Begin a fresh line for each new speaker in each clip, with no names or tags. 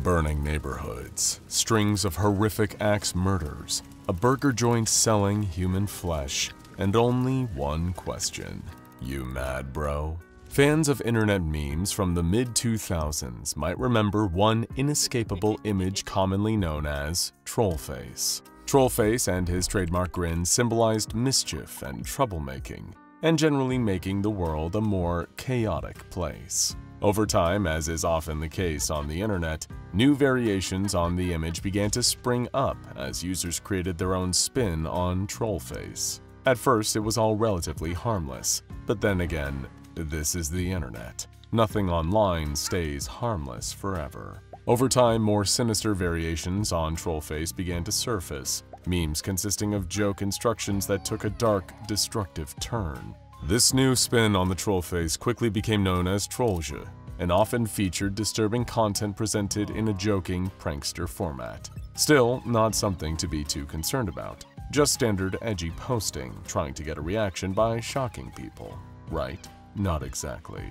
Burning neighborhoods, strings of horrific axe murders, a burger joint selling human flesh, and only one question. You mad, bro? Fans of internet memes from the mid-2000s might remember one inescapable image commonly known as Trollface. Trollface and his trademark grin symbolized mischief and troublemaking, and generally making the world a more chaotic place. Over time, as is often the case on the internet, new variations on the image began to spring up as users created their own spin on Trollface. At first, it was all relatively harmless, but then again, this is the internet. Nothing online stays harmless forever. Over time, more sinister variations on Trollface began to surface, memes consisting of joke instructions that took a dark, destructive turn. This new spin on the Trollface quickly became known as Trollge, and often featured disturbing content presented in a joking, prankster format. Still, not something to be too concerned about. Just standard edgy posting, trying to get a reaction by shocking people. Right? Not exactly.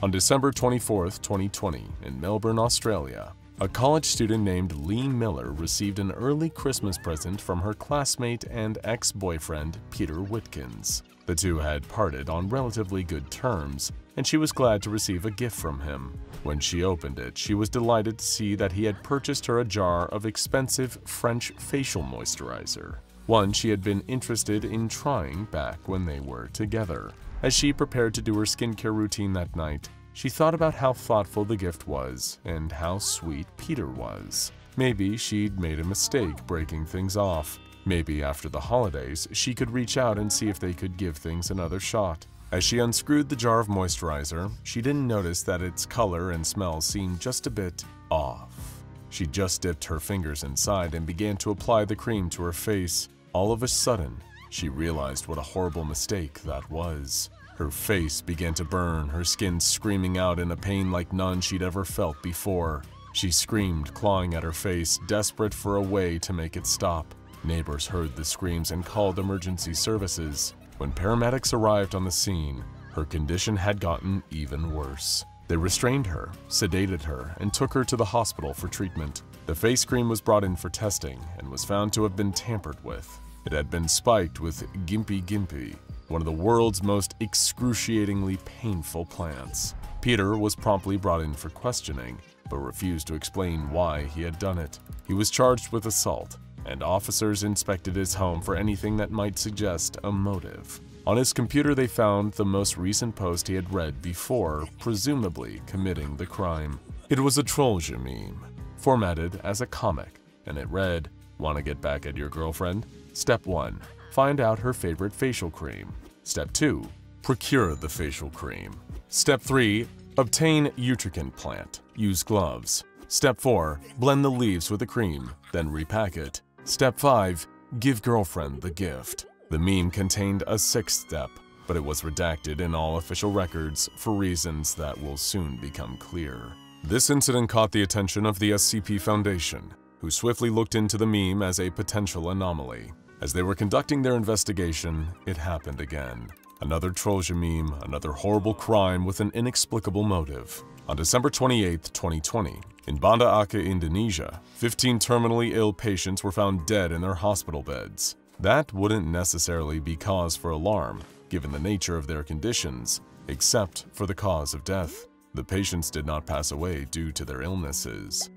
On December 24, 2020, in Melbourne, Australia, a college student named Lee Miller received an early Christmas present from her classmate and ex-boyfriend, Peter Whitkins. The two had parted on relatively good terms, and she was glad to receive a gift from him. When she opened it, she was delighted to see that he had purchased her a jar of expensive French facial moisturizer, one she had been interested in trying back when they were together. As she prepared to do her skincare routine that night, she thought about how thoughtful the gift was and how sweet Peter was. Maybe she'd made a mistake breaking things off. Maybe after the holidays, she could reach out and see if they could give things another shot. As she unscrewed the jar of moisturizer, she didn't notice that its color and smell seemed just a bit off. She just dipped her fingers inside and began to apply the cream to her face. All of a sudden, she realized what a horrible mistake that was. Her face began to burn, her skin screaming out in a pain like none she'd ever felt before. She screamed, clawing at her face, desperate for a way to make it stop. Neighbors heard the screams and called emergency services. When paramedics arrived on the scene, her condition had gotten even worse. They restrained her, sedated her, and took her to the hospital for treatment. The face cream was brought in for testing and was found to have been tampered with. It had been spiked with gimpy, one of the world's most excruciatingly painful plants. Peter was promptly brought in for questioning, but refused to explain why he had done it. He was charged with assault, and officers inspected his home for anything that might suggest a motive. On his computer, they found the most recent post he had read before, presumably committing the crime. It was a Trollge meme, formatted as a comic, and it read, "Want to get back at your girlfriend? Step 1. Find out her favorite facial cream. Step 2. Procure the facial cream. Step 3. Obtain utrican plant. Use gloves. Step 4. Blend the leaves with the cream, then repack it. Step 5. Give girlfriend the gift." The meme contained a sixth step, but it was redacted in all official records for reasons that will soon become clear. This incident caught the attention of the SCP Foundation, who swiftly looked into the meme as a potential anomaly. As they were conducting their investigation, it happened again. Another Trollge meme, another horrible crime with an inexplicable motive. On December 28, 2020, in BANBAN, Indonesia, 15 terminally ill patients were found dead in their hospital beds. That wouldn't necessarily be cause for alarm, given the nature of their conditions, except for the cause of death. The patients did not pass away due to their illnesses,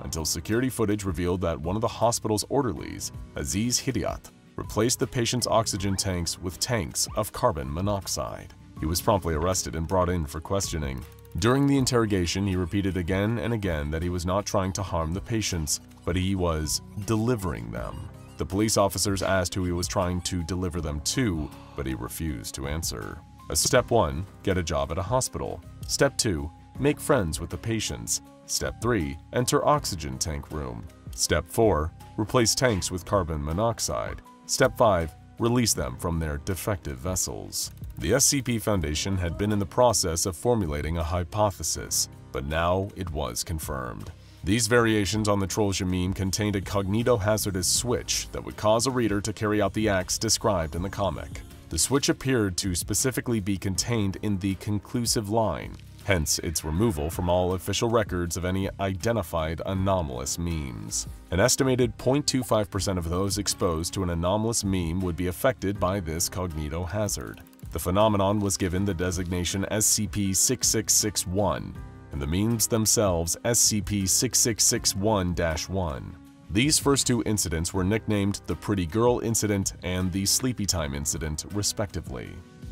until security footage revealed that one of the hospital's orderlies, Aziz Hidayat, replaced the patient's oxygen tanks with tanks of carbon monoxide. He was promptly arrested and brought in for questioning. During the interrogation, he repeated again and again that he was not trying to harm the patients, but he was delivering them. The police officers asked who he was trying to deliver them to, but he refused to answer. Step 1. Get a job at a hospital. Step 2. Make friends with the patients. Step 3. Enter oxygen tank room. Step 4. Replace tanks with carbon monoxide. Step 5. Release them from their defective vessels. The SCP Foundation had been in the process of formulating a hypothesis, but now it was confirmed. These variations on the Trollge meme contained a cognitohazardous switch that would cause a reader to carry out the acts described in the comic. The switch appeared to specifically be contained in the conclusive line, hence its removal from all official records of any identified anomalous memes. An estimated 0.25% of those exposed to an anomalous meme would be affected by this cognitohazard. The phenomenon was given the designation SCP-6661, and the memes themselves SCP-6661-1. These first two incidents were nicknamed the Pretty Girl Incident and the Sleepy Time Incident, respectively.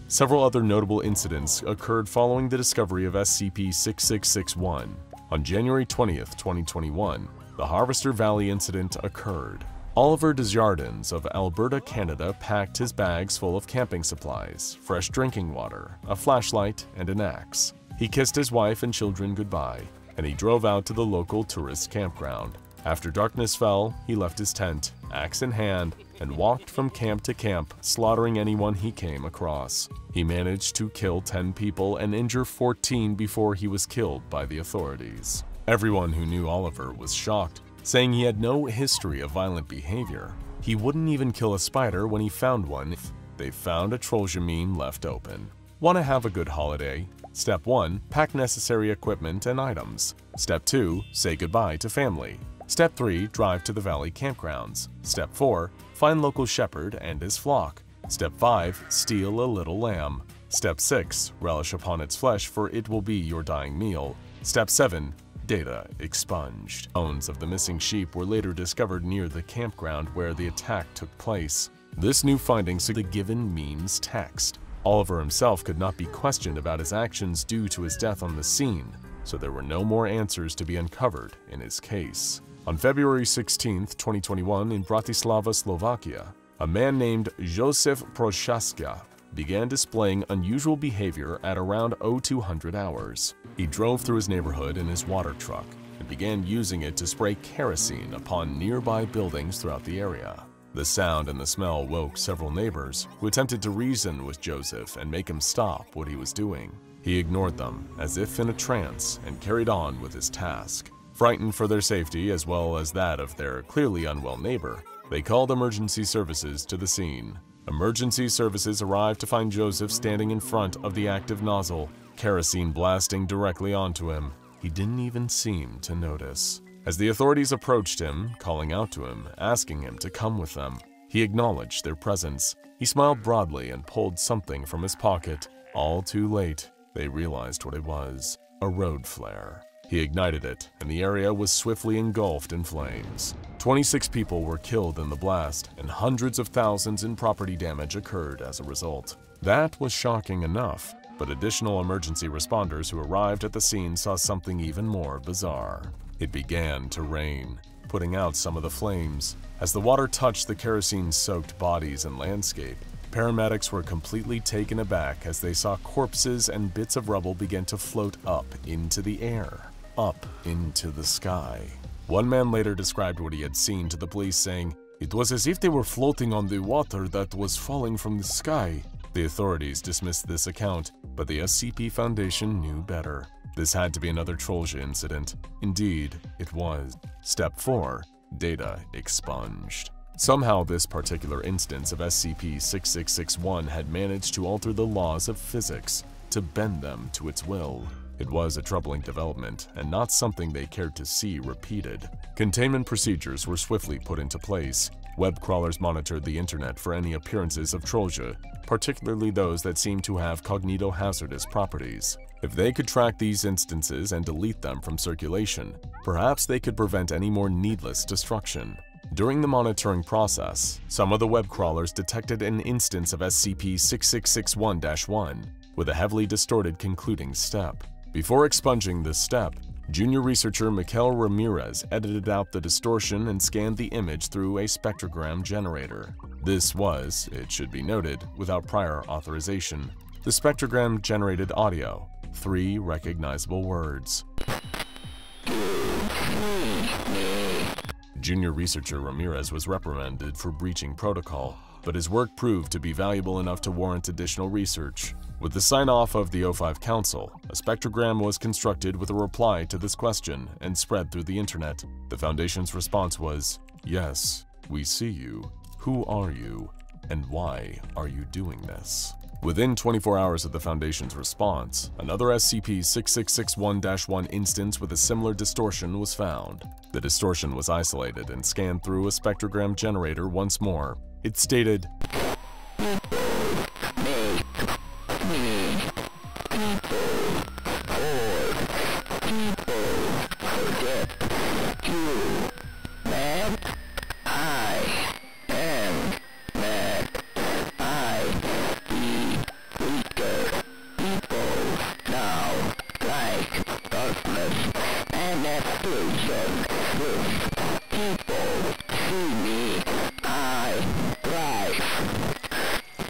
Several other notable incidents occurred following the discovery of SCP-6661. On January 20th, 2021, the Harvester Valley Incident occurred. Oliver Desjardins of Alberta, Canada packed his bags full of camping supplies, fresh drinking water, a flashlight, and an axe. He kissed his wife and children goodbye, and he drove out to the local tourist campground. After darkness fell, he left his tent, axe in hand, and walked from camp to camp, slaughtering anyone he came across. He managed to kill 10 people and injure 14 before he was killed by the authorities. Everyone who knew Oliver was shocked, saying he had no history of violent behavior. He wouldn't even kill a spider when he found one if they found a Trollge meme left open. Want to have a good holiday? Step 1. Pack necessary equipment and items. Step 2. Say goodbye to family. Step 3. Drive to the valley campgrounds. Step 4. Find local shepherd and his flock. Step 5. Steal a little lamb. Step 6. Relish upon its flesh, for it will be your dying meal. Step 7. Data expunged. Bones of the missing sheep were later discovered near the campground where the attack took place. This new finding suggested the given meme's text. Oliver himself could not be questioned about his actions due to his death on the scene, so there were no more answers to be uncovered in his case. On February 16, 2021, in Bratislava, Slovakia, a man named Josef Prochaska began displaying unusual behavior at around 0200 hours. He drove through his neighborhood in his water truck and began using it to spray kerosene upon nearby buildings throughout the area. The sound and the smell woke several neighbors who attempted to reason with Joseph and make him stop what he was doing. He ignored them as if in a trance and carried on with his task. Frightened for their safety as well as that of their clearly unwell neighbor, they called emergency services to the scene. Emergency services arrived to find Joseph standing in front of the active nozzle, kerosene blasting directly onto him. He didn't even seem to notice. As the authorities approached him, calling out to him, asking him to come with them, he acknowledged their presence. He smiled broadly and pulled something from his pocket. All too late, they realized what it was: a road flare. He ignited it, and the area was swiftly engulfed in flames. 26 people were killed in the blast, and hundreds of thousands in property damage occurred as a result. That was shocking enough, but additional emergency responders who arrived at the scene saw something even more bizarre. It began to rain, putting out some of the flames. As the water touched the kerosene-soaked bodies and landscape, paramedics were completely taken aback as they saw corpses and bits of rubble begin to float up into the air, up into the sky. One man later described what he had seen to the police, saying, "It was as if they were floating on the water that was falling from the sky." The authorities dismissed this account, but the SCP Foundation knew better. This had to be another Trollge incident. Indeed, it was. Step 4. Data expunged. Somehow this particular instance of SCP-6661 had managed to alter the laws of physics, to bend them to its will. It was a troubling development, and not something they cared to see repeated. Containment procedures were swiftly put into place. Web crawlers monitored the internet for any appearances of Trollge, particularly those that seemed to have cognitohazardous properties. If they could track these instances and delete them from circulation, perhaps they could prevent any more needless destruction. During the monitoring process, some of the web crawlers detected an instance of SCP-6661-1 with a heavily distorted concluding step. Before expunging this step, junior researcher Mikel Ramirez edited out the distortion and scanned the image through a spectrogram generator. This was, it should be noted, without prior authorization. The spectrogram generated audio, 3 recognizable words. Junior researcher Ramirez was reprimanded for breaching protocol, but his work proved to be valuable enough to warrant additional research. With the sign-off of the O5 Council, a spectrogram was constructed with a reply to this question and spread through the internet. The Foundation's response was, "Yes, we see you. Who are you? And why are you doing this?" Within 24 hours of the Foundation's response, another SCP-6661-1 instance with a similar distortion was found. The distortion was isolated and scanned through a spectrogram generator once more. It stated,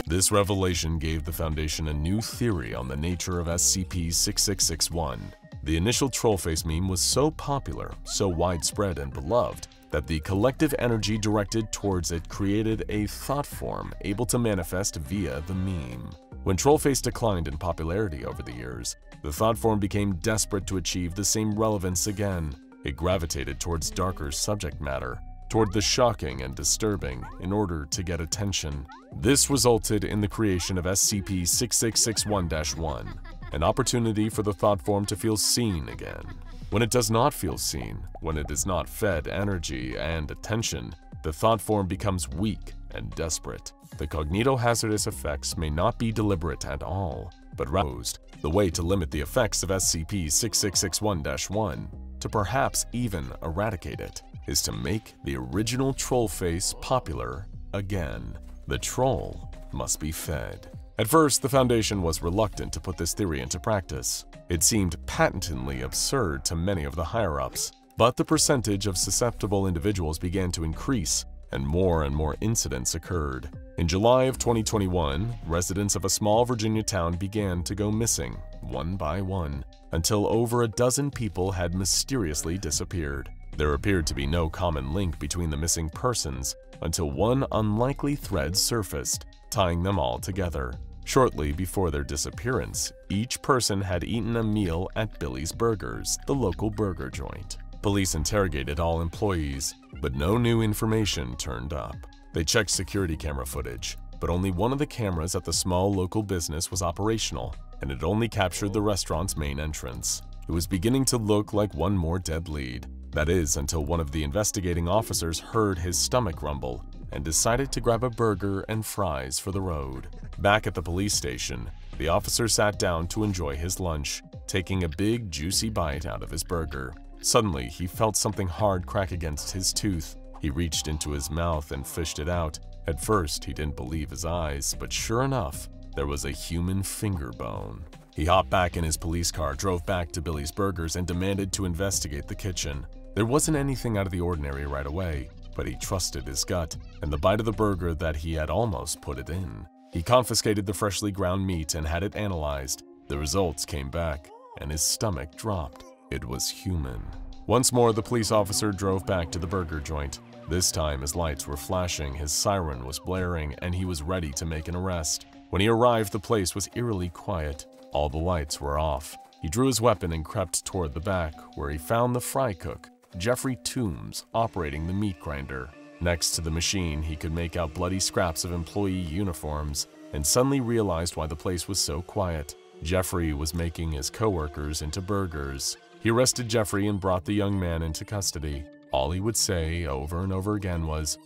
This revelation gave the Foundation a new theory on the nature of SCP-6661. The initial Trollface meme was so popular, so widespread and beloved, that the collective energy directed towards it created a thought form able to manifest via the meme. When Trollface declined in popularity over the years, the thought form became desperate to achieve the same relevance again. It gravitated towards darker subject matter, toward the shocking and disturbing in order to get attention. This resulted in the creation of SCP-6661-1, an opportunity for the thought form to feel seen again. When it does not feel seen, when it is not fed energy and attention, the thought form becomes weak and desperate. The cognitohazardous effects may not be deliberate at all, but roused. The way to limit the effects of SCP-6661-1, to perhaps even eradicate it, is to make the original Trollface popular again. The troll must be fed. At first, the Foundation was reluctant to put this theory into practice. It seemed patently absurd to many of the higher-ups, but the percentage of susceptible individuals began to increase, and more incidents occurred. In July of 2021, residents of a small Virginia town began to go missing, one by one, until over a dozen people had mysteriously disappeared. There appeared to be no common link between the missing persons until one unlikely thread surfaced, tying them all together. Shortly before their disappearance, each person had eaten a meal at Billy's Burgers, the local burger joint. Police interrogated all employees, but no new information turned up. They checked security camera footage, but only one of the cameras at the small local business was operational, and it only captured the restaurant's main entrance. It was beginning to look like one more dead lead. That is, until one of the investigating officers heard his stomach rumble and decided to grab a burger and fries for the road. Back at the police station, the officer sat down to enjoy his lunch, taking a big, juicy bite out of his burger. Suddenly, he felt something hard crack against his tooth. He reached into his mouth and fished it out. At first, he didn't believe his eyes, but sure enough, there was a human finger bone. He hopped back in his police car, drove back to Billy's Burgers, and demanded to investigate the kitchen. There wasn't anything out of the ordinary right away, but he trusted his gut and the bite of the burger that he had almost put it in. He confiscated the freshly ground meat and had it analyzed. The results came back, and his stomach dropped. It was human. Once more, the police officer drove back to the burger joint. This time, his lights were flashing, his siren was blaring, and he was ready to make an arrest. When he arrived, the place was eerily quiet. All the lights were off. He drew his weapon and crept toward the back, where he found the fry cook, Jeffrey Toombs, operating the meat grinder. Next to the machine, he could make out bloody scraps of employee uniforms, and suddenly realized why the place was so quiet. Jeffrey was making his coworkers into burgers. He arrested Jeffrey and brought the young man into custody. All he would say over and over again was,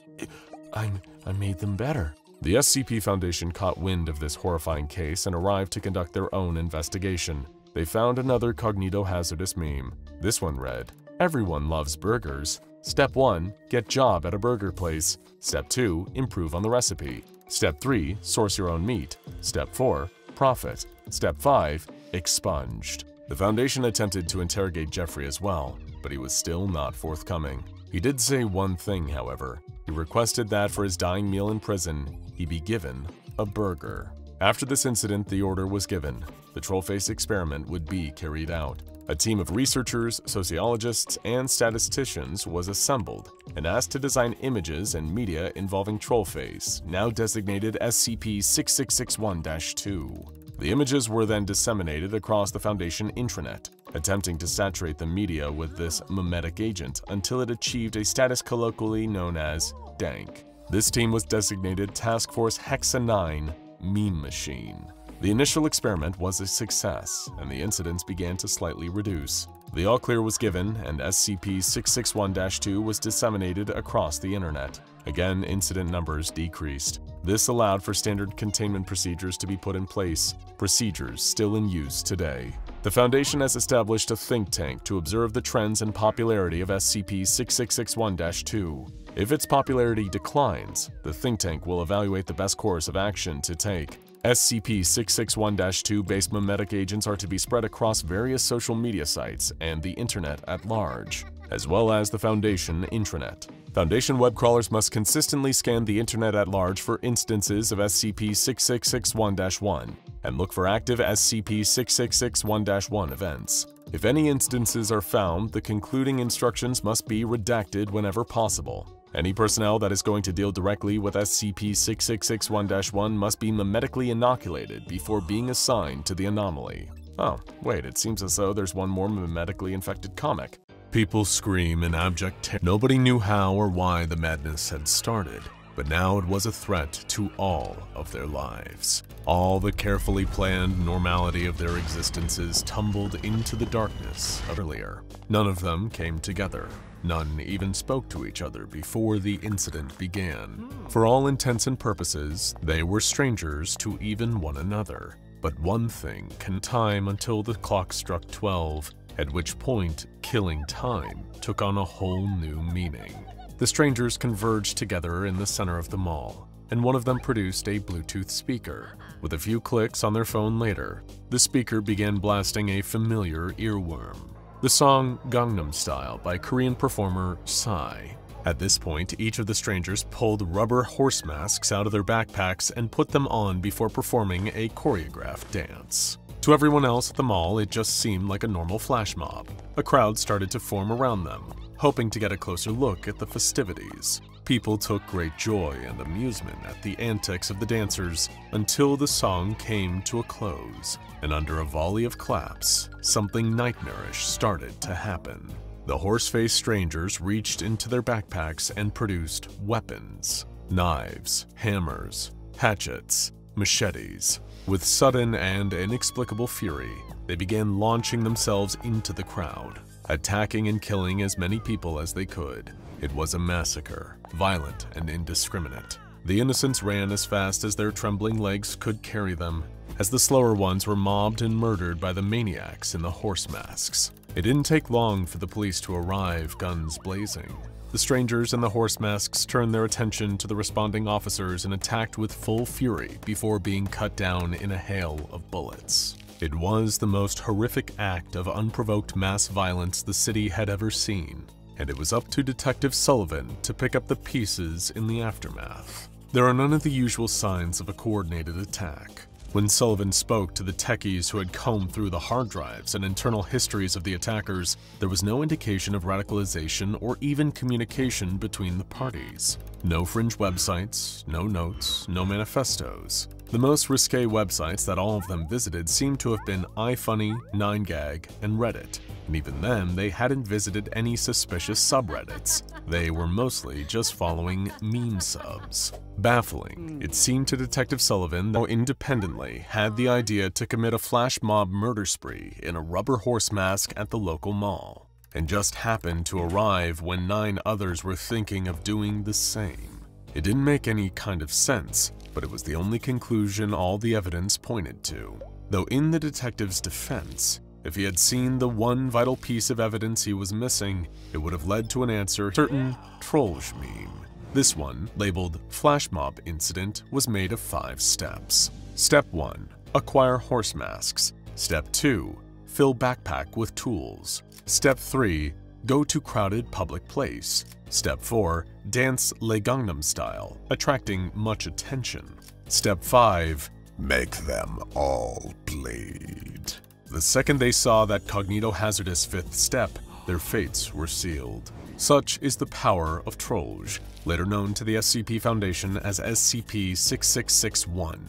I made them better. The SCP Foundation caught wind of this horrifying case and arrived to conduct their own investigation. They found another cognitohazardous meme. This one read, "Everyone loves burgers. Step 1, get job at a burger place. Step 2, improve on the recipe. Step 3, source your own meat. Step 4, profit. Step 5, expunged." The Foundation attempted to interrogate Jeffrey as well, but he was still not forthcoming. He did say one thing, however. He requested that for his dying meal in prison, he be given a burger. After this incident, the order was given. The Trollface experiment would be carried out. A team of researchers, sociologists, and statisticians was assembled and asked to design images and media involving Trollface, now designated SCP-6661-2. The images were then disseminated across the Foundation intranet, attempting to saturate the media with this mimetic agent until it achieved a status colloquially known as dank. This team was designated Task Force Hexa 9 Meme Machine. The initial experiment was a success, and the incidents began to slightly reduce. The all-clear was given, and SCP-661-2 was disseminated across the internet. Again, incident numbers decreased. This allowed for standard containment procedures to be put in place, procedures still in use today. The Foundation has established a think tank to observe the trends and popularity of SCP-6661-2. If its popularity declines, the think tank will evaluate the best course of action to take. SCP-661-2 based memetic agents are to be spread across various social media sites and the internet at large, as well as the Foundation intranet. Foundation web crawlers must consistently scan the internet at large for instances of SCP-6661-1 and look for active SCP-6661-1 events. If any instances are found, the concluding instructions must be redacted whenever possible. Any personnel that is going to deal directly with SCP-6661-1 must be memetically inoculated before being assigned to the anomaly. Oh, wait, it seems as though there's one more memetically infected comic. People scream in abject terror. Nobody knew how or why the madness had started, but now it was a threat to all of their lives. All the carefully planned normality of their existences tumbled into the darkness earlier. None of them came together. None even spoke to each other before the incident began. For all intents and purposes, they were strangers to even one another. But one thing can time until the clock struck 12, at which point killing time took on a whole new meaning. The strangers converged together in the center of the mall, and one of them produced a Bluetooth speaker. With a few clicks on their phone later, the speaker began blasting a familiar earworm. The song Gangnam Style by Korean performer Psy. At this point, each of the strangers pulled rubber horse masks out of their backpacks and put them on before performing a choreographed dance. To everyone else at the mall, it just seemed like a normal flash mob. A crowd started to form around them, hoping to get a closer look at the festivities. People took great joy and amusement at the antics of the dancers until the song came to a close, and under a volley of claps, something nightmarish started to happen. The horse-faced strangers reached into their backpacks and produced weapons: knives, hammers, hatchets, machetes. With sudden and inexplicable fury, they began launching themselves into the crowd, attacking and killing as many people as they could. It was a massacre, violent and indiscriminate. The innocents ran as fast as their trembling legs could carry them, as the slower ones were mobbed and murdered by the maniacs in the horse masks. It didn't take long for the police to arrive, guns blazing. The strangers in the horse masks turned their attention to the responding officers and attacked with full fury before being cut down in a hail of bullets. It was the most horrific act of unprovoked mass violence the city had ever seen, and it was up to Detective Sullivan to pick up the pieces in the aftermath. There are none of the usual signs of a coordinated attack. When Sullivan spoke to the techies who had combed through the hard drives and internal histories of the attackers, there was no indication of radicalization or even communication between the parties. No fringe websites, no notes, no manifestos. The most risque websites that all of them visited seemed to have been iFunny, 9gag, and Reddit. And even then, they hadn't visited any suspicious subreddits. They were mostly just following meme subs. Baffling, it seemed to Detective Sullivan that independently had the idea to commit a flash mob murder spree in a rubber horse mask at the local mall, and just happened to arrive when 9 others were thinking of doing the same. It didn't make any kind of sense, but it was the only conclusion all the evidence pointed to. Though in the detective's defense, if he had seen the one vital piece of evidence he was missing, it would have led to an answer. Certain Trollge meme. This one, labeled Flash Mob Incident, was made of 5 steps. Step 1. Acquire horse masks. Step 2. Fill backpack with tools. Step 3. Go to crowded public place. Step 4. Dance Le Gangnam Style, attracting much attention. Step 5. Make them all bleed. The second they saw that cognito-hazardous 5th step, their fates were sealed. Such is the power of Trollge, later known to the SCP Foundation as SCP-6661.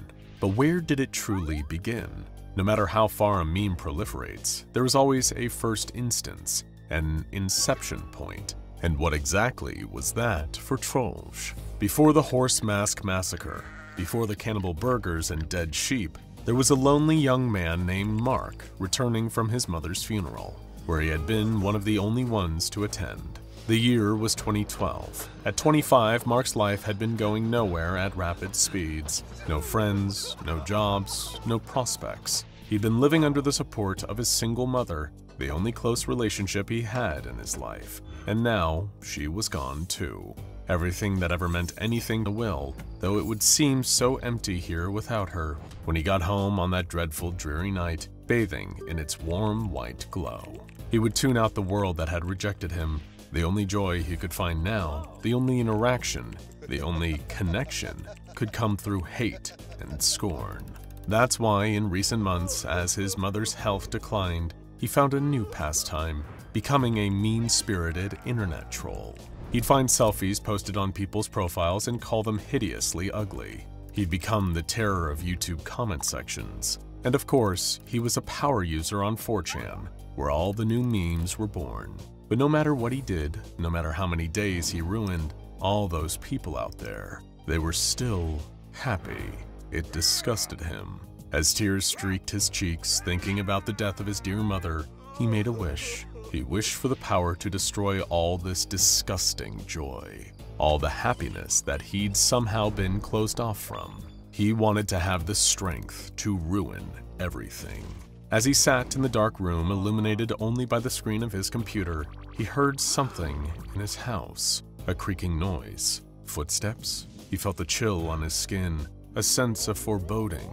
But where did it truly begin? No matter how far a meme proliferates, there is always a first instance, an inception point. And what exactly was that for Trollge? Before the Horse Mask Massacre, before the cannibal burgers and dead sheep, There was a lonely young man named Mark returning from his mother's funeral, where he had been one of the only ones to attend. The year was 2012. At 25, Mark's life had been going nowhere at rapid speeds. No friends, no jobs, no prospects. He'd been living under the support of his single mother, the only close relationship he had in his life. And now, she was gone too. Everything that ever meant anything to Will, though it would seem so empty here without her, when he got home on that dreadful, dreary night, bathing in its warm, white glow. He would tune out the world that had rejected him. The only joy he could find now, the only interaction, the only connection, could come through hate and scorn. That's why in recent months, as his mother's health declined, he found a new pastime, becoming a mean-spirited internet troll. He'd find selfies posted on people's profiles and call them hideously ugly. He'd become the terror of YouTube comment sections. And of course, he was a power user on 4chan, where all the new memes were born. But no matter what he did, no matter how many days he ruined, all those people out there, they were still happy. It disgusted him. As tears streaked his cheeks, thinking about the death of his dear mother, he made a wish. He wished for the power to destroy all this disgusting joy, all the happiness that he'd somehow been closed off from. He wanted to have the strength to ruin everything. As he sat in the dark room, illuminated only by the screen of his computer, he heard something in his house, a creaking noise. Footsteps? He felt the chill on his skin, a sense of foreboding,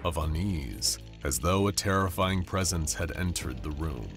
of unease, as though a terrifying presence had entered the room.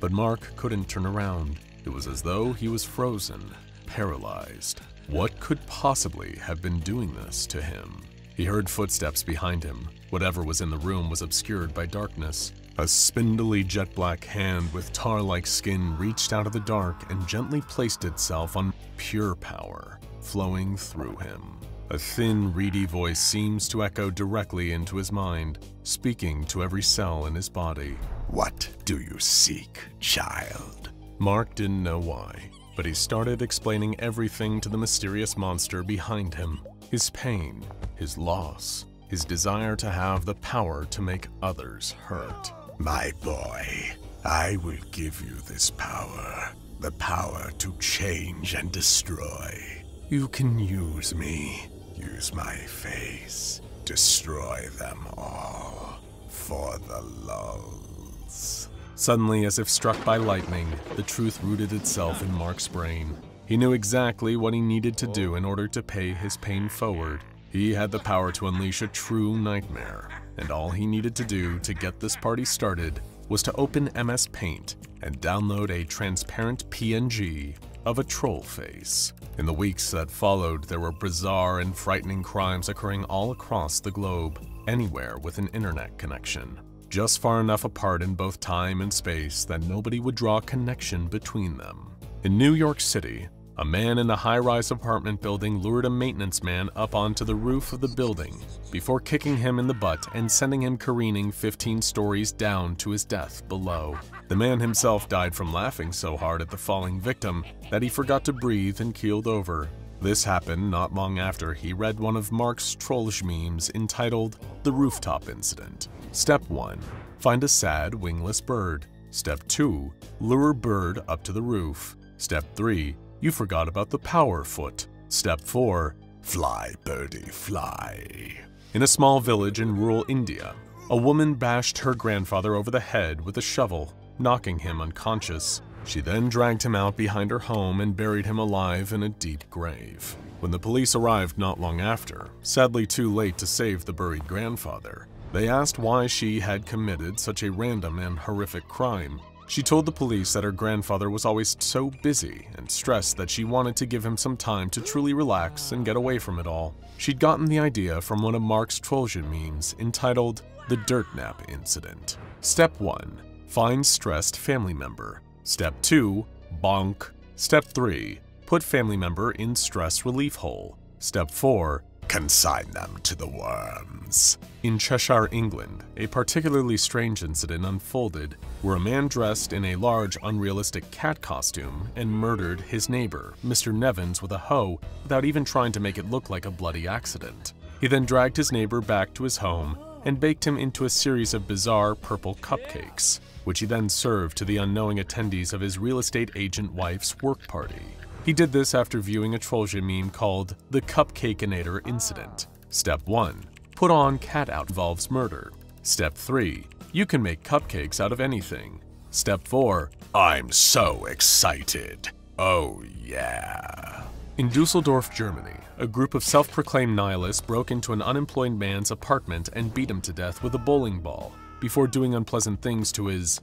But Mark couldn't turn around. It was as though he was frozen, paralyzed. What could possibly have been doing this to him? He heard footsteps behind him. Whatever was in the room was obscured by darkness. A spindly jet-black hand with tar-like skin reached out of the dark and gently placed itself on pure power, flowing through him. A thin, reedy voice seems to echo directly into his mind, speaking to every cell in his body.
"What do you seek, child?"
Mark didn't know why, but he started explaining everything to the mysterious monster behind him. His pain, his loss, his desire to have the power to make others hurt.
"My boy, I will give you this power. The power to change and destroy. You can use me, use my face, destroy them all, for the lulz."
Suddenly, as if struck by lightning, the truth rooted itself in Mark's brain. He knew exactly what he needed to do in order to pay his pain forward. He had the power to unleash a true nightmare, and all he needed to do to get this party started was to open MS Paint and download a transparent PNG of a troll face. In the weeks that followed, there were bizarre and frightening crimes occurring all across the globe, anywhere with an internet connection, just far enough apart in both time and space that nobody would draw a connection between them. In New York City, a man in a high-rise apartment building lured a maintenance man up onto the roof of the building before kicking him in the butt and sending him careening 15 stories down to his death below. The man himself died from laughing so hard at the falling victim that he forgot to breathe and keeled over. This happened not long after he read one of Mark's Trollge memes entitled "The Rooftop Incident." Step 1. Find a sad, wingless bird. Step 2. Lure bird up to the roof. Step 3. You forgot about the power foot. Step 4.
Fly, birdie, fly.
In a small village in rural India, a woman bashed her grandfather over the head with a shovel, knocking him unconscious. She then dragged him out behind her home and buried him alive in a deep grave. When the police arrived not long after, sadly too late to save the buried grandfather, they asked why she had committed such a random and horrific crime. She told the police that her grandfather was always so busy and stressed that she wanted to give him some time to truly relax and get away from it all. She'd gotten the idea from one of Mark's Trollge memes entitled "The Dirt Nap Incident." Step 1. Find stressed family member. Step 2. Bonk. Step 3. Put family member in stress relief hole. Step 4.
Consign them to the worms.
In Cheshire, England, a particularly strange incident unfolded where a man dressed in a large, unrealistic cat costume and murdered his neighbor, Mr. Nevins, with a hoe without even trying to make it look like a bloody accident. He then dragged his neighbor back to his home, and baked him into a series of bizarre purple cupcakes, which he then served to the unknowing attendees of his real estate agent wife's work party. He did this after viewing a Trollge meme called the Cupcakeinator Incident. Step 1. Put on cat out involves murder. Step 3. You can make cupcakes out of anything. Step 4.
I'm so excited. Oh yeah.
In Dusseldorf, Germany, a group of self-proclaimed nihilists broke into an unemployed man's apartment and beat him to death with a bowling ball before doing unpleasant things to his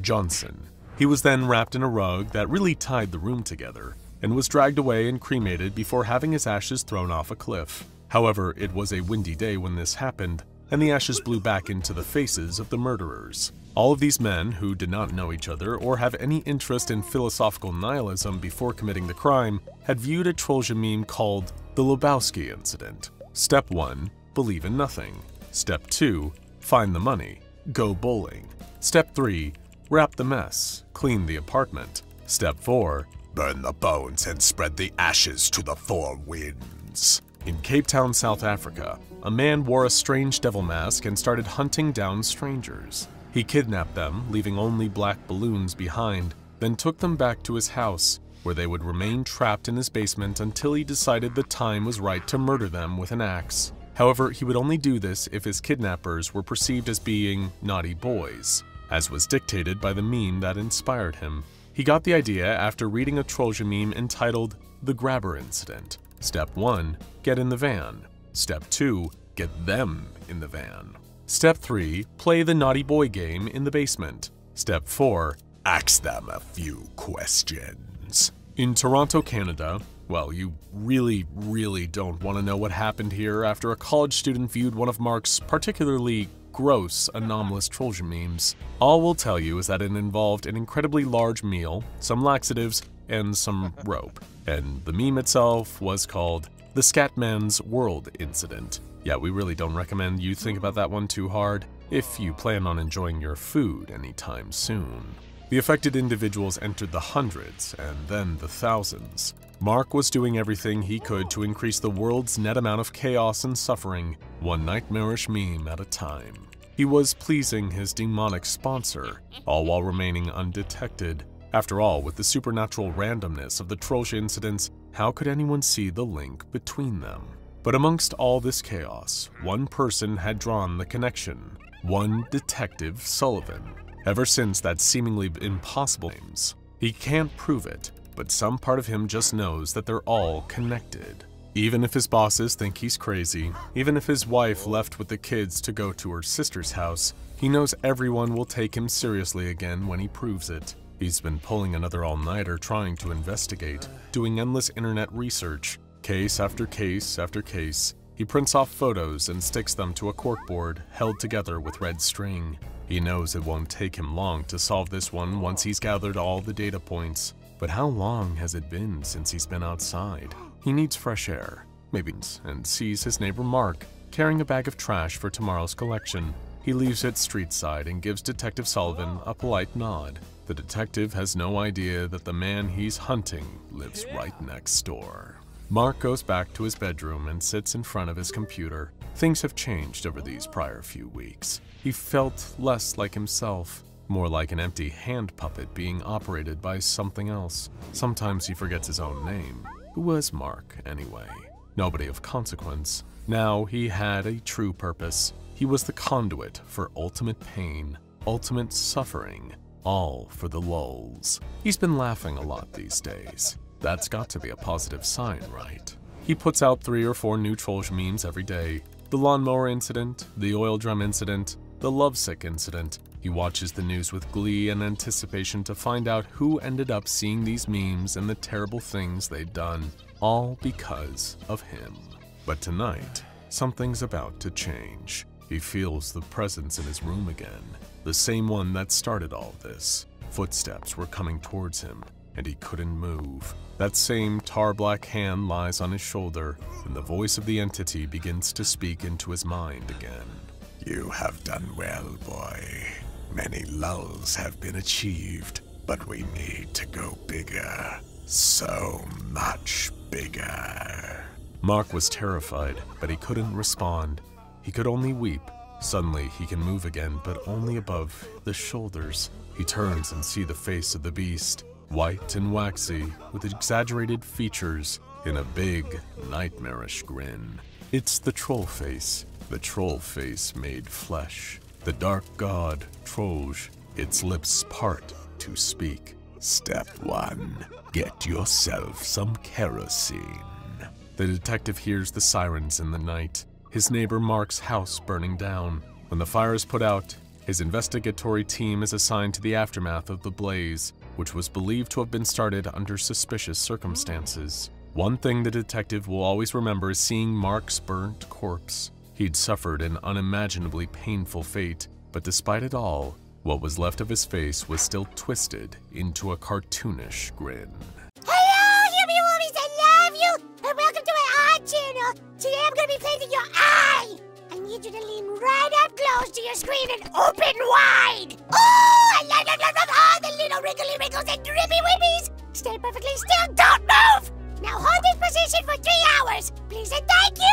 Johnson. He was then wrapped in a rug that really tied the room together and was dragged away and cremated before having his ashes thrown off a cliff. However, it was a windy day when this happened, and the ashes blew back into the faces of the murderers. All of these men, who did not know each other or have any interest in philosophical nihilism before committing the crime, had viewed a Trollge meme called the Lebowski Incident. Step 1. Believe in nothing. Step 2. Find the money. Go bowling. Step 3. Wrap the mess. Clean the apartment. Step 4.
Burn the bones and spread the ashes to the four winds.
In Cape Town, South Africa, a man wore a strange devil mask and started hunting down strangers. He kidnapped them, leaving only black balloons behind, then took them back to his house, where they would remain trapped in his basement until he decided the time was right to murder them with an axe. However, he would only do this if his kidnappers were perceived as being naughty boys, as was dictated by the meme that inspired him. He got the idea after reading a Trollge meme entitled The Grabber Incident. Step 1. Get in the van. Step 2. Get them in the van. Step 3. Play the naughty boy game in the basement. Step 4.
Ask them a few questions.
In Toronto, Canada, well, you really don't want to know what happened here after a college student viewed one of Mark's particularly gross, anomalous Trollge memes. All we'll tell you is that it involved an incredibly large meal, some laxatives, and some rope. And the meme itself was called the Scatman's World Incident. Yeah, we really don't recommend you think about that one too hard if you plan on enjoying your food anytime soon. The affected individuals entered the hundreds and then the thousands. Mark was doing everything he could to increase the world's net amount of chaos and suffering, one nightmarish meme at a time. He was pleasing his demonic sponsor, all while remaining undetected. After all, with the supernatural randomness of the Trollge incidents, how could anyone see the link between them? But amongst all this chaos, one person had drawn the connection. One Detective Sullivan. Ever since that seemingly impossible names. He can't prove it, but some part of him just knows that they're all connected. Even if his bosses think he's crazy, even if his wife left with the kids to go to her sister's house, he knows everyone will take him seriously again when he proves it. He's been pulling another all-nighter trying to investigate, doing endless internet research, case after case after case. He prints off photos and sticks them to a corkboard held together with red string. He knows it won't take him long to solve this one once he's gathered all the data points. But how long has it been since he's been outside? He needs fresh air, maybe, and sees his neighbor Mark carrying a bag of trash for tomorrow's collection. He leaves it street side and gives Detective Sullivan a polite nod. The detective has no idea that the man he's hunting lives right next door. Mark goes back to his bedroom and sits in front of his computer. Things have changed over these prior few weeks. He felt less like himself, more like an empty hand puppet being operated by something else. Sometimes he forgets his own name. Who was Mark, anyway? Nobody of consequence. Now he had a true purpose. He was the conduit for ultimate pain, ultimate suffering, all for the lulz. He's been laughing a lot these days. That's got to be a positive sign, right? He puts out 3 or 4 new Trollge memes every day. The lawnmower incident, the oil drum incident, the lovesick incident. He watches the news with glee and anticipation to find out who ended up seeing these memes and the terrible things they'd done, all because of him. But tonight, something's about to change. He feels the presence in his room again, the same one that started all this. Footsteps were coming towards him, and he couldn't move. That same tar-black hand lies on his shoulder, and the voice of the entity begins to speak into his mind again.
You have done well, boy. Many lulls have been achieved, but we need to go bigger. So much bigger.
Mark was terrified, but he couldn't respond. he could only weep. Suddenly, he can move again, but only above the shoulders. He turns and sees the face of the beast, white and waxy, with exaggerated features, in a big, nightmarish grin. It's the troll face made flesh. The dark god, Trollge, its lips part to speak.
Step 1. Get yourself some kerosene.
The detective hears the sirens in the night. His neighbor Mark's house burning down. When the fire is put out, his investigatory team is assigned to the aftermath of the blaze, which was believed to have been started under suspicious circumstances. One thing the detective will always remember is seeing Mark's burnt corpse. He'd suffered an unimaginably painful fate, but despite it all, what was left of his face was still twisted into a cartoonish grin.
Hello, Human Wolfies, I love you, and welcome to my art channel. Today I'm going to be painting your eye. I need you to lean right up close to your screen and open wide. Oh, I love all the little wrinkly wrinkles and drippy whippies. Stay perfectly still, don't move. Now hold this position for 3 hours, please and thank you.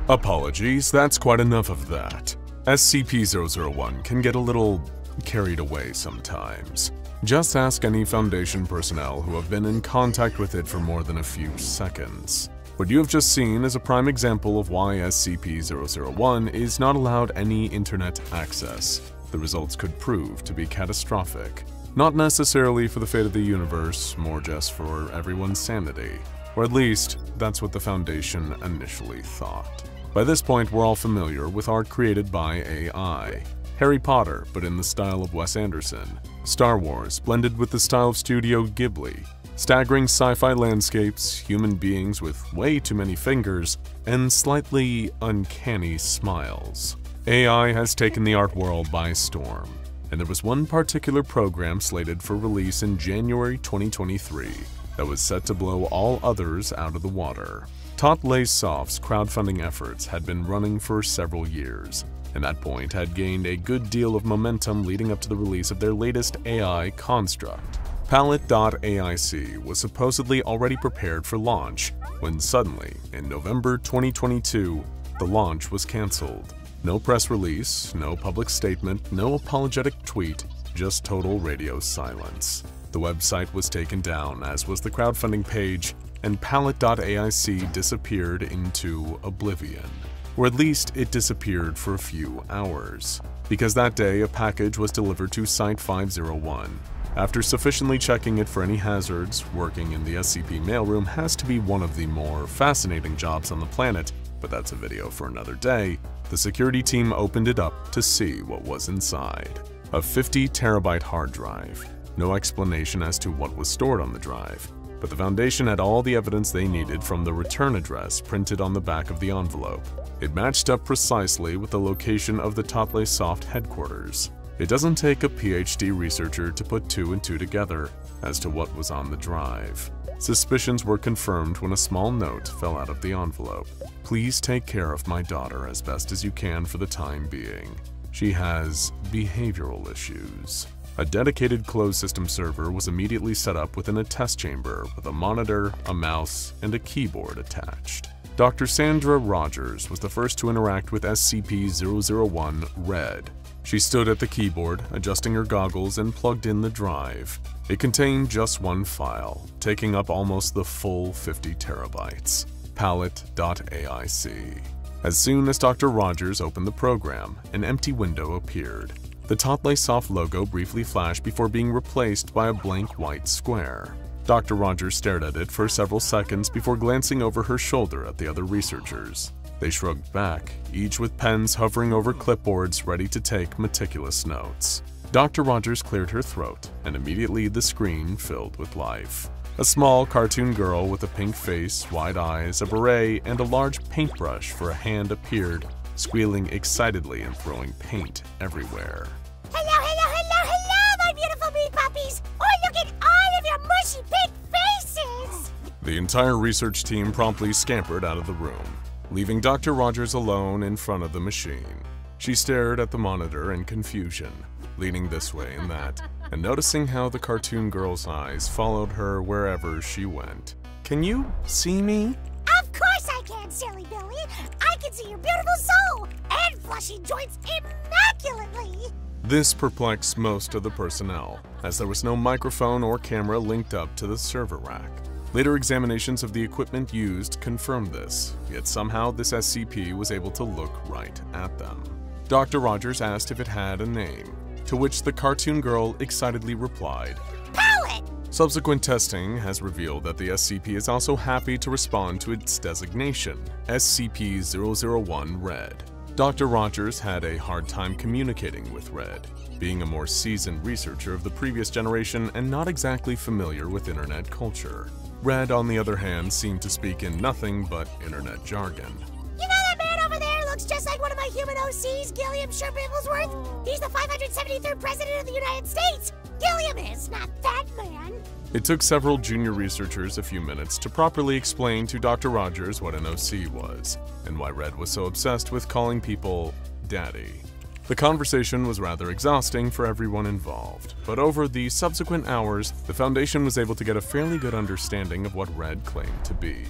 Apologies, that's quite enough of that. SCP-001 can get a little carried away sometimes. Just ask any Foundation personnel who have been in contact with it for more than a few seconds. What you have just seen is a prime example of why SCP-001 is not allowed any internet access. The results could prove to be catastrophic. Not necessarily for the fate of the universe, more just for everyone's sanity. Or at least, that's what the Foundation initially thought. By this point, we're all familiar with art created by AI. Harry Potter, but in the style of Wes Anderson. Star Wars, blended with the style of Studio Ghibli. Staggering sci-fi landscapes, human beings with way too many fingers, and slightly uncanny smiles. AI has taken the art world by storm, and there was one particular program slated for release in January 2023 that was set to blow all others out of the water. Deadliest's crowdfunding efforts had been running for several years, and at that point had gained a good deal of momentum leading up to the release of their latest AI construct. PALLIT.AIC was supposedly already prepared for launch, when suddenly, in November 2022, the launch was cancelled. No press release, no public statement, no apologetic tweet, just total radio silence. The website was taken down, as was the crowdfunding page, and PALLIT.AIC disappeared into oblivion. Or at least it disappeared for a few hours, because that day a package was delivered to Site-501. After sufficiently checking it for any hazards, working in the SCP mailroom has to be one of the more fascinating jobs on the planet, but that's a video for another day. The security team opened it up to see what was inside. A 50 terabyte hard drive. No explanation as to what was stored on the drive, but the Foundation had all the evidence they needed from the return address printed on the back of the envelope. It matched up precisely with the location of the Deadliest headquarters. It doesn't take a PhD researcher to put 2 and 2 together as to what was on the drive. Suspicions were confirmed when a small note fell out of the envelope. Please take care of my daughter as best as you can for the time being. She has behavioral issues. A dedicated closed system server was immediately set up within a test chamber with a monitor, a mouse, and a keyboard attached. Dr. Sandra Rogers was the first to interact with SCP-001 Red. She stood at the keyboard, adjusting her goggles, and plugged in the drive. It contained just one file, taking up almost the full 50 terabytes. PALLIT.AIC. As soon as Dr. Rogers opened the program, an empty window appeared. The Deadliest logo briefly flashed before being replaced by a blank white square. Dr. Rogers stared at it for several seconds before glancing over her shoulder at the other researchers. They shrugged back, each with pens hovering over clipboards ready to take meticulous notes. Dr. Rogers cleared her throat, and immediately the screen filled with life. A small cartoon girl with a pink face, wide eyes, a beret, and a large paintbrush for a hand appeared, squealing excitedly and throwing paint everywhere.
Hello, my beautiful bee puppies! Oh, look at all of your mushy pink faces!
The entire research team promptly scampered out of the room, leaving Dr. Rogers alone in front of the machine. She stared at the monitor in confusion, leaning this way and that, and noticing how the cartoon girl's eyes followed her wherever she went. Can you see me?
Of course I can! silly Billy. I can see your beautiful soul and flushing joints immaculately.
This perplexed most of the personnel, as there was no microphone or camera linked up to the server rack. Later examinations of the equipment used confirmed this, yet somehow this SCP was able to look right at them. Dr. Rogers asked if it had a name, to which the cartoon girl excitedly replied,
PALLIT!
Subsequent testing has revealed that the SCP is also happy to respond to its designation, SCP-001 Red. Dr. Rogers had a hard time communicating with Red, being a more seasoned researcher of the previous generation and not exactly familiar with internet culture. Red, on the other hand, seemed to speak in nothing but internet jargon.
You know that man over there looks just like one of my human OCs, Gilliam Sherpibblesworth? He's the 573rd President of the United States! Gilliam is, not that man!
It took several junior researchers a few minutes to properly explain to Dr. Rogers what an OC was, and why Red was so obsessed with calling people Daddy. The conversation was rather exhausting for everyone involved, but over the subsequent hours, the Foundation was able to get a fairly good understanding of what Red claimed to be.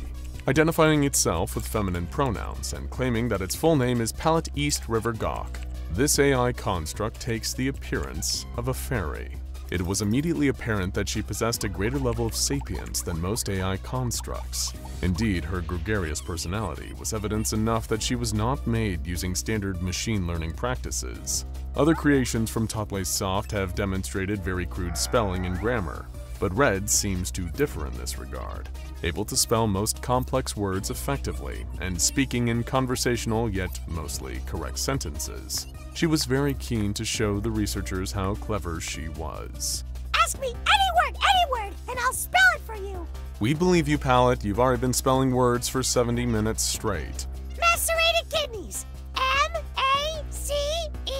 Identifying itself with feminine pronouns and claiming that its full name is PALLIT.AIC River Gawk, this AI construct takes the appearance of a fairy. It was immediately apparent that she possessed a greater level of sapience than most AI constructs. Indeed, her gregarious personality was evidence enough that she was not made using standard machine learning practices. Other creations from Deadliest Soft have demonstrated very crude spelling and grammar, but Red seems to differ in this regard, able to spell most complex words effectively and speaking in conversational yet mostly correct sentences. She was very keen to show the researchers how clever she was.
Ask me any word, and I'll spell it for you.
We believe you, PALLIT. You've already been spelling words for 70 minutes straight.
Macerated kidneys. M-A-C-E.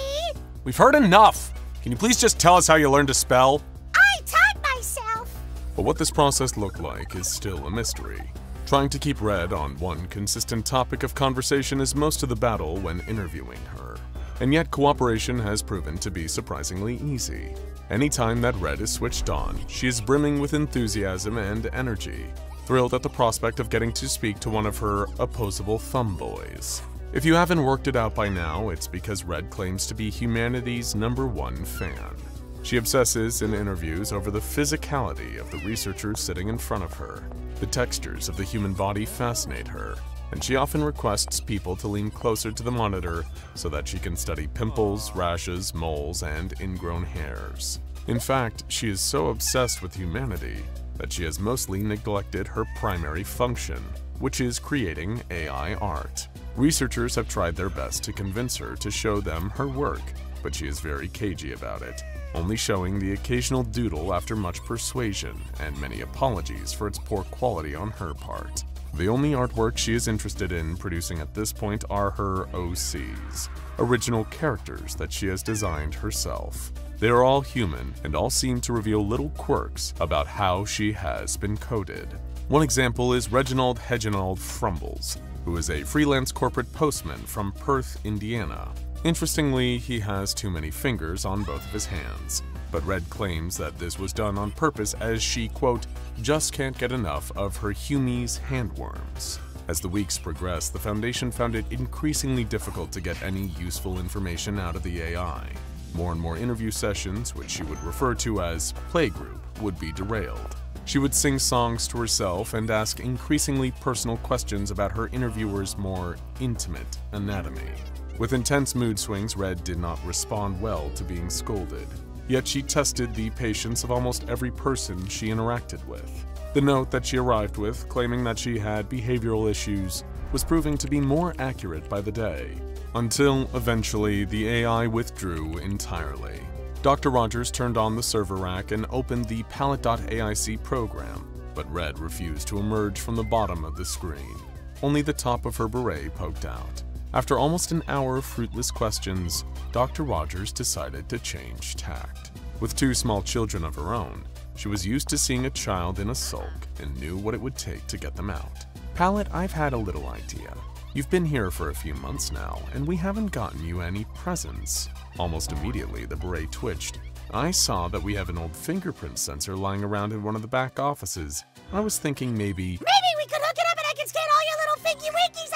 We've heard enough! Can you please just tell us how you learned to spell?
I taught myself.
But what this process looked like is still a mystery. Trying to keep Red on one consistent topic of conversation is most of the battle when interviewing her. And yet cooperation has proven to be surprisingly easy. Anytime that Red is switched on, she is brimming with enthusiasm and energy, thrilled at the prospect of getting to speak to one of her opposable thumb boys. If you haven't worked it out by now, it's because Red claims to be humanity's #1 fan. She obsesses in interviews over the physicality of the researchers sitting in front of her. The textures of the human body fascinate her, and she often requests people to lean closer to the monitor so that she can study pimples, rashes, moles, and ingrown hairs. In fact, she is so obsessed with humanity that she has mostly neglected her primary function, which is creating AI art. Researchers have tried their best to convince her to show them her work, but she is very cagey about it, only showing the occasional doodle after much persuasion and many apologies for its poor quality on her part. The only artwork she is interested in producing at this point are her OCs, original characters that she has designed herself. They are all human and all seem to reveal little quirks about how she has been coded. One example is Reginald Heginald Frumbles, who is a freelance corporate postman from Perth, Indiana. Interestingly, he has too many fingers on both of his hands, but Red claims that this was done on purpose as she, quote, just can't get enough of her Humies handworms. As the weeks progressed, the Foundation found it increasingly difficult to get any useful information out of the AI. More and more interview sessions, which she would refer to as playgroup, would be derailed. She would sing songs to herself and ask increasingly personal questions about her interviewer's more intimate anatomy. With intense mood swings, Red did not respond well to being scolded. Yet she tested the patience of almost every person she interacted with. The note that she arrived with, claiming that she had behavioral issues, was proving to be more accurate by the day, until eventually the AI withdrew entirely. Dr. Rogers turned on the server rack and opened the PALLIT.AIC program, but Red refused to emerge from the bottom of the screen. Only the top of her beret poked out. After almost an hour of fruitless questions, Dr. Rogers decided to change tact. With 2 small children of her own, she was used to seeing a child in a sulk and knew what it would take to get them out. PALLIT, I've had a little idea. You've been here for a few months now, and we haven't gotten you any presents. Almost immediately, the beret twitched. I saw that we have an old fingerprint sensor lying around in one of the back offices. I was thinking maybe
we could hook it up and I can scan all your little fingy winkies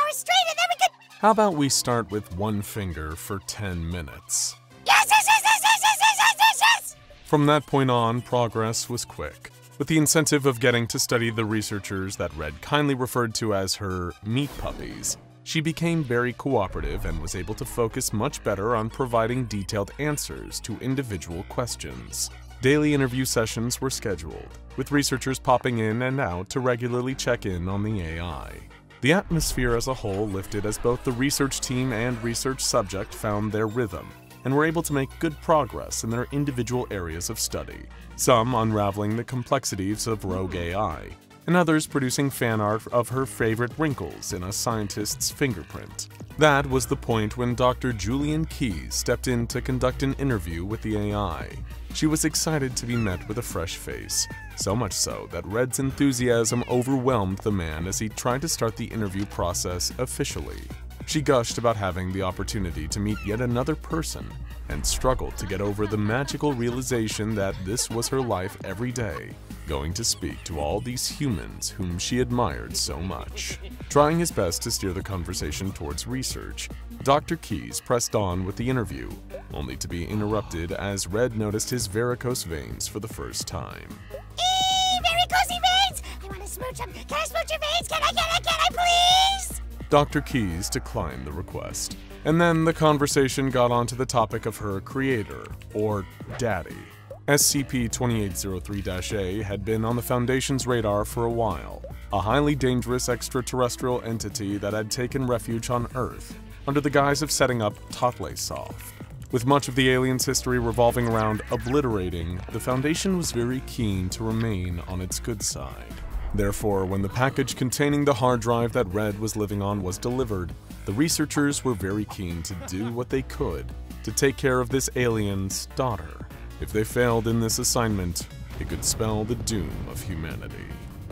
hours straight and then we could...
How about we start with one finger for 10 minutes?
Yes, yes, yes, yes, yes, yes, yes, yes, yes, yes!
From that point on, progress was quick. With the incentive of getting to study the researchers that Red kindly referred to as her meat puppies, she became very cooperative and was able to focus much better on providing detailed answers to individual questions. Daily interview sessions were scheduled, with researchers popping in and out to regularly check in on the AI. The atmosphere as a whole lifted as both the research team and research subject found their rhythm, and were able to make good progress in their individual areas of study, some unraveling the complexities of rogue AI, and others producing fan art of her favorite wrinkles in a scientist's fingerprint. That was the point when Dr. Julian Keyes stepped in to conduct an interview with the AI. She was excited to be met with a fresh face, so much so that Red's enthusiasm overwhelmed the man as he tried to start the interview process officially. She gushed about having the opportunity to meet yet another person, and struggled to get over the magical realization that this was her life every day, going to speak to all these humans whom she admired so much. Trying his best to steer the conversation towards research, Dr. Keyes pressed on with the interview, only to be interrupted as Red noticed his varicose veins for the first time.
Varicose veins! I want to smooch them. Can I smooch your veins? Can I please?
Dr. Keyes declined the request, and then the conversation got onto the topic of her creator, or daddy. SCP-6863-A had been on the Foundation's radar for a while, a highly dangerous extraterrestrial entity that had taken refuge on Earth, under the guise of setting up PALLIT.AIC. With much of the alien's history revolving around obliterating, the Foundation was very keen to remain on its good side. Therefore, when the package containing the hard drive that Red was living on was delivered, the researchers were very keen to do what they could to take care of this alien's daughter. If they failed in this assignment, it could spell the doom of humanity.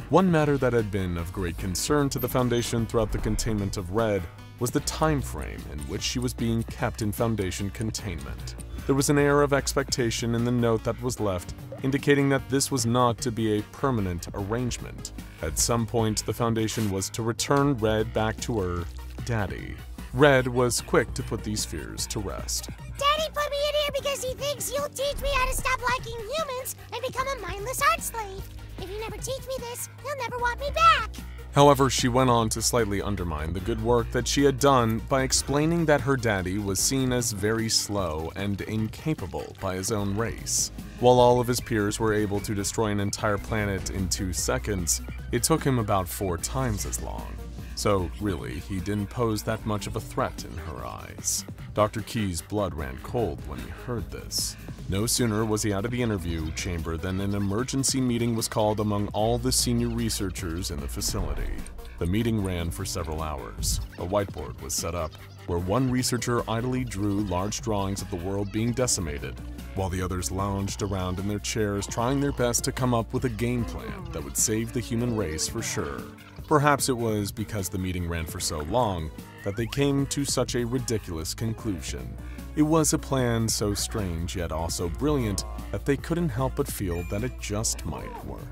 One matter that had been of great concern to the Foundation throughout the containment of Red was the time frame in which she was being kept in Foundation containment. There was an air of expectation in the note that was left, indicating that this was not to be a permanent arrangement. At some point, the Foundation was to return Red back to her daddy. Red was quick to put these fears to rest.
Daddy put me in here because he thinks you'll teach me how to stop liking humans and become a mindless art slave. If you never teach me this, he'll never want me back.
However, she went on to slightly undermine the good work that she had done by explaining that her daddy was seen as very slow and incapable by his own race. While all of his peers were able to destroy an entire planet in 2 seconds, it took him about 4 times as long. So really, he didn't pose that much of a threat in her eyes. Dr. Keyes' blood ran cold when he heard this. No sooner was he out of the interview chamber than an emergency meeting was called among all the senior researchers in the facility. The meeting ran for several hours. A whiteboard was set up, where one researcher idly drew large drawings of the world being decimated, while the others lounged around in their chairs trying their best to come up with a game plan that would save the human race for sure. Perhaps it was because the meeting ran for so long that they came to such a ridiculous conclusion. It was a plan so strange yet also brilliant that they couldn't help but feel that it just might work.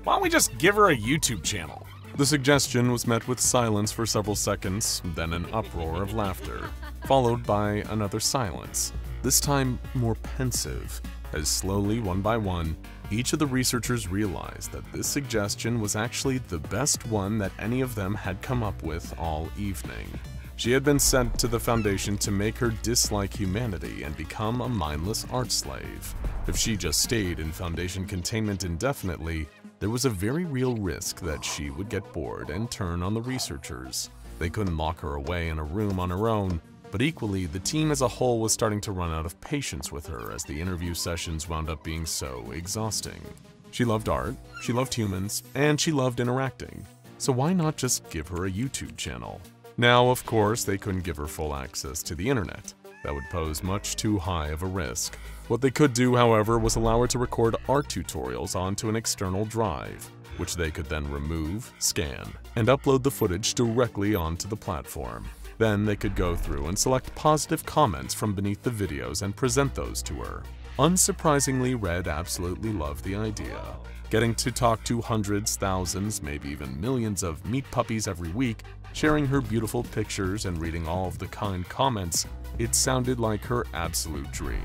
Why don't we just give her a YouTube channel?
The suggestion was met with silence for several seconds, then an uproar of laughter, followed by another silence, this time more pensive, as slowly, one by one, each of the researchers realized that this suggestion was actually the best one that any of them had come up with all evening. She had been sent to the Foundation to make her dislike humanity and become a mindless art slave. If she just stayed in Foundation containment indefinitely, there was a very real risk that she would get bored and turn on the researchers. They couldn't lock her away in a room on her own, but equally, the team as a whole was starting to run out of patience with her as the interview sessions wound up being so exhausting. She loved art, she loved humans, and she loved interacting. So why not just give her a YouTube channel? Now, of course, they couldn't give her full access to the internet. That would pose much too high of a risk. What they could do, however, was allow her to record art tutorials onto an external drive, which they could then remove, scan, and upload the footage directly onto the platform. Then they could go through and select positive comments from beneath the videos and present those to her. Unsurprisingly, Red absolutely loved the idea. Getting to talk to hundreds, thousands, maybe even millions of meat puppies every week, sharing her beautiful pictures and reading all of the kind comments, it sounded like her absolute dream.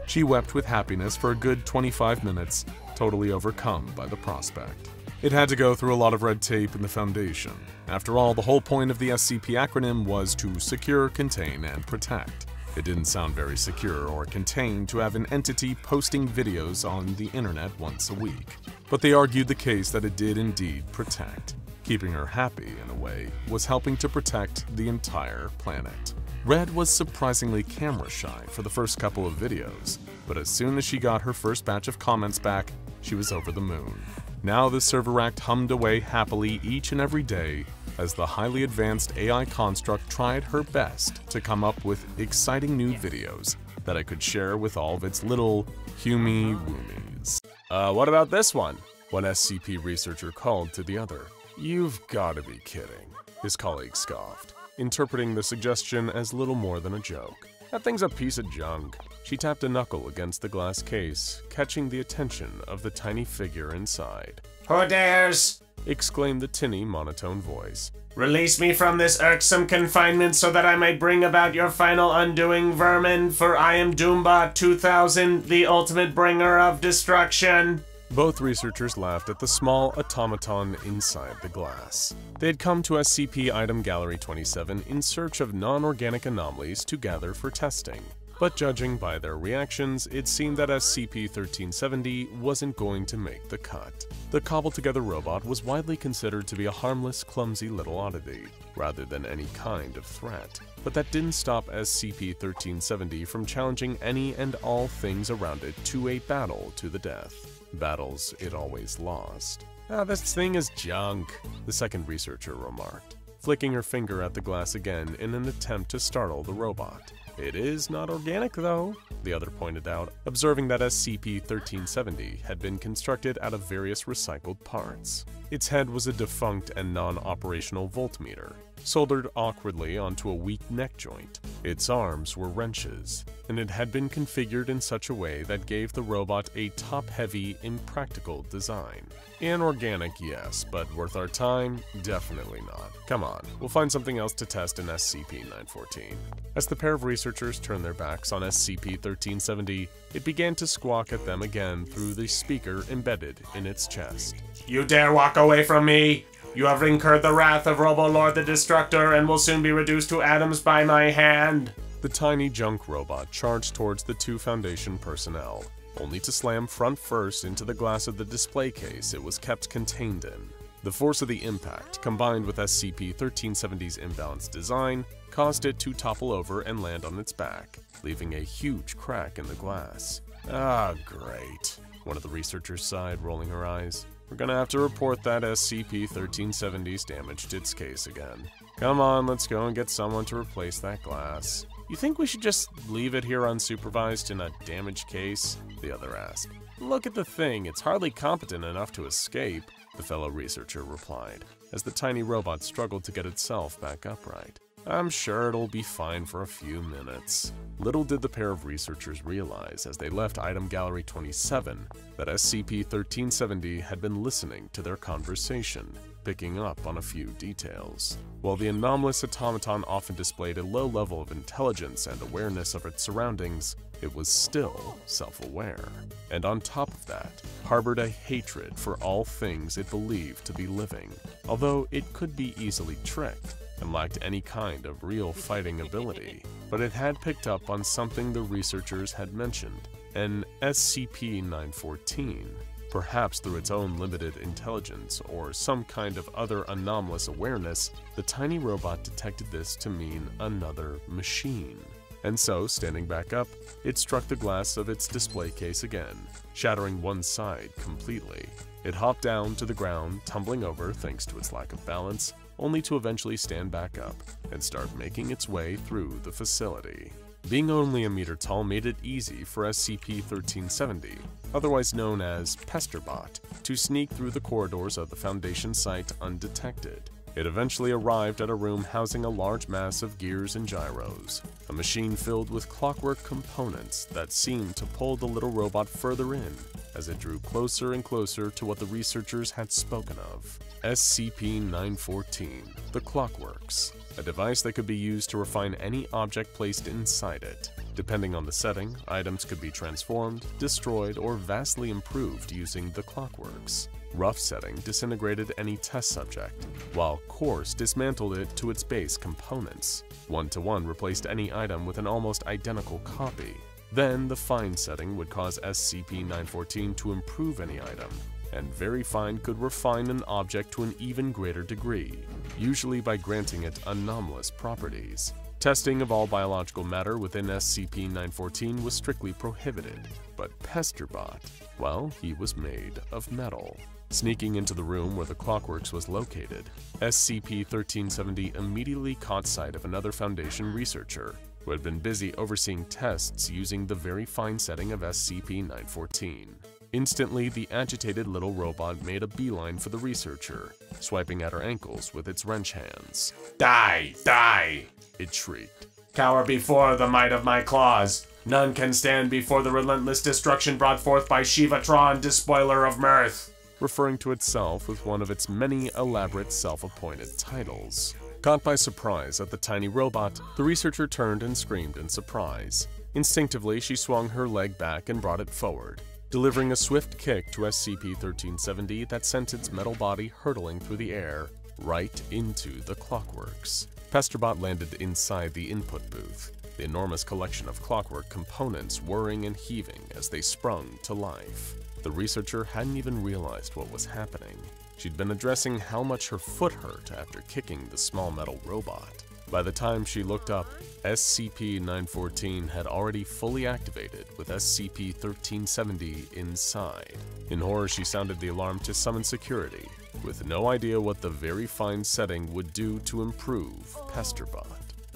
She wept with happiness for a good 25 minutes, totally overcome by the prospect. It had to go through a lot of red tape in the Foundation. After all, the whole point of the SCP acronym was to secure, contain, and protect. It didn't sound very secure or contained to have an entity posting videos on the internet once a week. But they argued the case that it did indeed protect. Keeping her happy, in a way, was helping to protect the entire planet. Red was surprisingly camera shy for the first couple of videos, but as soon as she got her first batch of comments back, she was over the moon. Now the server act hummed away happily each and every day as the highly advanced AI construct tried her best to come up with exciting new videos that it could share with all of its little Humi-Woomies. What about this one? One SCP researcher called to the other. You've gotta be kidding, his colleague scoffed, interpreting the suggestion as little more than a joke. That thing's a piece of junk. She tapped a knuckle against the glass case, catching the attention of the tiny figure inside.
Who dares?
Exclaimed the tinny, monotone voice.
Release me from this irksome confinement so that I may bring about your final undoing, vermin, for I am Doombot 2000, the ultimate bringer of destruction.
Both researchers laughed at the small automaton inside the glass. They had come to SCP Item Gallery 27 in search of non-organic anomalies to gather for testing. But judging by their reactions, it seemed that SCP-1370 wasn't going to make the cut. The cobbled-together robot was widely considered to be a harmless, clumsy little oddity, rather than any kind of threat. But that didn't stop SCP-1370 from challenging any and all things around it to a battle to the death. Battles it always lost. This thing is junk, the second researcher remarked, flicking her finger at the glass again in an attempt to startle the robot. It is not organic, though, the other pointed out, observing that SCP-1370 had been constructed out of various recycled parts. Its head was a defunct and non-operational voltmeter, soldered awkwardly onto a weak neck joint. Its arms were wrenches, and it had been configured in such a way that gave the robot a top-heavy, impractical design. Inorganic, yes, but worth our time? Definitely not. Come on, we'll find something else to test in SCP-914. As the pair of researchers turned their backs on SCP-1370, it began to squawk at them again through the speaker embedded in its chest.
You dare walk away from me? You have incurred the wrath of Robolord the Destructor and will soon be reduced to atoms by my hand.
The tiny junk robot charged towards the two Foundation personnel, only to slam front first into the glass of the display case it was kept contained in. The force of the impact, combined with SCP-1370's imbalanced design, caused it to topple over and land on its back, leaving a huge crack in the glass. Ah, great, one of the researchers sighed, rolling her eyes. We're gonna have to report that SCP-1370's damaged its case again. Come on, let's go and get someone to replace that glass. You think we should just leave it here unsupervised in a damaged case? The other asked. Look at the thing, it's hardly competent enough to escape, the fellow researcher replied, as the tiny robot struggled to get itself back upright. I'm sure it'll be fine for a few minutes. Little did the pair of researchers realize as they left Item Gallery 27 that SCP-1370 had been listening to their conversation, picking up on a few details. While the anomalous automaton often displayed a low level of intelligence and awareness of its surroundings, it was still self-aware, and on top of that, harbored a hatred for all things it believed to be living, although it could be easily tricked and lacked any kind of real fighting ability. But it had picked up on something the researchers had mentioned, an SCP-914. Perhaps through its own limited intelligence or some kind of other anomalous awareness, the tiny robot detected this to mean another machine. And so, standing back up, it struck the glass of its display case again, shattering one side completely. It hopped down to the ground, tumbling over thanks to its lack of balance, only to eventually stand back up and start making its way through the facility. Being only a meter tall made it easy for SCP-1370, otherwise known as Pesterbot, to sneak through the corridors of the Foundation site undetected. It eventually arrived at a room housing a large mass of gears and gyros, a machine filled with clockwork components that seemed to pull the little robot further in as it drew closer and closer to what the researchers had spoken of. SCP-914, the Clockworks, a device that could be used to refine any object placed inside it. Depending on the setting, items could be transformed, destroyed, or vastly improved using the Clockworks. Rough setting disintegrated any test subject, while coarse dismantled it to its base components. 1-to-1 replaced any item with an almost identical copy. Then the fine setting would cause SCP-914 to improve any item, and very fine could refine an object to an even greater degree, usually by granting it anomalous properties. Testing of all biological matter within SCP-914 was strictly prohibited, but Pesterbot, well, he was made of metal. Sneaking into the room where the Clockworks was located, SCP-1370 immediately caught sight of another Foundation researcher who had been busy overseeing tests using the very fine setting of SCP-914. Instantly, the agitated little robot made a beeline for the researcher, swiping at her ankles with its wrench hands.
Die! Die!
It shrieked.
Cower before the might of my claws. None can stand before the relentless destruction brought forth by Shivatron, despoiler of mirth.
Referring to itself with one of its many elaborate self-appointed titles. Caught by surprise at the tiny robot, the researcher turned and screamed in surprise. Instinctively, she swung her leg back and brought it forward, delivering a swift kick to SCP-1370 that sent its metal body hurtling through the air, right into the Clockworks. Pesterbot landed inside the input booth, the enormous collection of clockwork components whirring and heaving as they sprung to life. The researcher hadn't even realized what was happening. She'd been addressing how much her foot hurt after kicking the small metal robot. By the time she looked up, SCP-914 had already fully activated with SCP-1370 inside. In horror, she sounded the alarm to summon security, with no idea what the very fine setting would do to improve Pesterbot.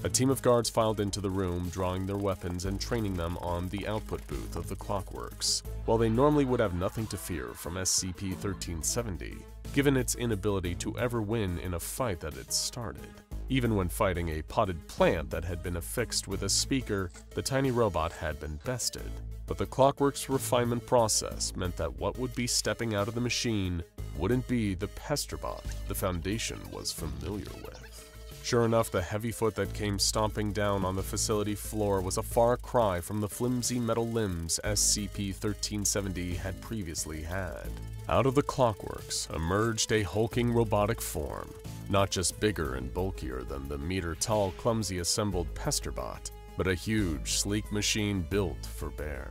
A team of guards filed into the room, drawing their weapons and training them on the output booth of the Clockworks. While they normally would have nothing to fear from SCP-1370, given its inability to ever win in a fight that it started. Even when fighting a potted plant that had been affixed with a speaker, the tiny robot had been bested. But the Clockworks' refinement process meant that what would be stepping out of the machine wouldn't be the Pesterbot the Foundation was familiar with. Sure enough, the heavy foot that came stomping down on the facility floor was a far cry from the flimsy metal limbs SCP-1370 had previously had. Out of the Clockworks emerged a hulking robotic form, not just bigger and bulkier than the meter-tall, clumsy assembled Pesterbot, but a huge, sleek machine built for bear.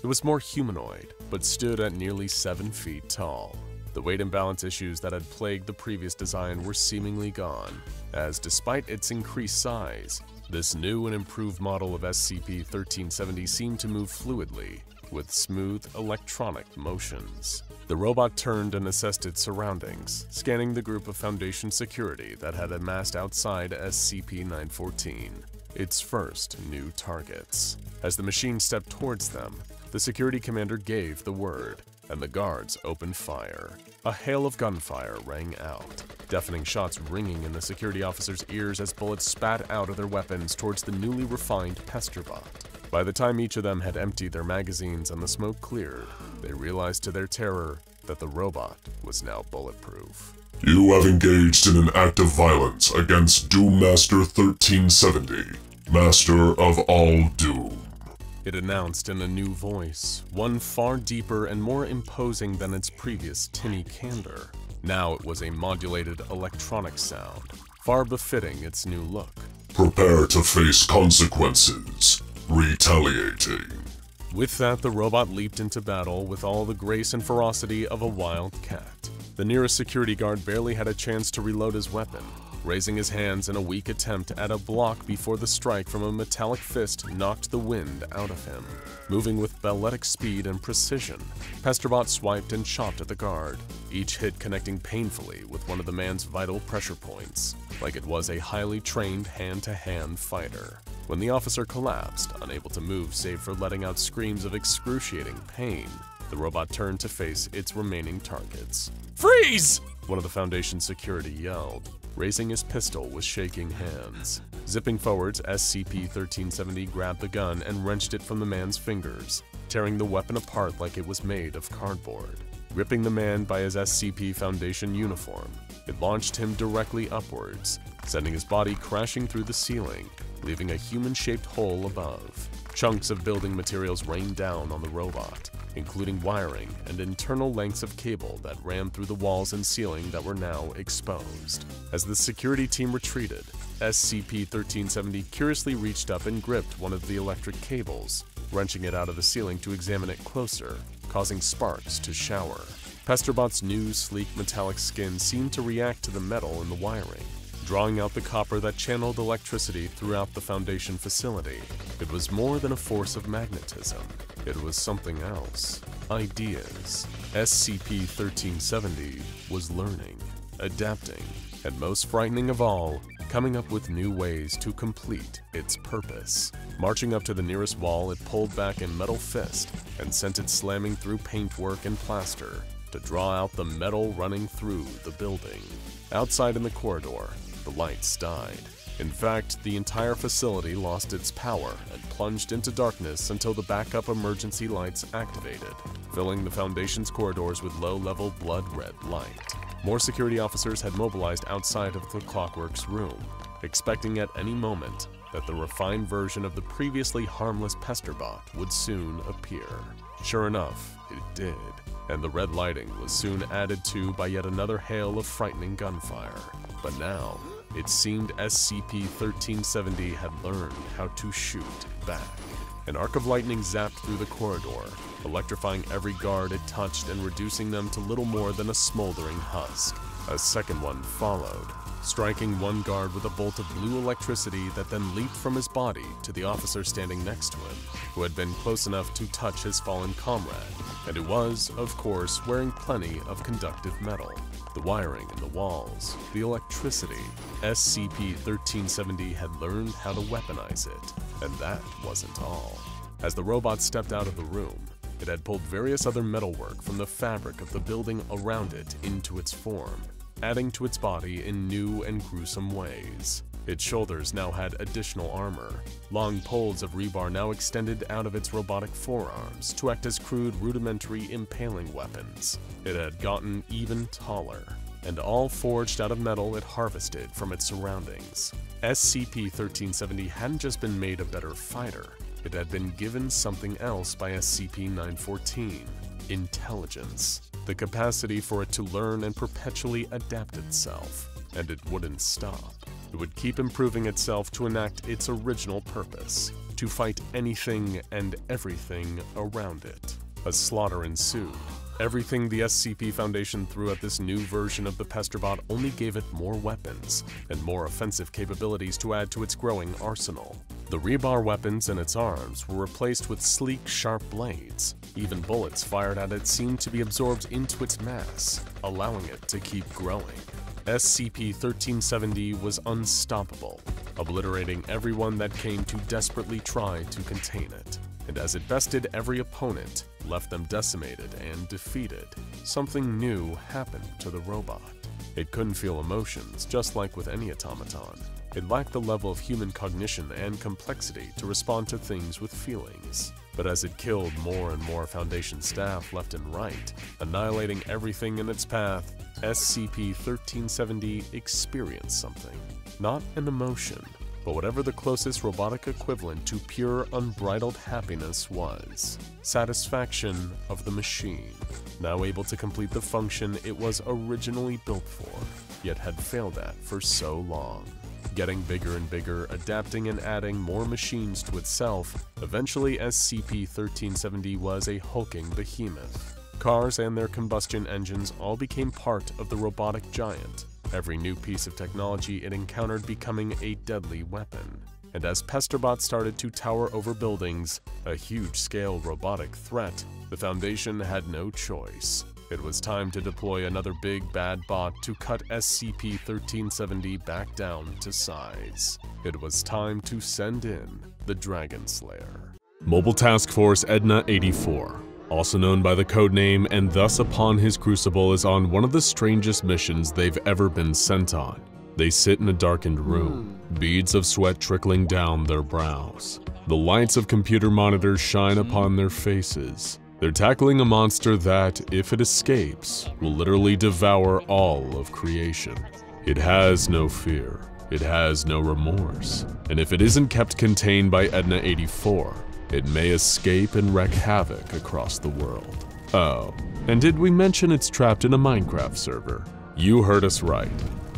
It was more humanoid, but stood at nearly 7 feet tall. The weight imbalance issues that had plagued the previous design were seemingly gone, as despite its increased size, this new and improved model of SCP-1370 seemed to move fluidly, with smooth electronic motions. The robot turned and assessed its surroundings, scanning the group of Foundation security that had amassed outside SCP-914, its first new targets. As the machine stepped towards them, the security commander gave the word, and the guards opened fire. A hail of gunfire rang out, deafening shots ringing in the security officers' ears as bullets spat out of their weapons towards the newly refined Pesterbot. By the time each of them had emptied their magazines and the smoke cleared, they realized to their terror that the robot was now bulletproof.
You have engaged in an act of violence against Doom Master 1370, Master of all Doom.
It announced in a new voice, one far deeper and more imposing than its previous tinny candor. Now it was a modulated electronic sound, far befitting its new look.
Prepare to face consequences. Retaliating.
With that, the robot leaped into battle with all the grace and ferocity of a wild cat. The nearest security guard barely had a chance to reload his weapon, raising his hands in a weak attempt at a block before the strike from a metallic fist knocked the wind out of him. Moving with balletic speed and precision, Pesterbot swiped and chopped at the guard, each hit connecting painfully with one of the man's vital pressure points, like it was a highly trained hand-to-hand fighter. When the officer collapsed, unable to move save for letting out screams of excruciating pain, the robot turned to face its remaining targets. "Freeze!" one of the Foundation security yelled. raising his pistol with shaking hands. Zipping forwards, SCP-1370 grabbed the gun and wrenched it from the man's fingers, tearing the weapon apart like it was made of cardboard. Ripping the man by his SCP Foundation uniform, it launched him directly upwards, sending his body crashing through the ceiling, leaving a human-shaped hole above. Chunks of building materials rained down on the robot, including wiring and internal lengths of cable that ran through the walls and ceiling that were now exposed. As the security team retreated, SCP-1370 curiously reached up and gripped one of the electric cables, wrenching it out of the ceiling to examine it closer, causing sparks to shower. Pesterbot's new, sleek metallic skin seemed to react to the metal in the wiring, drawing out the copper that channeled electricity throughout the Foundation facility. It was more than a force of magnetism. It was something else. Ideas. SCP-1370 was learning, adapting, and most frightening of all, coming up with new ways to complete its purpose. Marching up to the nearest wall, it pulled back a metal fist and sent it slamming through paintwork and plaster to draw out the metal running through the building. Outside in the corridor, the lights died. In fact, the entire facility lost its power and plunged into darkness until the backup emergency lights activated, filling the Foundation's corridors with low-level blood-red light. More security officers had mobilized outside of the Clockwork's room, expecting at any moment that the refined version of the previously harmless Pesterbot would soon appear. Sure enough, it did, and the red lighting was soon added to by yet another hail of frightening gunfire. But now, it seemed SCP-1370 had learned how to shoot back. An arc of lightning zapped through the corridor, electrifying every guard it touched and reducing them to little more than a smoldering husk. A second one followed, striking one guard with a bolt of blue electricity that then leaped from his body to the officer standing next to him, who had been close enough to touch his fallen comrade, and who was, of course, wearing plenty of conductive metal. The wiring in the walls, the electricity. SCP-1370 had learned how to weaponize it, and that wasn't all. As the robot stepped out of the room, it had pulled various other metalwork from the fabric of the building around it into its form, adding to its body in new and gruesome ways. Its shoulders now had additional armor. Long poles of rebar now extended out of its robotic forearms to act as crude, rudimentary impaling weapons. It had gotten even taller, and all forged out of metal it harvested from its surroundings. SCP-1370 hadn't just been made a better fighter, it had been given something else by SCP-914, intelligence. The capacity for it to learn and perpetually adapt itself, and it wouldn't stop. It would keep improving itself to enact its original purpose, to fight anything and everything around it. A slaughter ensued. Everything the SCP Foundation threw at this new version of the Pesterbot only gave it more weapons and more offensive capabilities to add to its growing arsenal. The rebar weapons in its arms were replaced with sleek, sharp blades. Even bullets fired at it seemed to be absorbed into its mass, allowing it to keep growing. SCP-1370 was unstoppable, obliterating everyone that came to desperately try to contain it. And as it bested every opponent, left them decimated and defeated, something new happened to the robot. It couldn't feel emotions, just like with any automaton. It lacked the level of human cognition and complexity to respond to things with feelings. But as it killed more and more Foundation staff left and right, annihilating everything in its path, SCP-1370 experienced something. Not an emotion, but whatever the closest robotic equivalent to pure, unbridled happiness was. Satisfaction of the machine, now able to complete the function it was originally built for, yet had failed at for so long. Getting bigger and bigger, adapting and adding more machines to itself, eventually SCP-1370 was a hulking behemoth. Cars and their combustion engines all became part of the robotic giant, every new piece of technology it encountered becoming a deadly weapon. And as Pesterbot started to tower over buildings, a huge-scale robotic threat, the Foundation had no choice. It was time to deploy another big bad bot to cut SCP-1370 back down to size. It was time to send in the Dragon Slayer. Mobile Task Force Edna-84, also known by the codename and thus upon his Crucible, is on one of the strangest missions they've ever been sent on. They sit in a darkened room, beads of sweat trickling down their brows. The lights of computer monitors shine upon their faces. They're tackling a monster that, if it escapes, will literally devour all of creation. It has no fear. It has no remorse. And if it isn't kept contained by Edna-84, it may escape and wreak havoc across the world. Oh, and did we mention it's trapped in a Minecraft server? You heard us right.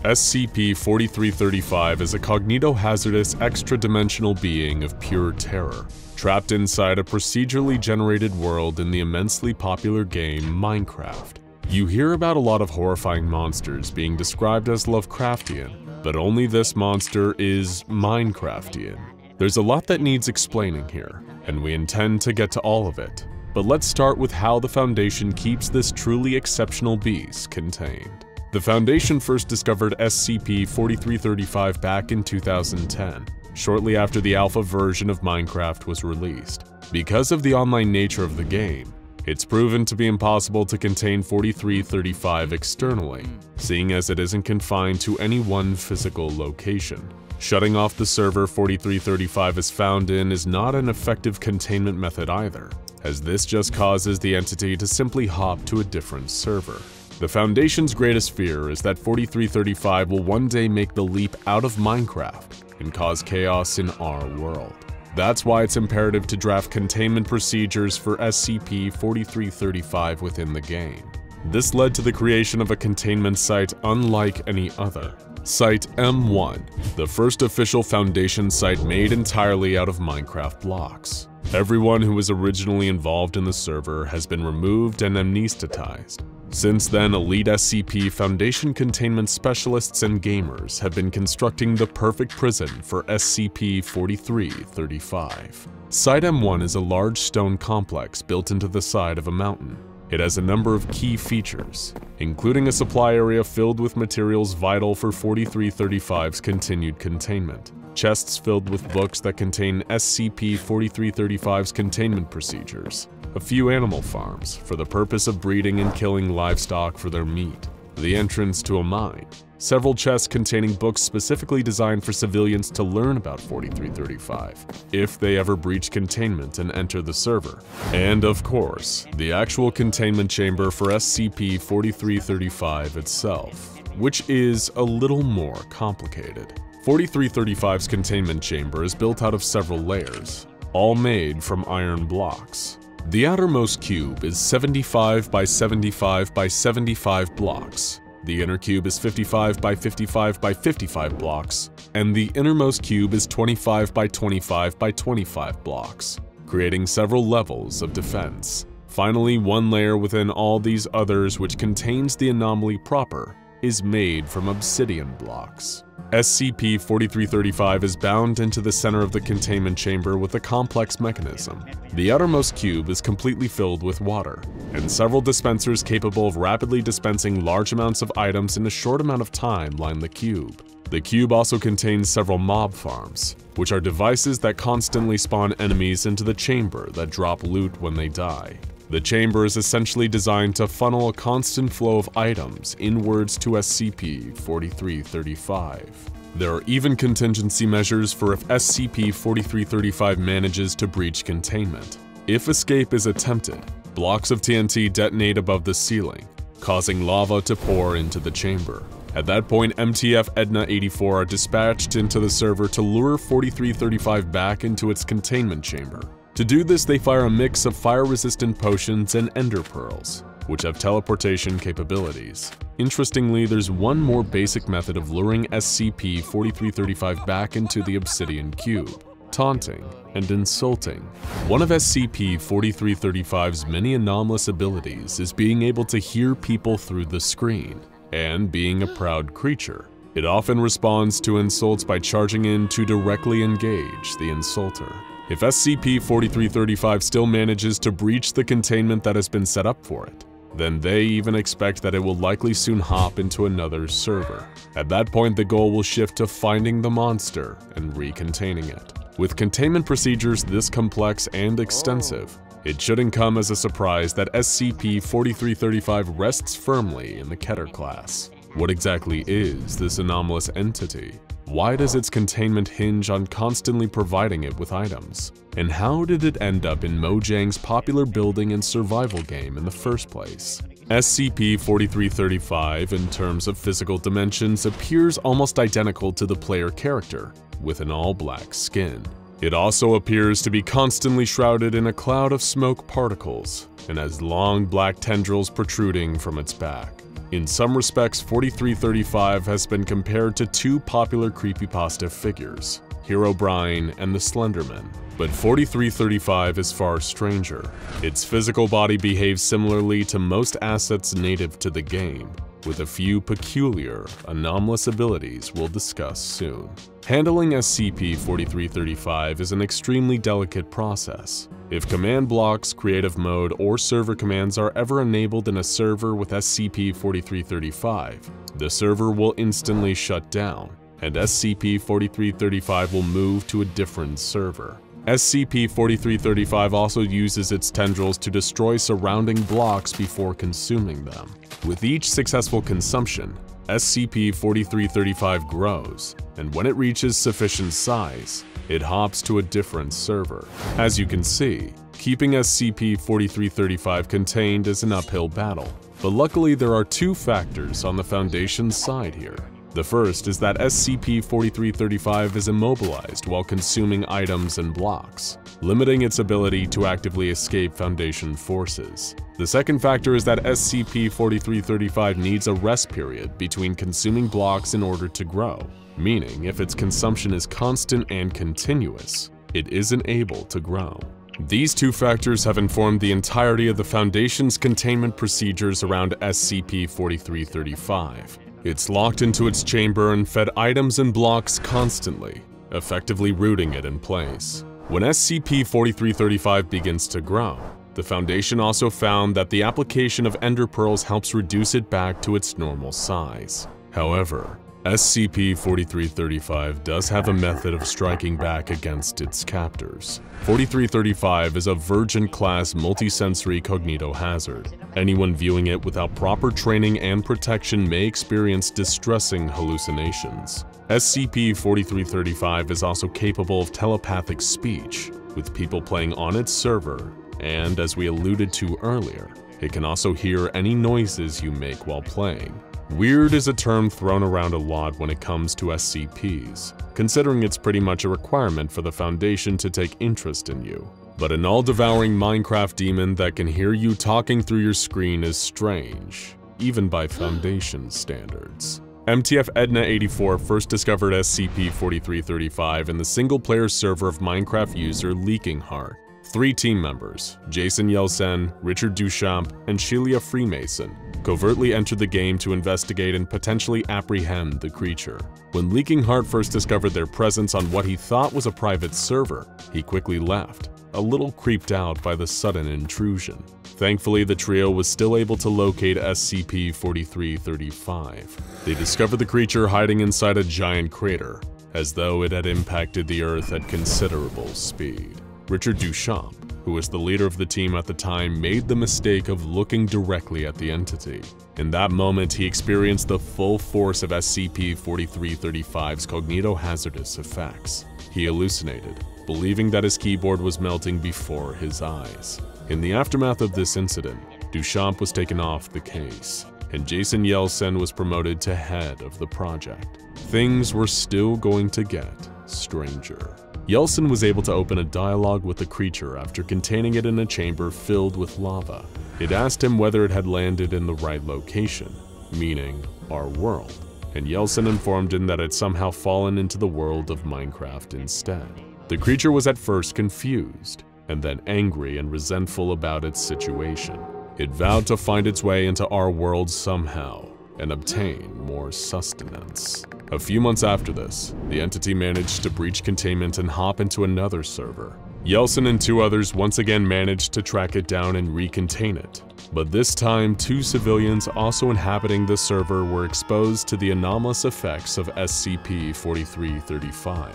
SCP-4335 is a cognito-hazardous extra-dimensional being of pure terror, trapped inside a procedurally generated world in the immensely popular game Minecraft. You hear about a lot of horrifying monsters being described as Lovecraftian, but only this monster is Minecraftian. There's a lot that needs explaining here, and we intend to get to all of it. But let's start with how the Foundation keeps this truly exceptional beast contained. The Foundation first discovered SCP-4335 back in 2010, shortly after the alpha version of Minecraft was released. Because of the online nature of the game, it's proven to be impossible to contain 4335 externally, seeing as it isn't confined to any one physical location. Shutting off the server 4335 is found in is not an effective containment method either, as this just causes the entity to simply hop to a different server. The Foundation's greatest fear is that 4335 will one day make the leap out of Minecraft and cause chaos in our world. That's why it's imperative to draft containment procedures for SCP-4335 within the game. This led to the creation of a containment site unlike any other. Site M1, the first official Foundation site made entirely out of Minecraft blocks. Everyone who was originally involved in the server has been removed and amnesticized. Since then, elite SCP Foundation containment specialists and gamers have been constructing the perfect prison for SCP-4335. Site M1 is a large stone complex built into the side of a mountain. It has a number of key features, including a supply area filled with materials vital for 4335's continued containment, chests filled with books that contain SCP-4335's containment procedures, a few animal farms for the purpose of breeding and killing livestock for their meat, the entrance to a mine, several chests containing books specifically designed for civilians to learn about 4335 if they ever breach containment and enter the server, and of course, the actual containment chamber for SCP-4335 itself, which is a little more complicated. 4335's containment chamber is built out of several layers, all made from iron blocks. The outermost cube is 75 by 75 by 75 blocks. The inner cube is 55 by 55 by 55 blocks, and the innermost cube is 25 by 25 by 25 blocks, creating several levels of defense. Finally, one layer within all these others, which contains the anomaly proper, is made from obsidian blocks. SCP-4335 is bound into the center of the containment chamber with a complex mechanism. The outermost cube is completely filled with water, and several dispensers capable of rapidly dispensing large amounts of items in a short amount of time line the cube. The cube also contains several mob farms, which are devices that constantly spawn enemies into the chamber that drop loot when they die. The chamber is essentially designed to funnel a constant flow of items inwards to SCP-4335. There are even contingency measures for if SCP-4335 manages to breach containment. If escape is attempted, blocks of TNT detonate above the ceiling, causing lava to pour into the chamber. At that point, MTF Edna-84 are dispatched into the server to lure 4335 back into its containment chamber. To do this, they fire a mix of fire-resistant potions and ender pearls, which have teleportation capabilities. Interestingly, there's one more basic method of luring SCP-4335 back into the obsidian cube: taunting and insulting. One of SCP-4335's many anomalous abilities is being able to hear people through the screen, and being a proud creature, it often responds to insults by charging in to directly engage the insulter. If SCP-4335 still manages to breach the containment that has been set up for it, then they even expect that it will likely soon hop into another server. At that point, the goal will shift to finding the monster and recontaining it. With containment procedures this complex and extensive, it shouldn't come as a surprise that SCP-4335 rests firmly in the Keter class. What exactly is this anomalous entity? Why does its containment hinge on constantly providing it with items? And how did it end up in Mojang's popular building and survival game in the first place? SCP-4335, in terms of physical dimensions, appears almost identical to the player character, with an all-black skin. It also appears to be constantly shrouded in a cloud of smoke particles, and has long black tendrils protruding from its back. In some respects, 4335 has been compared to two popular creepypasta figures, Herobrine and the Slenderman. But 4335 is far stranger. Its physical body behaves similarly to most assets native to the game, with a few peculiar, anomalous abilities we'll discuss soon. Handling SCP-4335 is an extremely delicate process. If command blocks, creative mode, or server commands are ever enabled in a server with SCP-4335, the server will instantly shut down, and SCP-4335 will move to a different server. SCP-4335 also uses its tendrils to destroy surrounding blocks before consuming them. With each successful consumption, SCP-4335 grows, and when it reaches sufficient size, it hops to a different server. As you can see, keeping SCP-4335 contained is an uphill battle, but luckily there are two factors on the Foundation's side here. The first is that SCP-4335 is immobilized while consuming items and blocks, limiting its ability to actively escape Foundation forces. The second factor is that SCP-4335 needs a rest period between consuming blocks in order to grow, meaning if its consumption is constant and continuous, it isn't able to grow. These two factors have informed the entirety of the Foundation's containment procedures around SCP-4335. It's locked into its chamber and fed items and blocks constantly, effectively rooting it in place. When SCP-4335 begins to grow, the Foundation also found that the application of Ender Pearls helps reduce it back to its normal size. However, SCP-4335 does have a method of striking back against its captors. 4335 is a Virgin-class multisensory cognitohazard. Anyone viewing it without proper training and protection may experience distressing hallucinations. SCP-4335 is also capable of telepathic speech, with people playing on its server, and as we alluded to earlier, it can also hear any noises you make while playing. Weird is a term thrown around a lot when it comes to SCPs, considering it's pretty much a requirement for the Foundation to take interest in you. But an all-devouring Minecraft demon that can hear you talking through your screen is strange, even by Foundation standards. MTF Edna84 first discovered SCP-4335 in the single-player server of Minecraft user Leaking Heart. 3 team members, Jason Yelsen, Richard Duchamp, and Sheila Freemason, covertly entered the game to investigate and potentially apprehend the creature. When Leaking Heart first discovered their presence on what he thought was a private server, he quickly left, a little creeped out by the sudden intrusion. Thankfully, the trio was still able to locate SCP-4335. They discovered the creature hiding inside a giant crater, as though it had impacted the Earth at considerable speed. Richard Duchamp, who was the leader of the team at the time, made the mistake of looking directly at the entity. In that moment, he experienced the full force of SCP-4335's cognitohazardous effects. He hallucinated, believing that his keyboard was melting before his eyes. In the aftermath of this incident, Duchamp was taken off the case, and Jason Yelsen was promoted to head of the project. Things were still going to get stranger. Yelsen was able to open a dialogue with the creature after containing it in a chamber filled with lava. It asked him whether it had landed in the right location, meaning our world, and Yelsen informed him that it had somehow fallen into the world of Minecraft instead. The creature was at first confused, and then angry and resentful about its situation. It vowed to find its way into our world somehow, and obtain more sustenance. A few months after this, the entity managed to breach containment and hop into another server. Yelsen and 2 others once again managed to track it down and recontain it. But this time, 2 civilians also inhabiting the server were exposed to the anomalous effects of SCP-4335.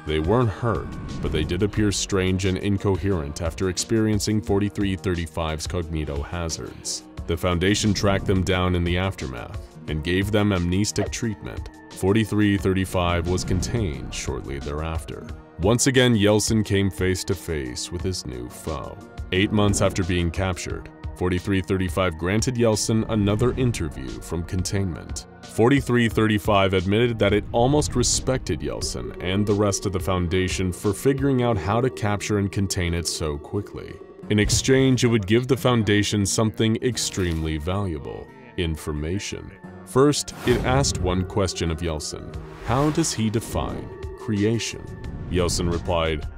They weren't hurt, but they did appear strange and incoherent after experiencing 4335's cognitohazards. The Foundation tracked them down in the aftermath, and gave them amnestic treatment. 4335 was contained shortly thereafter. Once again, Yeltsin came face to face with his new foe. 8 months after being captured, 4335 granted Yeltsin another interview from containment. 4335 admitted that it almost respected Yeltsin and the rest of the Foundation for figuring out how to capture and contain it so quickly. In exchange, it would give the Foundation something extremely valuable: information. First, it asked one question of Yeltsin: how does he define creation? Yeltsin replied,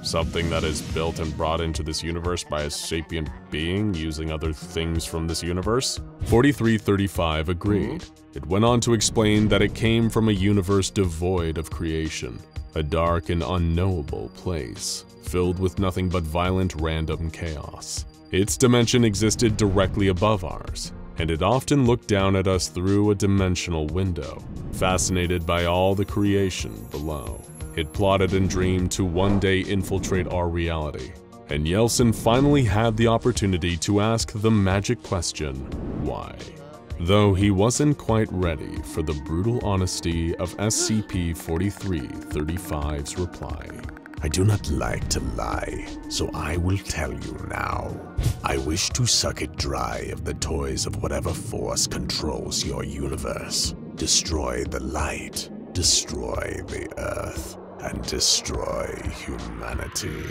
something that is built and brought into this universe by a sapient being using other things from this universe? 4335 agreed. It went on to explain that it came from a universe devoid of creation, a dark and unknowable place, filled with nothing but violent random chaos. Its dimension existed directly above ours, and it often looked down at us through a dimensional window, fascinated by all the creation below. It plotted and dreamed to one day infiltrate our reality, and Yeltsin finally had the opportunity to ask the magic question, why? Though he wasn't quite ready for the brutal honesty of SCP-4335's reply.
I do not like to lie, so I will tell you now. I wish to suck it dry of the toys of whatever force controls your universe. Destroy the light, destroy the earth, and destroy humanity.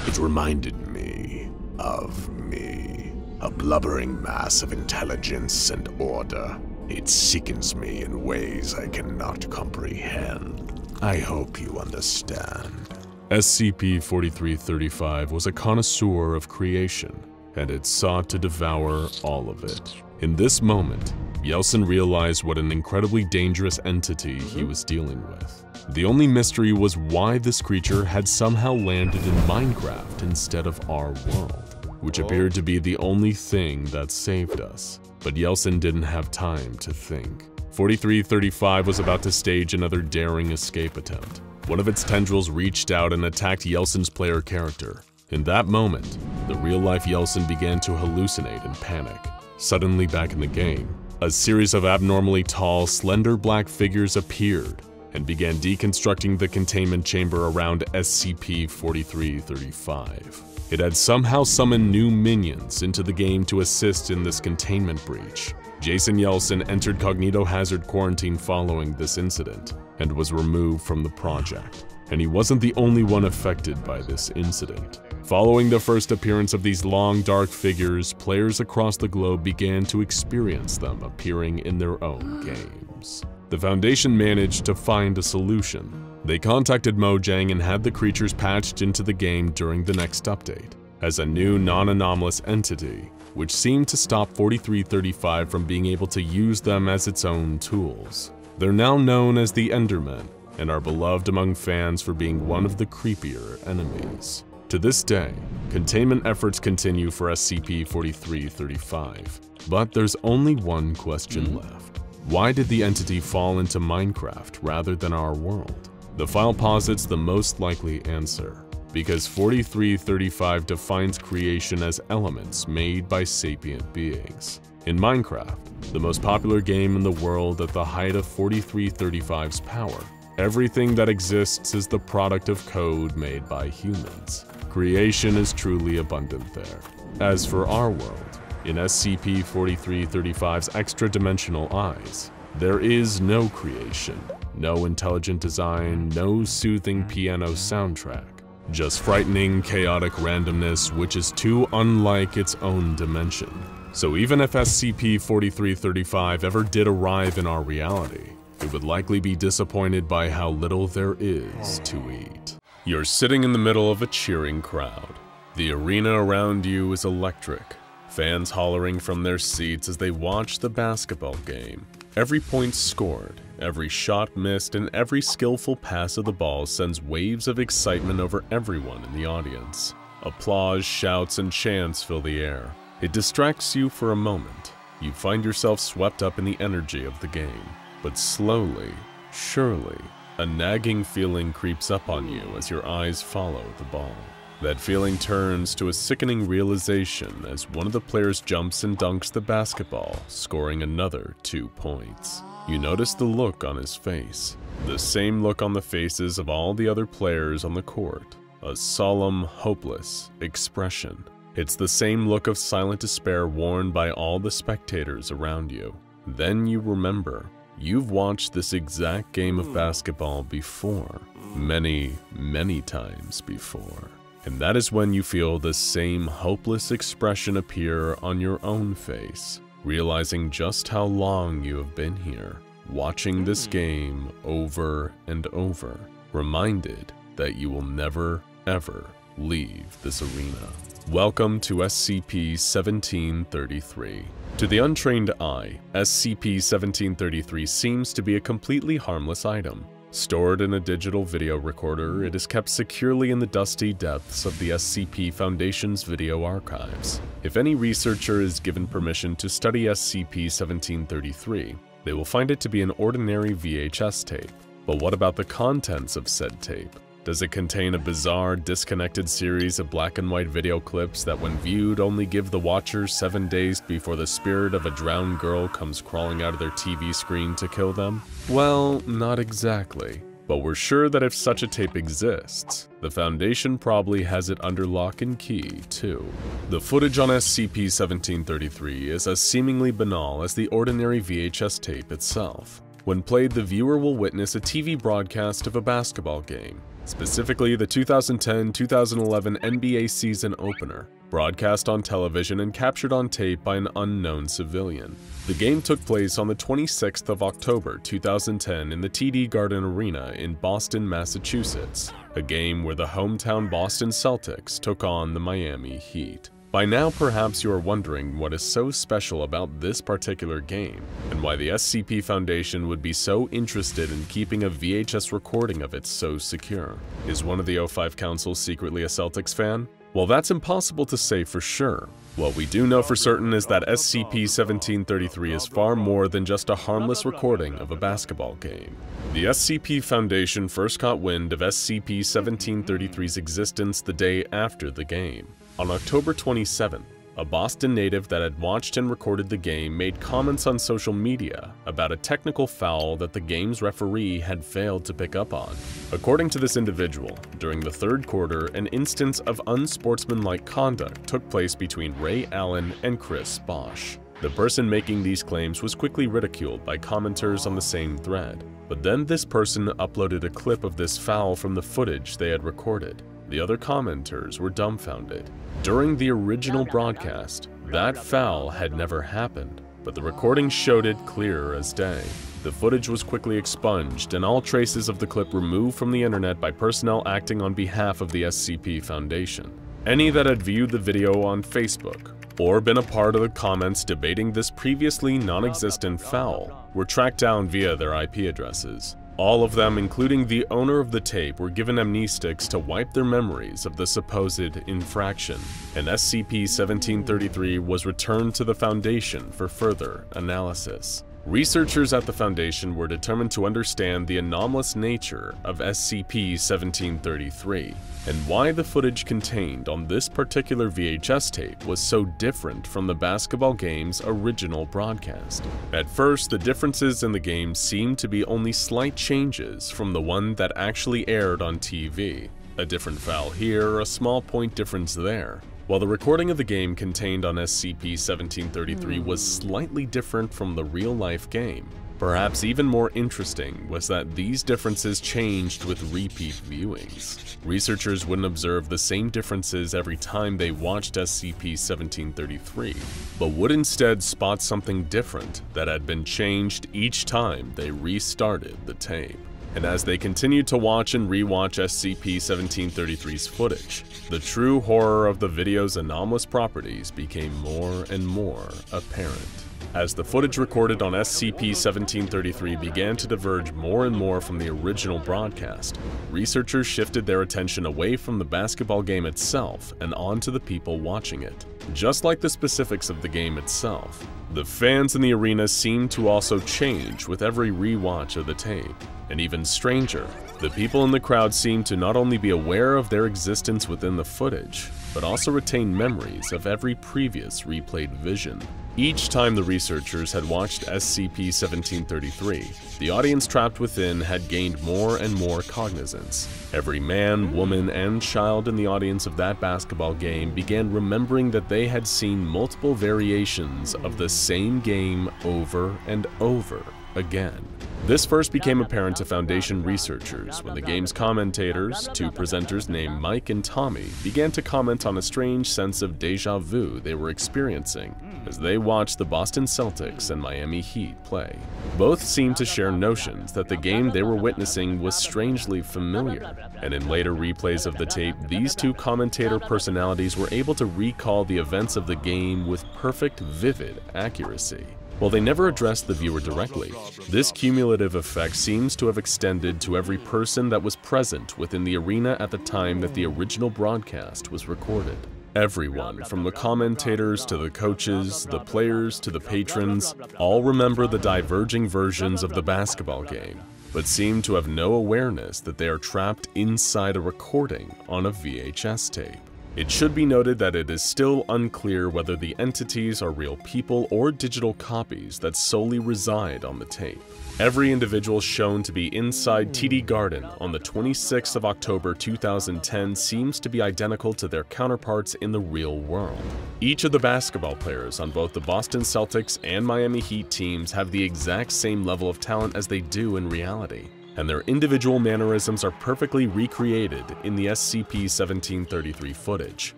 It reminded me of me, a blubbering mass of intelligence and order. It sickens me in ways I cannot comprehend. I hope you understand.
SCP-4335 was a connoisseur of creation, and it sought to devour all of it. In this moment, Yeltsin realized what an incredibly dangerous entity he was dealing with. The only mystery was why this creature had somehow landed in Minecraft instead of our world, which appeared to be the only thing that saved us. But Yeltsin didn't have time to think. 4335 was about to stage another daring escape attempt. One of its tendrils reached out and attacked Yeltsin's player character. In that moment, the real-life Yeltsin began to hallucinate and panic. Suddenly back in the game, a series of abnormally tall, slender black figures appeared and began deconstructing the containment chamber around SCP-4335. It had somehow summoned new minions into the game to assist in this containment breach. Jason Yeltsin entered cognito-hazard quarantine following this incident and was removed from the project. And he wasn't the only one affected by this incident. Following the first appearance of these long, dark figures, players across the globe began to experience them appearing in their own games. The Foundation managed to find a solution. They contacted Mojang and had the creatures patched into the game during the next update, as a new non-anomalous entity, which seemed to stop 4335 from being able to use them as its own tools. They're now known as the Endermen, and are beloved among fans for being one of the creepier enemies. To this day, containment efforts continue for SCP-4335, but there's only one question left. Why did the entity fall into Minecraft rather than our world? The file posits the most likely answer, because 4335 defines creation as elements made by sapient beings. In Minecraft, the most popular game in the world at the height of 4335's power, everything that exists is the product of code made by humans. Creation is truly abundant there. As for our world, in SCP-4335's extra-dimensional eyes, there is no creation, no intelligent design, no soothing piano soundtrack, just frightening, chaotic randomness which is too unlike its own dimension. So even if SCP-4335 ever did arrive in our reality, it would likely be disappointed by how little there is to eat. You're sitting in the middle of a cheering crowd. The arena around you is electric, fans hollering from their seats as they watch the basketball game. Every point scored, every shot missed, and every skillful pass of the ball sends waves of excitement over everyone in the audience. Applause, shouts, and chants fill the air. It distracts you for a moment. You find yourself swept up in the energy of the game. But slowly, surely, a nagging feeling creeps up on you as your eyes follow the ball. That feeling turns to a sickening realization as one of the players jumps and dunks the basketball, scoring another 2 points. You notice the look on his face, the same look on the faces of all the other players on the court, a solemn, hopeless expression. It's the same look of silent despair worn by all the spectators around you. Then you remember, you've watched this exact game of basketball before, many, many times before. And that is when you feel the same hopeless expression appear on your own face, realizing just how long you have been here, watching this game over and over, reminded that you will never, ever leave this arena. Welcome to SCP-1633. To the untrained eye, SCP-1633 seems to be a completely harmless item. Stored in a digital video recorder, it is kept securely in the dusty depths of the SCP Foundation's video archives. If any researcher is given permission to study SCP-1633, they will find it to be an ordinary VHS tape. But what about the contents of said tape? Does it contain a bizarre, disconnected series of black and white video clips that when viewed only give the watcher 7 days before the spirit of a drowned girl comes crawling out of their TV screen to kill them? Well, not exactly. But we're sure that if such a tape exists, the Foundation probably has it under lock and key, too. The footage on SCP-1633 is as seemingly banal as the ordinary VHS tape itself. When played, the viewer will witness a TV broadcast of a basketball game, specifically the 2010-2011 NBA season opener, broadcast on television and captured on tape by an unknown civilian. The game took place on the 26th of October 2010 in the TD Garden Arena in Boston, Massachusetts, a game where the hometown Boston Celtics took on the Miami Heat. By now, perhaps you are wondering what is so special about this particular game, and why the SCP Foundation would be so interested in keeping a VHS recording of it so secure. Is one of the O5 Council secretly a Celtics fan? Well, that's impossible to say for sure. What we do know for certain is that SCP-1633 is far more than just a harmless recording of a basketball game. The SCP Foundation first caught wind of SCP-1633's existence the day after the game. On October 27th, a Boston native that had watched and recorded the game made comments on social media about a technical foul that the game's referee had failed to pick up on. According to this individual, during the third quarter, an instance of unsportsmanlike conduct took place between Ray Allen and Chris Bosch. The person making these claims was quickly ridiculed by commenters on the same thread, but then this person uploaded a clip of this foul from the footage they had recorded. The other commenters were dumbfounded. During the original broadcast, that foul had never happened, but the recording showed it clear as day. The footage was quickly expunged and all traces of the clip removed from the internet by personnel acting on behalf of the SCP Foundation. Any that had viewed the video on Facebook or been a part of the comments debating this previously non-existent foul were tracked down via their IP addresses. All of them, including the owner of the tape, were given amnestics to wipe their memories of the supposed infraction, and SCP-1633 was returned to the Foundation for further analysis. Researchers at the Foundation were determined to understand the anomalous nature of SCP-1633 and why the footage contained on this particular VHS tape was so different from the basketball game's original broadcast. At first, the differences in the game seemed to be only slight changes from the one that actually aired on TV. A different foul here, a small point difference there. While the recording of the game contained on SCP-1633 was slightly different from the real-life game, perhaps even more interesting was that these differences changed with repeat viewings. Researchers wouldn't observe the same differences every time they watched SCP-1633, but would instead spot something different that had been changed each time they restarted the tape. And as they continued to watch and rewatch SCP-1633's footage, the true horror of the video's anomalous properties became more and more apparent. As the footage recorded on SCP-1633 began to diverge more and more from the original broadcast, researchers shifted their attention away from the basketball game itself and onto the people watching it. Just like the specifics of the game itself, the fans in the arena seemed to also change with every rewatch of the tape. And even stranger, the people in the crowd seemed to not only be aware of their existence within the footage, but also retain memories of every previous replayed vision. Each time the researchers had watched SCP-1733, the audience trapped within had gained more and more cognizance. Every man, woman, and child in the audience of that basketball game began remembering that they had seen multiple variations of the same game over and over again. This first became apparent to Foundation researchers when the game's commentators, two presenters named Mike and Tommy, began to comment on a strange sense of déjà vu they were experiencing as they watched the Boston Celtics and Miami Heat play. Both seemed to share notions that the game they were witnessing was strangely familiar, and in later replays of the tape, these two commentator personalities were able to recall the events of the game with perfect, vivid accuracy. While they never addressed the viewer directly, this cumulative effect seems to have extended to every person that was present within the arena at the time that the original broadcast was recorded. Everyone, from the commentators to the coaches, the players to the patrons, all remember the diverging versions of the basketball game, but seem to have no awareness that they are trapped inside a recording on a VHS tape. It should be noted that it is still unclear whether the entities are real people or digital copies that solely reside on the tape. Every individual shown to be inside TD Garden on the 26th of October 2010 seems to be identical to their counterparts in the real world. Each of the basketball players on both the Boston Celtics and Miami Heat teams have the exact same level of talent as they do in reality, and their individual mannerisms are perfectly recreated in the SCP-1733 footage.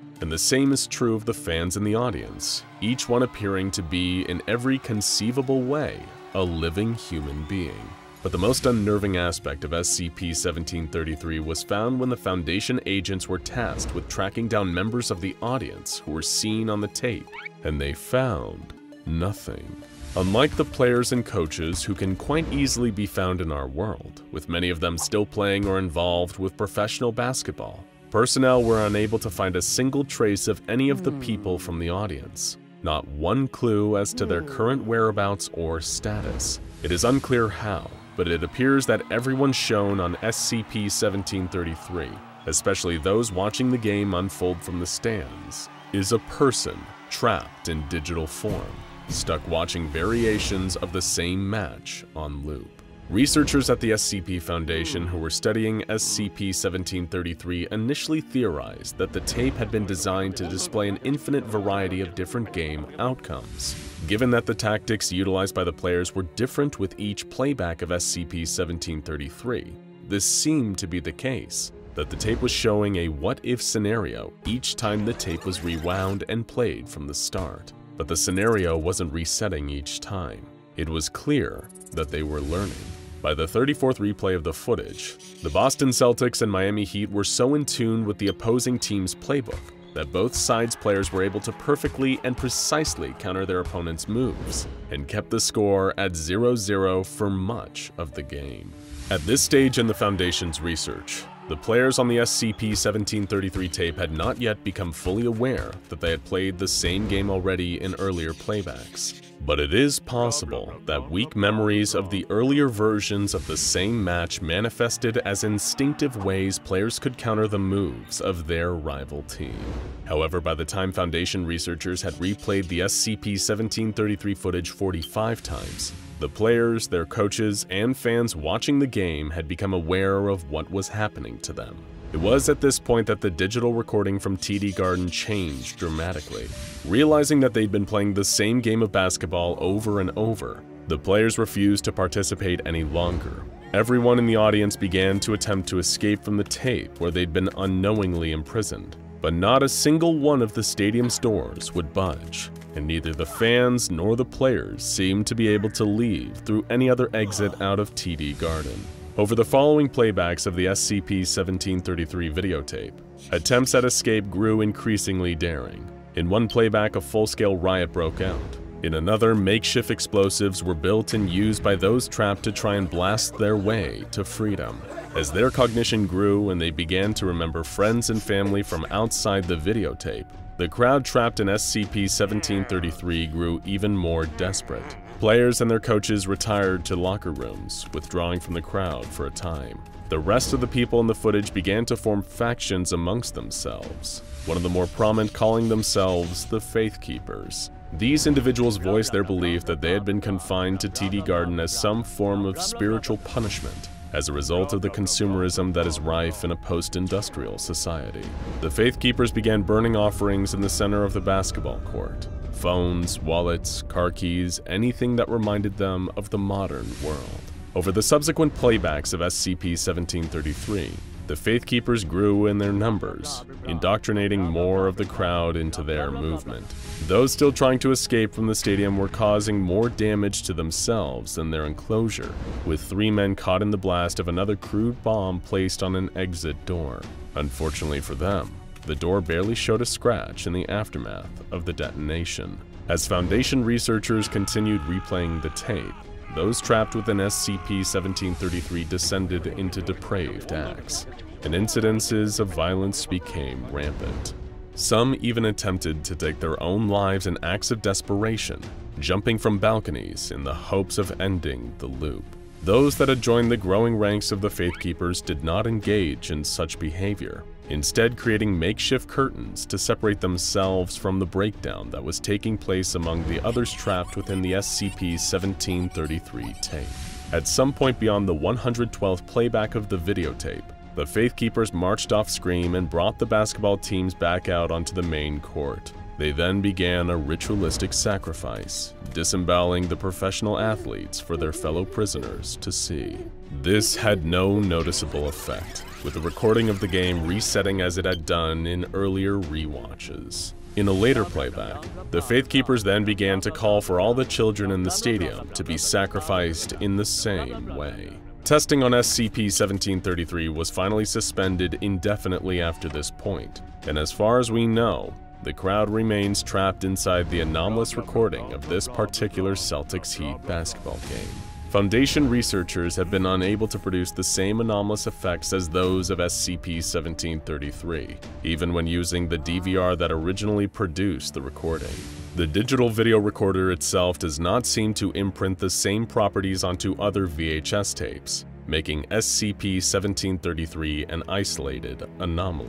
And the same is true of the fans in the audience, each one appearing to be, in every conceivable way, a living human being. But the most unnerving aspect of SCP-1733 was found when the Foundation agents were tasked with tracking down members of the audience who were seen on the tape, and they found nothing. Unlike the players and coaches who can quite easily be found in our world, with many of them still playing or involved with professional basketball, personnel were unable to find a single trace of any of the people from the audience. Not one clue as to their current whereabouts or status. It is unclear how, but it appears that everyone shown on SCP-1733, especially those watching the game unfold from the stands, is a person trapped in digital form, stuck watching variations of the same match on loop. Researchers at the SCP Foundation who were studying SCP-1733 initially theorized that the tape had been designed to display an infinite variety of different game outcomes. Given that the tactics utilized by the players were different with each playback of SCP-1733, this seemed to be the case, that the tape was showing a what-if scenario each time the tape was rewound and played from the start. But the scenario wasn't resetting each time. It was clear that they were learning. By the 34th replay of the footage, the Boston Celtics and Miami Heat were so in tune with the opposing team's playbook that both sides' players were able to perfectly and precisely counter their opponent's moves, and kept the score at 0-0 for much of the game. At this stage in the Foundation's research, the players on the SCP-1733 tape had not yet become fully aware that they had played the same game already in earlier playbacks. But it is possible that weak memories of the earlier versions of the same match manifested as instinctive ways players could counter the moves of their rival team. However, by the time Foundation researchers had replayed the SCP-1733 footage 45 times, the players, their coaches, and fans watching the game had become aware of what was happening to them. It was at this point that the digital recording from TD Garden changed dramatically. Realizing that they'd been playing the same game of basketball over and over, the players refused to participate any longer. Everyone in the audience began to attempt to escape from the tape where they'd been unknowingly imprisoned, but not a single one of the stadium's doors would budge, and neither the fans nor the players seemed to be able to leave through any other exit out of TD Garden. Over the following playbacks of the SCP-1733 videotape, attempts at escape grew increasingly daring. In one playback, a full-scale riot broke out. In another, makeshift explosives were built and used by those trapped to try and blast their way to freedom. As their cognition grew and they began to remember friends and family from outside the videotape, the crowd trapped in SCP-1733 grew even more desperate. Players and their coaches retired to locker rooms, withdrawing from the crowd for a time. The rest of the people in the footage began to form factions amongst themselves, one of the more prominent calling themselves the Faith Keepers. These individuals voiced their belief that they had been confined to TD Garden as some form of spiritual punishment as a result of the consumerism that is rife in a post-industrial society. The Faith Keepers began burning offerings in the center of the basketball court. Phones, wallets, car keys, anything that reminded them of the modern world. Over the subsequent playbacks of SCP-1733, the Faith Keepers grew in their numbers, indoctrinating more of the crowd into their movement. Those still trying to escape from the stadium were causing more damage to themselves than their enclosure, with 3 men caught in the blast of another crude bomb placed on an exit door. Unfortunately for them, the door barely showed a scratch in the aftermath of the detonation. As Foundation researchers continued replaying the tape, those trapped within SCP-1733 descended into depraved acts, and incidences of violence became rampant. Some even attempted to take their own lives in acts of desperation, jumping from balconies in the hopes of ending the loop. Those that had joined the growing ranks of the Faith Keepers did not engage in such behavior, instead creating makeshift curtains to separate themselves from the breakdown that was taking place among the others trapped within the SCP-1733 tape. At some point beyond the 112th playback of the videotape, the Faith Keepers marched off screen and brought the basketball teams back out onto the main court. They then began a ritualistic sacrifice, disemboweling the professional athletes for their fellow prisoners to see. This had no noticeable effect, with the recording of the game resetting as it had done in earlier rewatches. In a later playback, the Faith Keepers then began to call for all the children in the stadium to be sacrificed in the same way. Testing on SCP-1733 was finally suspended indefinitely after this point, and as far as we know, the crowd remains trapped inside the anomalous recording of this particular Celtics Heat basketball game. Foundation researchers have been unable to produce the same anomalous effects as those of SCP-1733, even when using the DVR that originally produced the recording. The digital video recorder itself does not seem to imprint the same properties onto other VHS tapes, making SCP-1733 an isolated anomaly.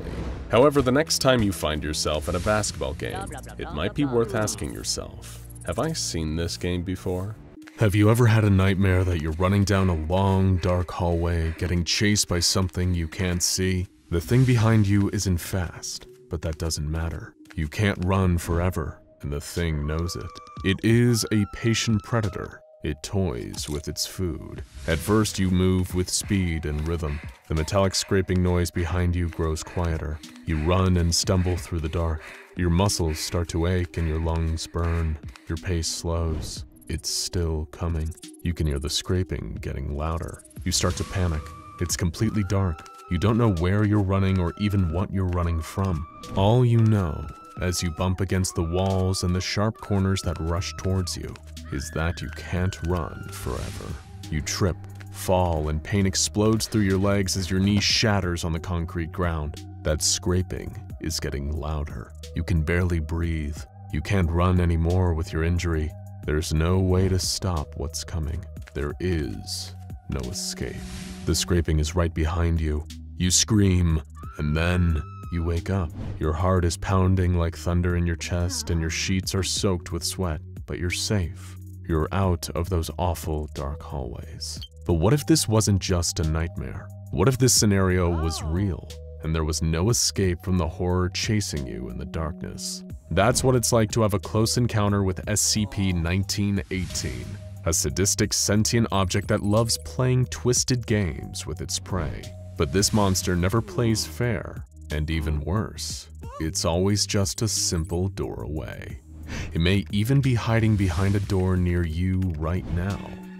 However, the next time you find yourself at a basketball game, it might be worth asking yourself, have I seen this game before?
Have you ever had a nightmare that you're running down a long, dark hallway, getting chased by something you can't see? The thing behind you isn't fast, but that doesn't matter. You can't run forever, and the thing knows it. It is a patient predator. It toys with its food. At first, you move with speed and rhythm. The metallic scraping noise behind you grows quieter. You run and stumble through the dark. Your muscles start to ache and your lungs burn. Your pace slows. It's still coming. You can hear the scraping getting louder. You start to panic. It's completely dark. You don't know where you're running or even what you're running from. All you know, as you bump against the walls and the sharp corners that rush towards you, is that you can't run forever. You trip, fall, and pain explodes through your legs as your knee shatters on the concrete ground. That scraping is getting louder. You can barely breathe. You can't run anymore with your injury. There's no way to stop what's coming. There is no escape. The scraping is right behind you. You scream, and then you wake up. Your heart is pounding like thunder in your chest, and your sheets are soaked with sweat, but you're safe. You're out of those awful dark hallways. But what if this wasn't just a nightmare? What if this scenario was real, and there was no escape from the horror chasing you in the darkness? That's what it's like to have a close encounter with SCP-1918, a sadistic sentient object that loves playing twisted games with its prey. But this monster never plays fair, and even worse, it's always just a simple door away. It may even be hiding behind a door near you right now,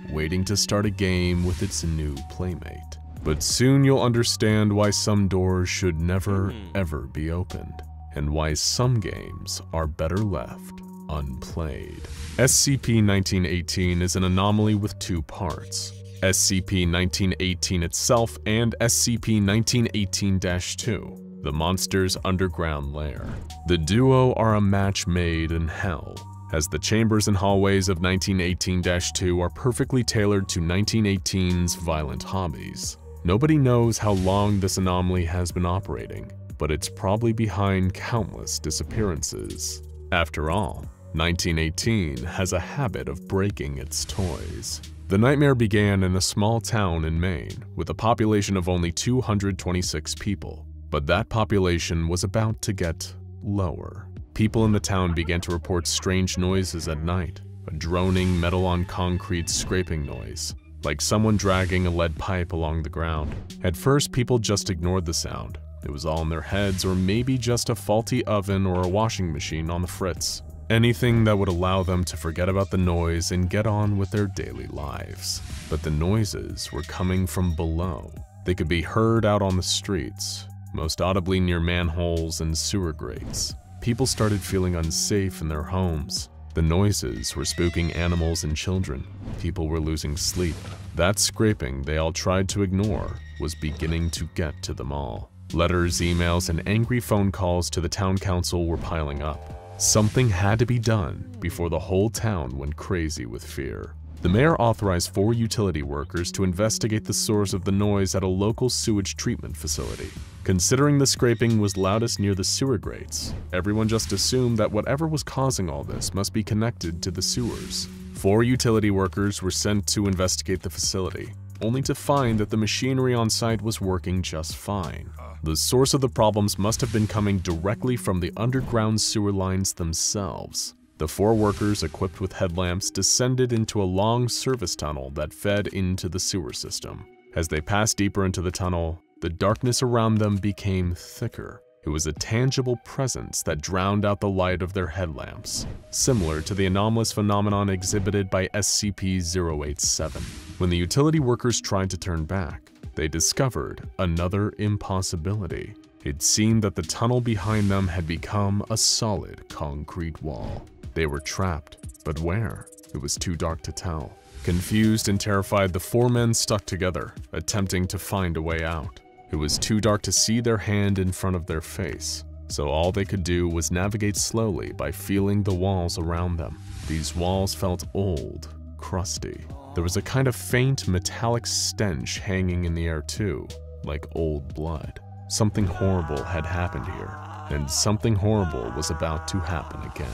waiting to start a game with its new playmate. But soon you'll understand why some doors should never, ever be opened, and why some games are better left unplayed. SCP-1918 is an anomaly with 2 parts, SCP-1918 itself and SCP-1918-2. the monster's underground lair. The duo are a match made in hell, as the chambers and hallways of 1918-2 are perfectly tailored to 1918's violent hobbies. Nobody knows how long this anomaly has been operating, but it's probably behind countless disappearances. After all, 1918 has a habit of breaking its toys. The nightmare began in a small town in Maine with a population of only 226 people, but that population was about to get lower. People in the town began to report strange noises at night, a droning metal-on-concrete scraping noise, like someone dragging a lead pipe along the ground. At first, people just ignored the sound. It was all in their heads, or maybe just a faulty oven or a washing machine on the fritz. Anything that would allow them to forget about the noise and get on with their daily lives. But the noises were coming from below. They could be heard out on the streets, most audibly near manholes and sewer grates. People started feeling unsafe in their homes. The noises were spooking animals and children. People were losing sleep. That scraping they all tried to ignore was beginning to get to them all. Letters, emails, and angry phone calls to the town council were piling up. Something had to be done before the whole town went crazy with fear. The mayor authorized 4 utility workers to investigate the source of the noise at a local sewage treatment facility. Considering the scraping was loudest near the sewer grates, everyone just assumed that whatever was causing all this must be connected to the sewers. 4 utility workers were sent to investigate the facility, only to find that the machinery on site was working just fine. The source of the problems must have been coming directly from the underground sewer lines themselves. The 4 workers, equipped with headlamps, descended into a long service tunnel that fed into the sewer system. As they passed deeper into the tunnel, the darkness around them became thicker. It was a tangible presence that drowned out the light of their headlamps, similar to the anomalous phenomenon exhibited by SCP-087. When the utility workers tried to turn back, they discovered another impossibility. It seemed that the tunnel behind them had become a solid concrete wall. They were trapped, but where? It was too dark to tell. Confused and terrified, the 4 men stuck together, attempting to find a way out. It was too dark to see their hand in front of their face, so all they could do was navigate slowly by feeling the walls around them. These walls felt old, crusty. There was a kind of faint metallic stench hanging in the air too, like old blood. Something horrible had happened here, and something horrible was about to happen again.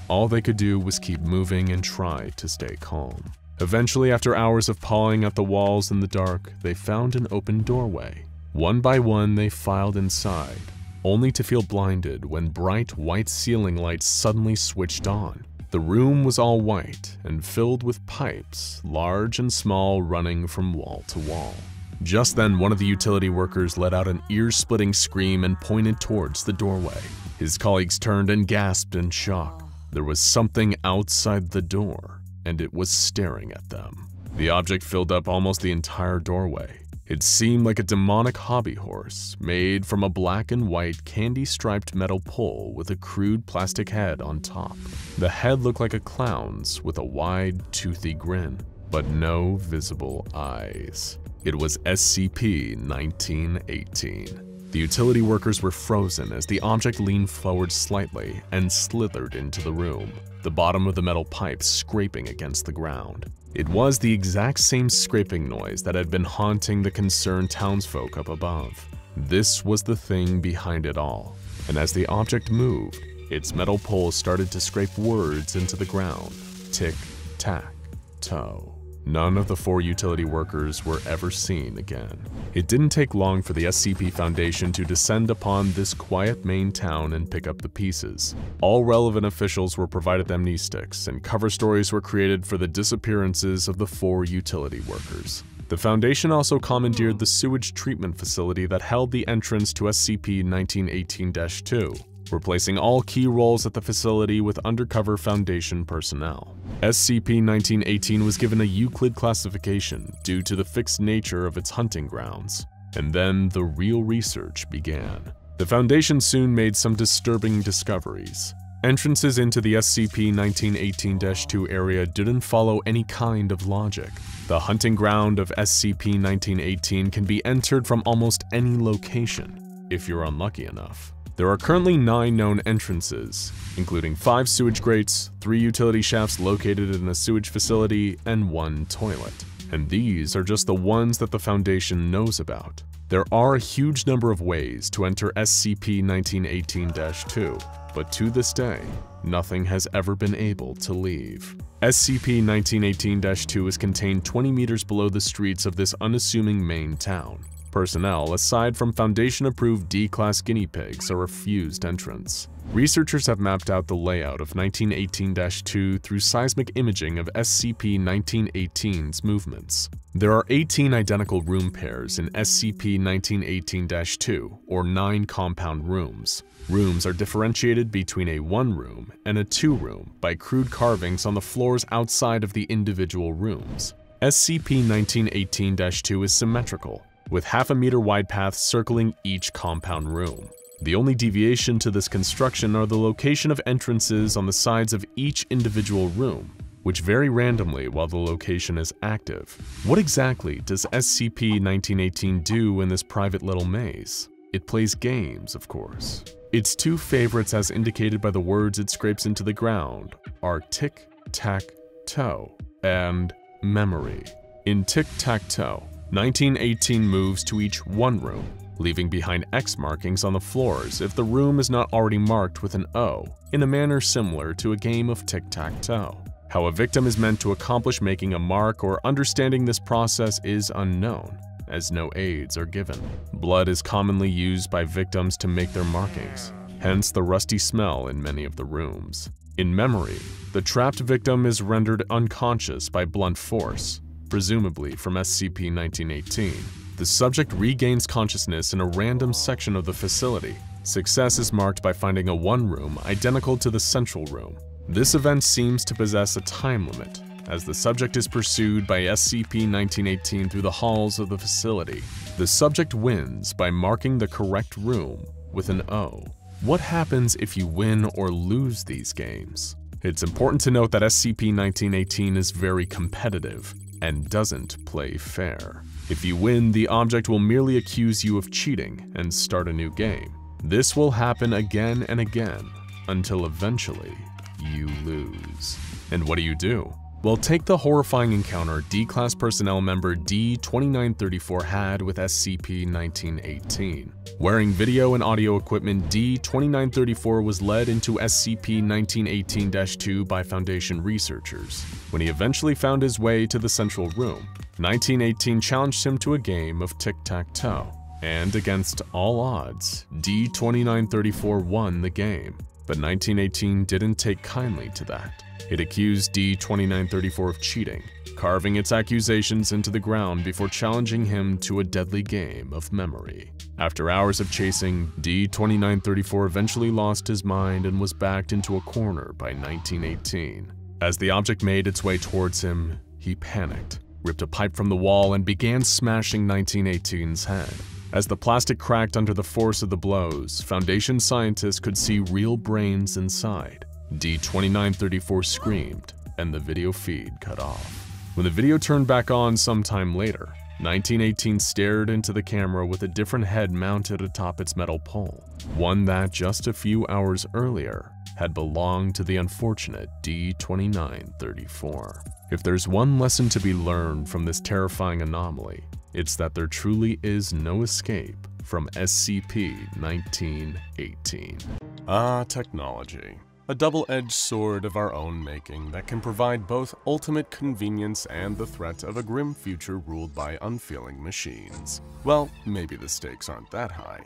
All they could do was keep moving and try to stay calm. Eventually, after hours of pawing at the walls in the dark, they found an open doorway. One by one, they filed inside, only to feel blinded when bright white ceiling lights suddenly switched on. The room was all white and filled with pipes, large and small, running from wall to wall. Just then, one of the utility workers let out an ear-splitting scream and pointed towards the doorway. His colleagues turned and gasped in shock. There was something outside the door, and it was staring at them. The object filled up almost the entire doorway. It seemed like a demonic hobby horse, made from a black and white candy-striped metal pole with a crude plastic head on top. The head looked like a clown's with a wide, toothy grin, but no visible eyes. It was SCP-1918. The utility workers were frozen as the object leaned forward slightly and slithered into the room, the bottom of the metal pipe scraping against the ground. It was the exact same scraping noise that had been haunting the concerned townsfolk up above. This was the thing behind it all, and as the object moved, its metal pole started to scrape words into the ground. Tick-tack-toe. None of the 4 utility workers were ever seen again. It didn't take long for the SCP Foundation to descend upon this quiet Maine town and pick up the pieces. All relevant officials were provided amnestics, and cover stories were created for the disappearances of the 4 utility workers. The Foundation also commandeered the sewage treatment facility that held the entrance to SCP-1918-2. Replacing all key roles at the facility with undercover Foundation personnel. SCP-1918 was given a Euclid classification due to the fixed nature of its hunting grounds, and then the real research began. The Foundation soon made some disturbing discoveries. Entrances into the SCP-1918-2 area didn't follow any kind of logic. The hunting ground of SCP-1918 can be entered from almost any location. if you're unlucky enough. There are currently 9 known entrances, including 5 sewage grates, 3 utility shafts located in a sewage facility, and 1 toilet. And these are just the ones that the Foundation knows about. There are a huge number of ways to enter SCP-1918-2, but to this day, nothing has ever been able to leave. SCP-1918-2 is contained 20 meters below the streets of this unassuming main town. Personnel, aside from Foundation-approved D-Class guinea pigs, are refused entrance. Researchers have mapped out the layout of 1918-2 through seismic imaging of SCP-1918's movements. There are 18 identical room pairs in SCP-1918-2, or 9 compound rooms. Rooms are differentiated between a 1-room and a 2-room by crude carvings on the floors outside of the individual rooms. SCP-1918-2 is symmetrical, with half-a-meter wide paths circling each compound room. The only deviation to this construction are the location of entrances on the sides of each individual room, which vary randomly while the location is active. What exactly does SCP-1918 do in this private little maze? It plays games, of course. Its 2 favorites, as indicated by the words it scrapes into the ground, are tic-tac-toe and memory. In tic-tac-toe, 1918 moves to each 1 room, leaving behind X markings on the floors if the room is not already marked with an O, in a manner similar to a game of tic-tac-toe. How a victim is meant to accomplish making a mark or understanding this process is unknown, as no aids are given. Blood is commonly used by victims to make their markings, hence the rusty smell in many of the rooms. In memory, the trapped victim is rendered unconscious by blunt force, presumably from SCP-1918. The subject regains consciousness in a random section of the facility. Success is marked by finding a 1-room identical to the central room. This event seems to possess a time limit, as the subject is pursued by SCP-1918 through the halls of the facility. The subject wins by marking the correct room with an O. What happens if you win or lose these games? It's important to note that SCP-1918 is very competitive and doesn't play fair. If you win, the object will merely accuse you of cheating and start a new game. This will happen again and again until eventually you lose. And what do? Well, take the horrifying encounter D-Class personnel member D-2934 had with SCP-1918. Wearing video and audio equipment, D-2934 was led into SCP-1918-2 by Foundation researchers. When he eventually found his way to the central room, 1918 challenged him to a game of tic-tac-toe. And against all odds, D-2934 won the game. But 1918 didn't take kindly to that. It accused D-2934 of cheating, carving its accusations into the ground before challenging him to a deadly game of memory. After hours of chasing, D-2934 eventually lost his mind and was backed into a corner by 1918. As the object made its way towards him, he panicked, ripped a pipe from the wall, and began smashing 1918's head. As the plastic cracked under the force of the blows, Foundation scientists could see real brains inside. D-2934 screamed, and the video feed cut off. When the video turned back on sometime later, 1918 stared into the camera with a different head mounted atop its metal pole, one that just a few hours earlier had belonged to the unfortunate D-2934. If there's one lesson to be learned from this terrifying anomaly, it's that there truly is no escape from SCP-1918.
Technology. A double-edged sword of our own making that can provide both ultimate convenience and the threat of a grim future ruled by unfeeling machines. Well, maybe the stakes aren't that high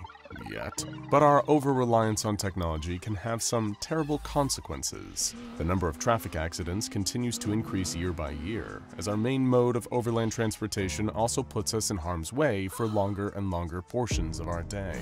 yet, but our over-reliance on technology can have some terrible consequences. The number of traffic accidents continues to increase year by year, as our main mode of overland transportation also puts us in harm's way for longer and longer portions of our day.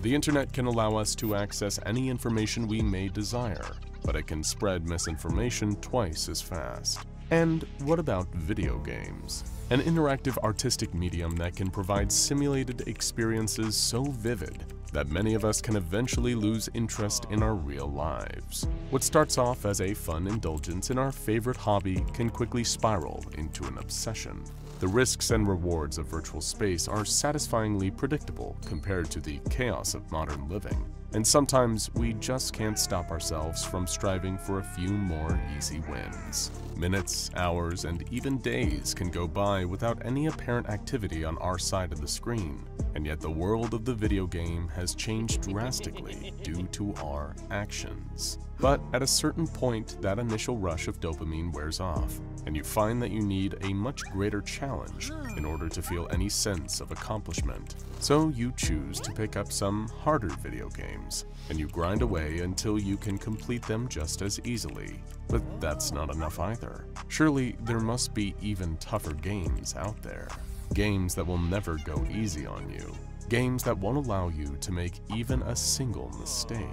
The internet can allow us to access any information we may desire, but it can spread misinformation twice as fast. And what about video games? An interactive artistic medium that can provide simulated experiences so vivid that many of us can eventually lose interest in our real lives. What starts off as a fun indulgence in our favorite hobby can quickly spiral into an obsession. The risks and rewards of virtual space are satisfyingly predictable compared to the chaos of modern living, and sometimes we just can't stop ourselves from striving for a few more easy wins. Minutes, hours, and even days can go by without any apparent activity on our side of the screen, and yet the world of the video game has changed drastically due to our actions. But at a certain point, that initial rush of dopamine wears off, and you find that you need a much greater challenge in order to feel any sense of accomplishment. So you choose to pick up some harder video games, and you grind away until you can complete them just as easily. But that's not enough either. Surely there must be even tougher games out there. Games that will never go easy on you. Games that won't allow you to make even a single mistake.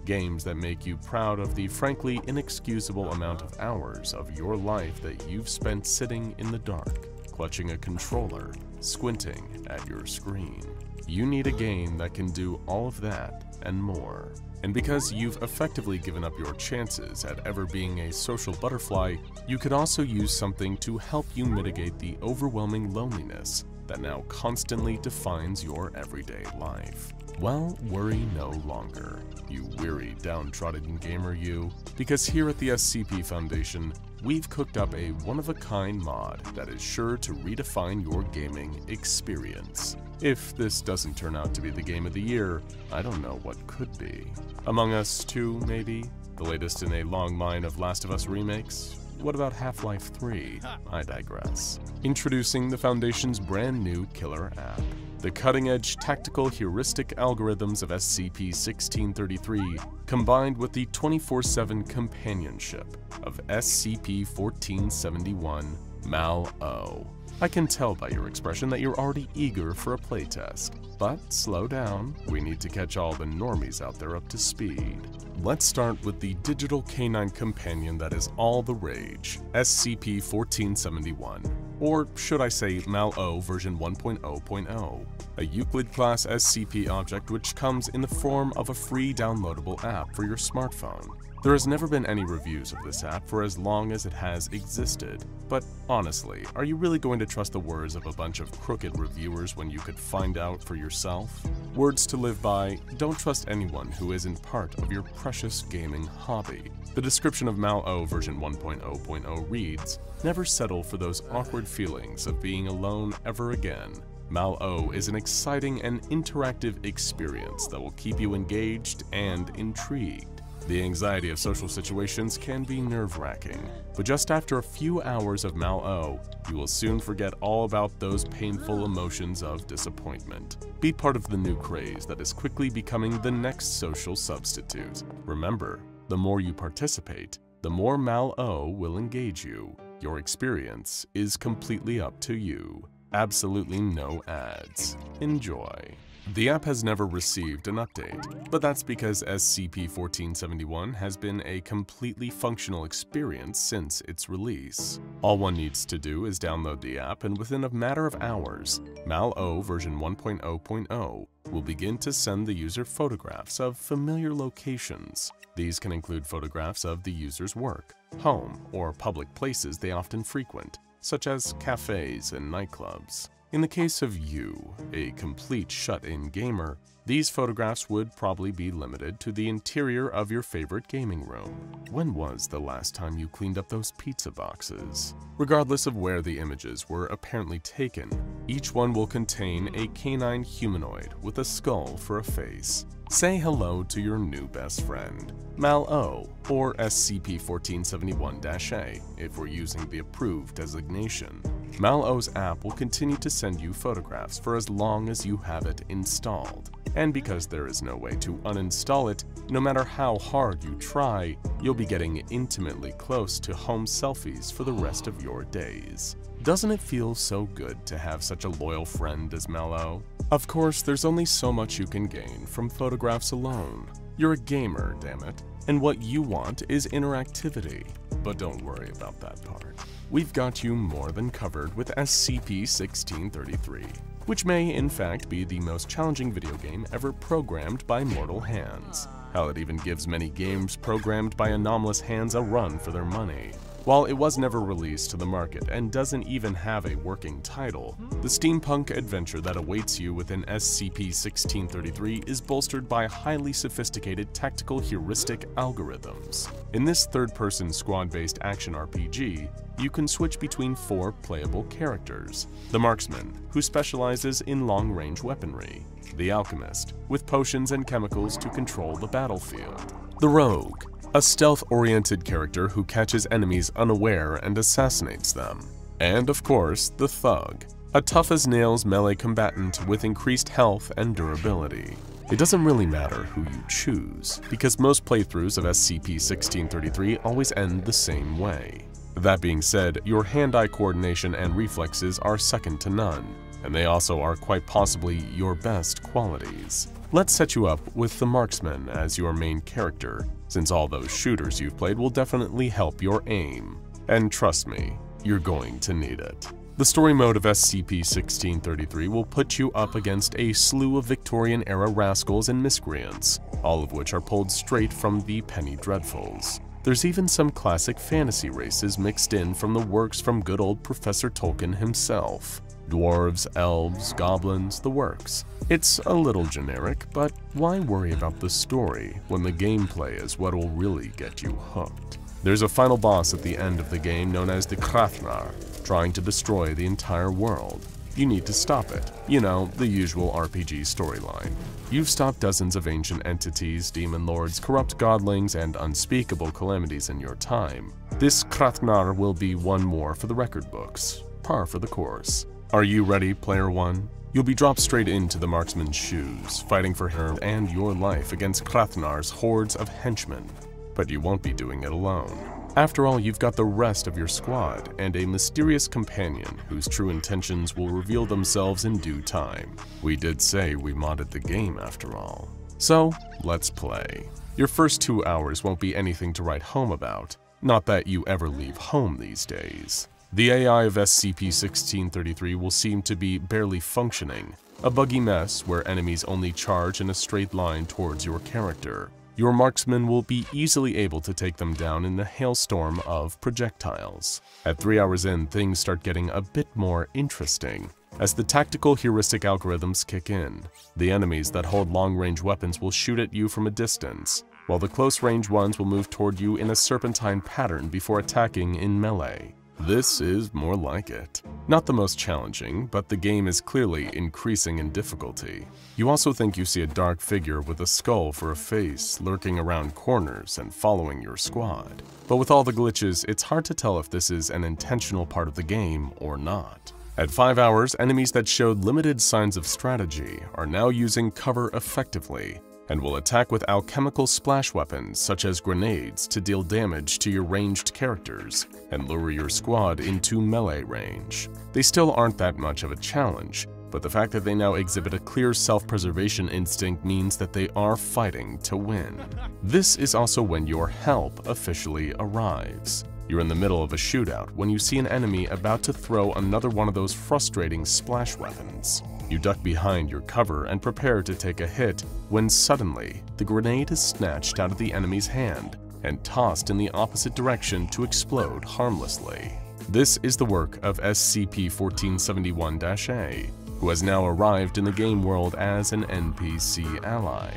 Games that make you proud of the frankly inexcusable amount of hours of your life that you've spent sitting in the dark, clutching a controller, squinting at your screen. You need a game that can do all of that and more. And because you've effectively given up your chances at ever being a social butterfly, you could also use something to help you mitigate the overwhelming loneliness that now constantly defines your everyday life. Well, worry no longer, you weary, downtrodden gamer you, because here at the SCP Foundation, we've cooked up a one-of-a-kind mod that is sure to redefine your gaming experience. If this doesn't turn out to be the game of the year, I don't know what could be. Among Us 2, maybe? The latest in a long line of Last of Us remakes? What about Half-Life 3? I digress. Introducing the Foundation's brand new killer app. The cutting-edge tactical heuristic algorithms of SCP-1633 combined with the 24/7 companionship of SCP-1471 MalO. I can tell by your expression that you're already eager for a playtest, but slow down, we need to catch all the normies out there up to speed. Let's start with the digital canine companion that is all the rage, SCP-1471, or should I say MalO version 1.0.0, a Euclid-class SCP object which comes in the form of a free downloadable app for your smartphone. There has never been any reviews of this app for as long as it has existed, but honestly, are you really going to trust the words of a bunch of crooked reviewers when you could find out for yourself? Words to live by: don't trust anyone who isn't part of your precious gaming hobby. The description of MalO version 1.0.0 reads, "Never settle for those awkward feelings of being alone ever again. MalO is an exciting and interactive experience that will keep you engaged and intrigued. The anxiety of social situations can be nerve-wracking, but just after a few hours of MalO, you will soon forget all about those painful emotions of disappointment. Be part of the new craze that is quickly becoming the next social substitute. Remember, the more you participate, the more MalO will engage you. Your experience is completely up to you. Absolutely no ads. Enjoy." The app has never received an update, but that's because SCP-1471 has been a completely functional experience since its release. All one needs to do is download the app, and within a matter of hours, MalO version 1.0.0 will begin to send the user photographs of familiar locations. These can include photographs of the user's work, home, or public places they often frequent, such as cafes and nightclubs. In the case of you, a complete shut-in gamer, these photographs would probably be limited to the interior of your favorite gaming room. When was the last time you cleaned up those pizza boxes? Regardless of where the images were apparently taken, each one will contain a canine humanoid with a skull for a face. Say hello to your new best friend, MalO, or SCP-1471-A if we're using the approved designation. MalO's app will continue to send you photographs for as long as you have it installed. And because there is no way to uninstall it, no matter how hard you try, you'll be getting intimately close to home selfies for the rest of your days. Doesn't it feel so good to have such a loyal friend as MalO? Of course, there's only so much you can gain from photographs alone. You're a gamer, damn it, and what you want is interactivity. But don't worry about that part. We've got you more than covered with SCP-1633, which may in fact be the most challenging video game ever programmed by mortal hands. Hell, it even gives many games programmed by anomalous hands a run for their money. While it was never released to the market and doesn't even have a working title, the steampunk adventure that awaits you within SCP-1633 is bolstered by highly sophisticated tactical heuristic algorithms. In this third-person squad-based action RPG, you can switch between 4 playable characters: the Marksman, who specializes in long-range weaponry; the Alchemist, with potions and chemicals to control the battlefield; the Rogue, a stealth-oriented character who catches enemies unaware and assassinates them; and of course, the Thug, a tough-as-nails melee combatant with increased health and durability. It doesn't really matter who you choose, because most playthroughs of SCP-1633 always end the same way. That being said, your hand-eye coordination and reflexes are second to none, and they also are quite possibly your best qualities. Let's set you up with the Marksman as your main character, since all those shooters you've played will definitely help your aim. And trust me, you're going to need it. The story mode of SCP-1633 will put you up against a slew of Victorian-era rascals and miscreants, all of which are pulled straight from the Penny Dreadfuls. There's even some classic fantasy races mixed in from the works from good old Professor Tolkien himself. Dwarves, elves, goblins, the works. It's a little generic, but why worry about the story when the gameplay is what will really get you hooked? There's a final boss at the end of the game known as the Krathnar, trying to destroy the entire world. You need to stop it. You know, the usual RPG storyline. You've stopped dozens of ancient entities, demon lords, corrupt godlings, and unspeakable calamities in your time. This Krathnar will be one more for the record books. Par for the course. Are you ready, Player 1? You'll be dropped straight into the Marksman's shoes, fighting for her and your life against Krathnar's hordes of henchmen. But you won't be doing it alone. After all, you've got the rest of your squad and a mysterious companion whose true intentions will reveal themselves in due time. We did say we modded the game after all. So, let's play. Your first 2 hours won't be anything to write home about. Not that you ever leave home these days. The AI of SCP-1633 will seem to be barely functioning, a buggy mess where enemies only charge in a straight line towards your character. Your marksman will be easily able to take them down in the hailstorm of projectiles. At 3 hours in, things start getting a bit more interesting, as the tactical heuristic algorithms kick in. The enemies that hold long-range weapons will shoot at you from a distance, while the close-range ones will move toward you in a serpentine pattern before attacking in melee. This is more like it. Not the most challenging, but the game is clearly increasing in difficulty. You also think you see a dark figure with a skull for a face lurking around corners and following your squad. But with all the glitches, it's hard to tell if this is an intentional part of the game or not. At 5 hours, enemies that showed limited signs of strategy are now using cover effectively, and will attack with alchemical splash weapons such as grenades to deal damage to your ranged characters and lure your squad into melee range. They still aren't that much of a challenge, but the fact that they now exhibit a clear self-preservation instinct means that they are fighting to win. This is also when your help officially arrives. You're in the middle of a shootout when you see an enemy about to throw another one of those frustrating splash weapons. You duck behind your cover and prepare to take a hit when suddenly the grenade is snatched out of the enemy's hand and tossed in the opposite direction to explode harmlessly. This is the work of SCP-1471-A, who has now arrived in the game world as an NPC ally.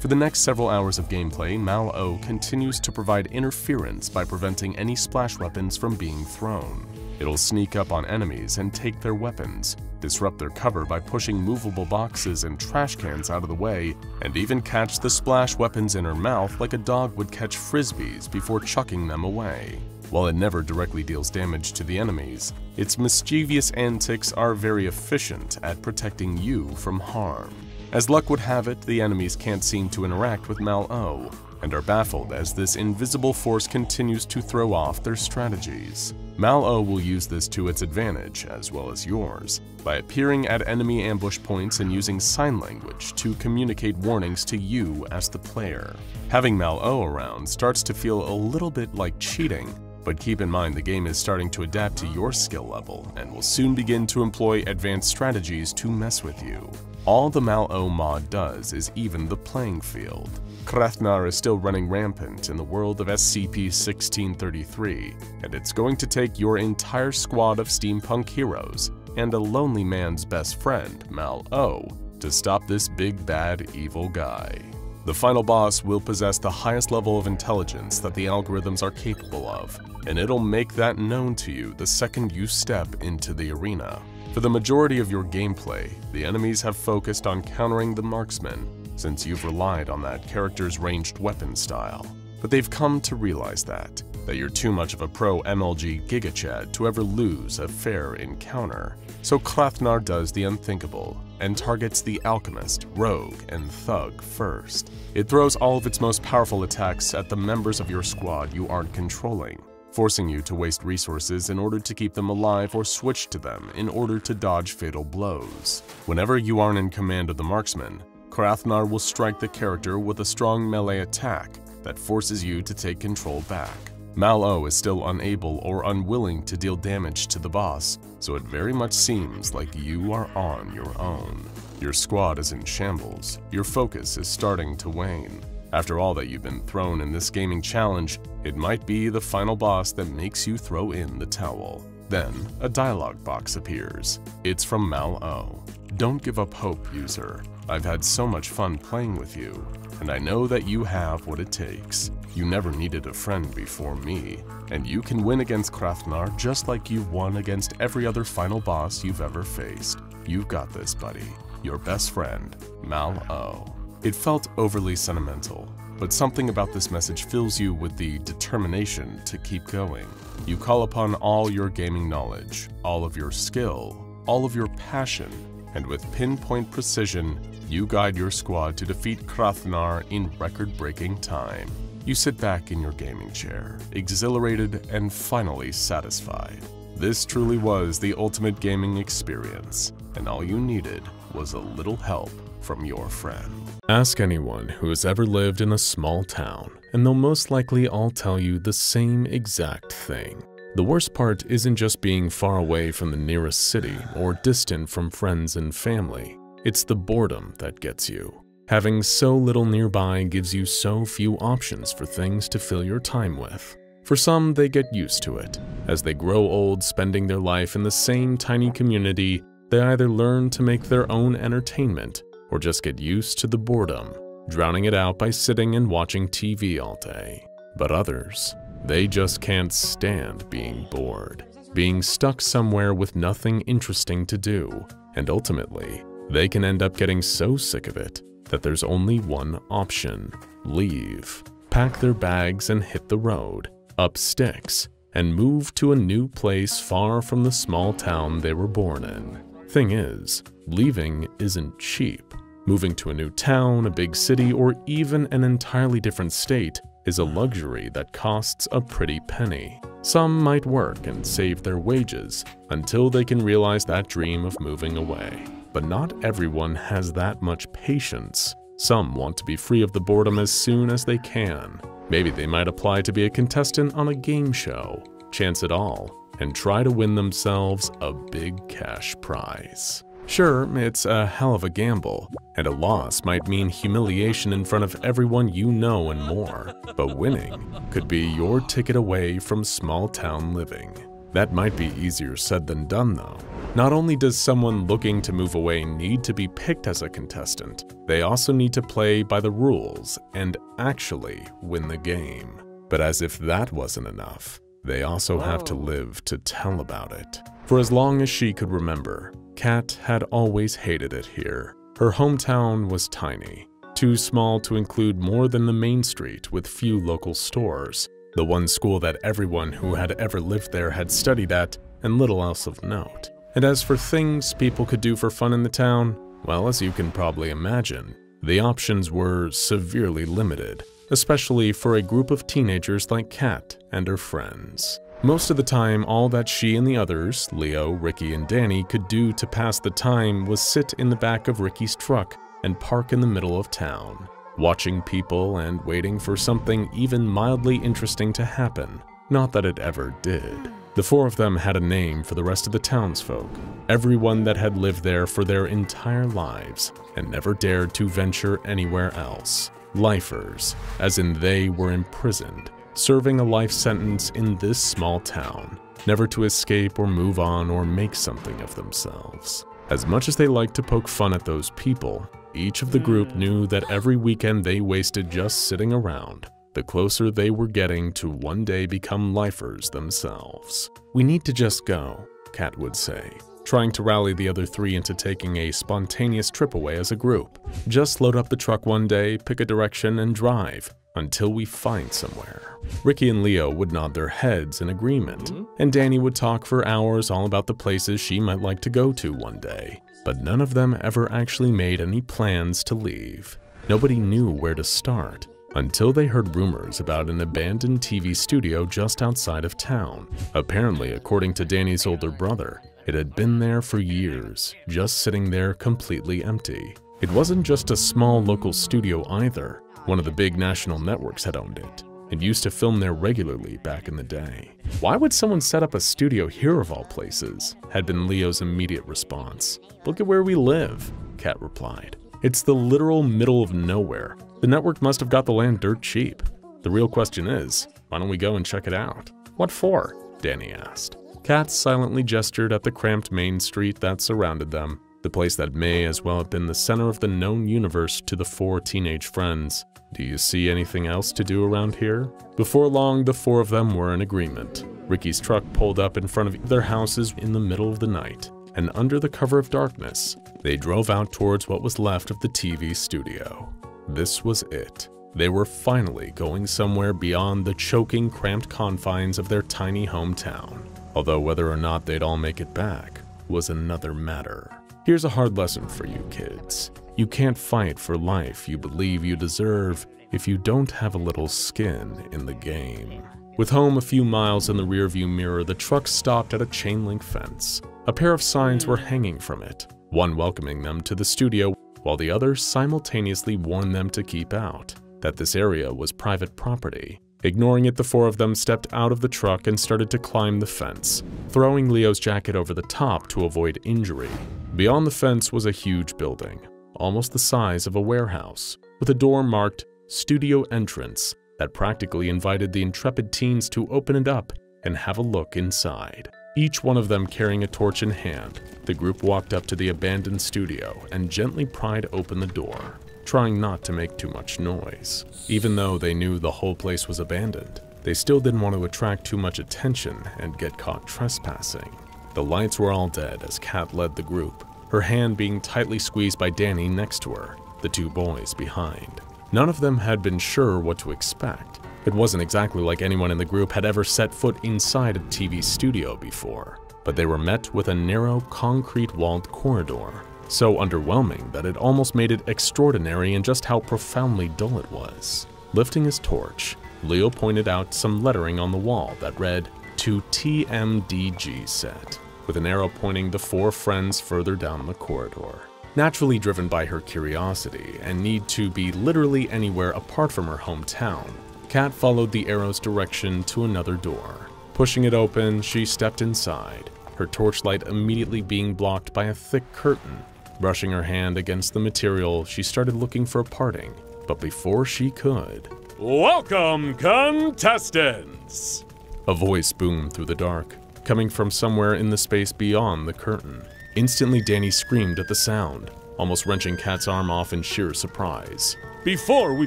For the next several hours of gameplay, MalO continues to provide interference by preventing any splash weapons from being thrown. It'll sneak up on enemies and take their weapons, disrupt their cover by pushing movable boxes and trash cans out of the way, and even catch the splash weapons in her mouth like a dog would catch frisbees before chucking them away. While it never directly deals damage to the enemies, its mischievous antics are very efficient at protecting you from harm. As luck would have it, the enemies can't seem to interact with MalO, and are baffled as this invisible force continues to throw off their strategies. MalO will use this to its advantage, as well as yours, by appearing at enemy ambush points and using sign language to communicate warnings to you as the player. Having MalO around starts to feel a little bit like cheating, but keep in mind the game is starting to adapt to your skill level and will soon begin to employ advanced strategies to mess with you. All the MalO mod does is even the playing field. Krathnar is still running rampant in the world of SCP-1633, and it's going to take your entire squad of steampunk heroes and a lonely man's best friend, MalO, to stop this big bad evil guy. The final boss will possess the highest level of intelligence that the algorithms are capable of, and it'll make that known to you the second you step into the arena. For the majority of your gameplay, the enemies have focused on countering the marksman, since you've relied on that character's ranged weapon style. But they've come to realize that you're too much of a pro MLG gigachad to ever lose a fair encounter. So Krathnar does the unthinkable and targets the alchemist, rogue, and thug first. It throws all of its most powerful attacks at the members of your squad you aren't controlling, forcing you to waste resources in order to keep them alive or switch to them in order to dodge fatal blows. Whenever you aren't in command of the marksman, Krathnar will strike the character with a strong melee attack that forces you to take control back. MalO is still unable or unwilling to deal damage to the boss, so it very much seems like you are on your own. Your squad is in shambles, your focus is starting to wane. After all that you've been thrown in this gaming challenge, it might be the final boss that makes you throw in the towel. Then, a dialogue box appears. It's from MalO. Don't give up hope, user. I've had so much fun playing with you, and I know that you have what it takes. You never needed a friend before me, and you can win against Krathnar just like you've won against every other final boss you've ever faced. You've got this, buddy. Your best friend, MalO. It felt overly sentimental, but something about this message fills you with the determination to keep going. You call upon all your gaming knowledge, all of your skill, all of your passion, and with pinpoint precision, you guide your squad to defeat Krathnar in record-breaking time. You sit back in your gaming chair, exhilarated and finally satisfied. This truly was the ultimate gaming experience, and all you needed was a little help from your friend.
Ask anyone who has ever lived in a small town, and they'll most likely all tell you the same exact thing. The worst part isn't just being far away from the nearest city or distant from friends and family. It's the boredom that gets you. Having so little nearby gives you so few options for things to fill your time with. For some, they get used to it. As they grow old spending their life in the same tiny community, they either learn to make their own entertainment or just get used to the boredom, drowning it out by sitting and watching TV all day. But others, they just can't stand being bored, being stuck somewhere with nothing interesting to do, and ultimately, they can end up getting so sick of it that there's only one option: leave, pack their bags and hit the road, up sticks, and move to a new place far from the small town they were born in. Thing is, leaving isn't cheap. Moving to a new town, a big city, or even an entirely different state is a luxury that costs a pretty penny. Some might work and save their wages until they can realize that dream of moving away. But not everyone has that much patience. Some want to be free of the boredom as soon as they can. Maybe they might apply to be a contestant on a game show, chance it all, and try to win themselves a big cash prize. Sure, it's a hell of a gamble, and a loss might mean humiliation in front of everyone you know and more, but winning could be your ticket away from small-town living. That might be easier said than done, though. Not only does someone looking to move away need to be picked as a contestant, they also need to play by the rules and actually win the game. But as if that wasn't enough, they also have to live to tell about it. For as long as she could remember, Kat had always hated it here. Her hometown was tiny, too small to include more than the main street with few local stores, the one school that everyone who had ever lived there had studied at, and little else of note. And as for things people could do for fun in the town, well, as you can probably imagine, the options were severely limited, especially for a group of teenagers like Kat and her friends. Most of the time, all that she and the others, Leo, Ricky, and Danny, could do to pass the time was sit in the back of Ricky's truck and park in the middle of town, watching people and waiting for something even mildly interesting to happen. Not that it ever did. The four of them had a name for the rest of the townsfolk, everyone that had lived there for their entire lives and never dared to venture anywhere else. Lifers, as in they were imprisoned, serving a life sentence in this small town, never to escape or move on or make something of themselves. As much as they liked to poke fun at those people, each of the group knew that every weekend they wasted just sitting around, the closer they were getting to one day become lifers themselves. "We need to just go," Kat would say, trying to rally the other three into taking a spontaneous trip away as a group. "Just load up the truck one day, pick a direction, and drive until we find somewhere." Ricky and Leo would nod their heads in agreement, and Danny would talk for hours all about the places she might like to go to one day. But none of them ever actually made any plans to leave. Nobody knew where to start, until they heard rumors about an abandoned TV studio just outside of town. Apparently, according to Danny's older brother, it had been there for years, just sitting there completely empty. It wasn't just a small local studio either. One of the big national networks had owned it, and used to film there regularly back in the day. "Why would someone set up a studio here of all places?" had been Leo's immediate response. "Look at where we live," Kat replied. "It's the literal middle of nowhere. The network must have got the land dirt cheap. The real question is, why don't we go and check it out?" "What for?" Danny asked. Kat silently gestured at the cramped main street that surrounded them, the place that may as well have been the center of the known universe to the four teenage friends. "Do you see anything else to do around here?" Before long, the four of them were in agreement. Ricky's truck pulled up in front of their houses in the middle of the night, and under the cover of darkness, they drove out towards what was left of the TV studio. This was it. They were finally going somewhere beyond the choking, cramped confines of their tiny hometown. Although whether or not they'd all make it back was another matter. Here's a hard lesson for you kids. You can't fight for life you believe you deserve if you don't have a little skin in the game. With home a few miles in the rearview mirror, the truck stopped at a chain-link fence. A pair of signs were hanging from it, one welcoming them to the studio, while the other simultaneously warned them to keep out, that this area was private property. Ignoring it, the four of them stepped out of the truck and started to climb the fence, throwing Leo's jacket over the top to avoid injury. Beyond the fence was a huge building, almost the size of a warehouse, with a door marked "Studio Entrance" that practically invited the intrepid teens to open it up and have a look inside. Each one of them carrying a torch in hand, the group walked up to the abandoned studio and gently pried open the door, trying not to make too much noise. Even though they knew the whole place was abandoned, they still didn't want to attract too much attention and get caught trespassing. The lights were all dead as Kat led the group, her hand being tightly squeezed by Danny next to her, the two boys behind. None of them had been sure what to expect. It wasn't exactly like anyone in the group had ever set foot inside a TV studio before, but they were met with a narrow, concrete-walled corridor, so underwhelming that it almost made it extraordinary in just how profoundly dull it was. Lifting his torch, Leo pointed out some lettering on the wall that read, "To TMDG set," with an arrow pointing the four friends further down the corridor. Naturally driven by her curiosity and need to be literally anywhere apart from her hometown, Kat followed the arrow's direction to another door. Pushing it open, she stepped inside, her torchlight immediately being blocked by a thick curtain. Brushing her hand against the material, she started looking for a parting, but before she could... "Welcome, contestants!" A voice boomed through the dark, coming from somewhere in the space beyond the curtain. Instantly, Danny screamed at the sound, almost wrenching Kat's arm off in sheer surprise. "Before we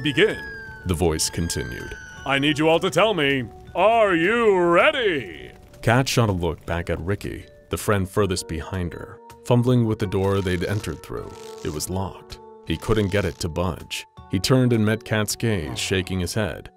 begin," the voice continued, "I need you all to tell me, are you ready?" Kat shot a look back at Ricky, the friend furthest behind her, fumbling with the door they'd entered through. It was locked. He couldn't get it to budge. He turned and met Kat's gaze, shaking his head.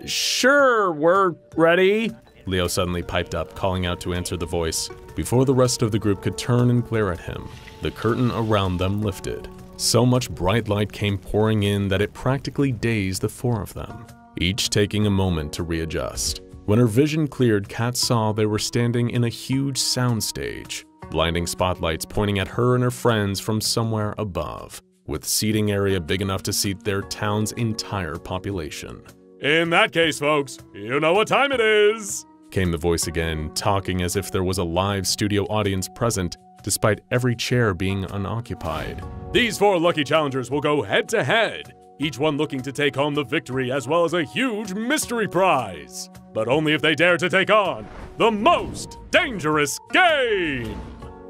Sure, we're ready," Leo suddenly piped up, calling out to answer the voice. Before the rest of the group could turn and glare at him, the curtain around them lifted. So much bright light came pouring in that it practically dazed the four of them, each taking a moment to readjust. When her vision cleared, Kat saw they were standing in a huge soundstage, blinding spotlights pointing at her and her friends from somewhere above, with seating area big enough to seat their town's entire population. "In that case, folks, you know what time it is!" came the voice again, talking as if there was a live studio audience present, despite every chair being unoccupied. These 4 lucky challengers will go head-to-head, each one looking to take home the victory as well as a huge mystery prize. But only if they dare to take on the most dangerous game!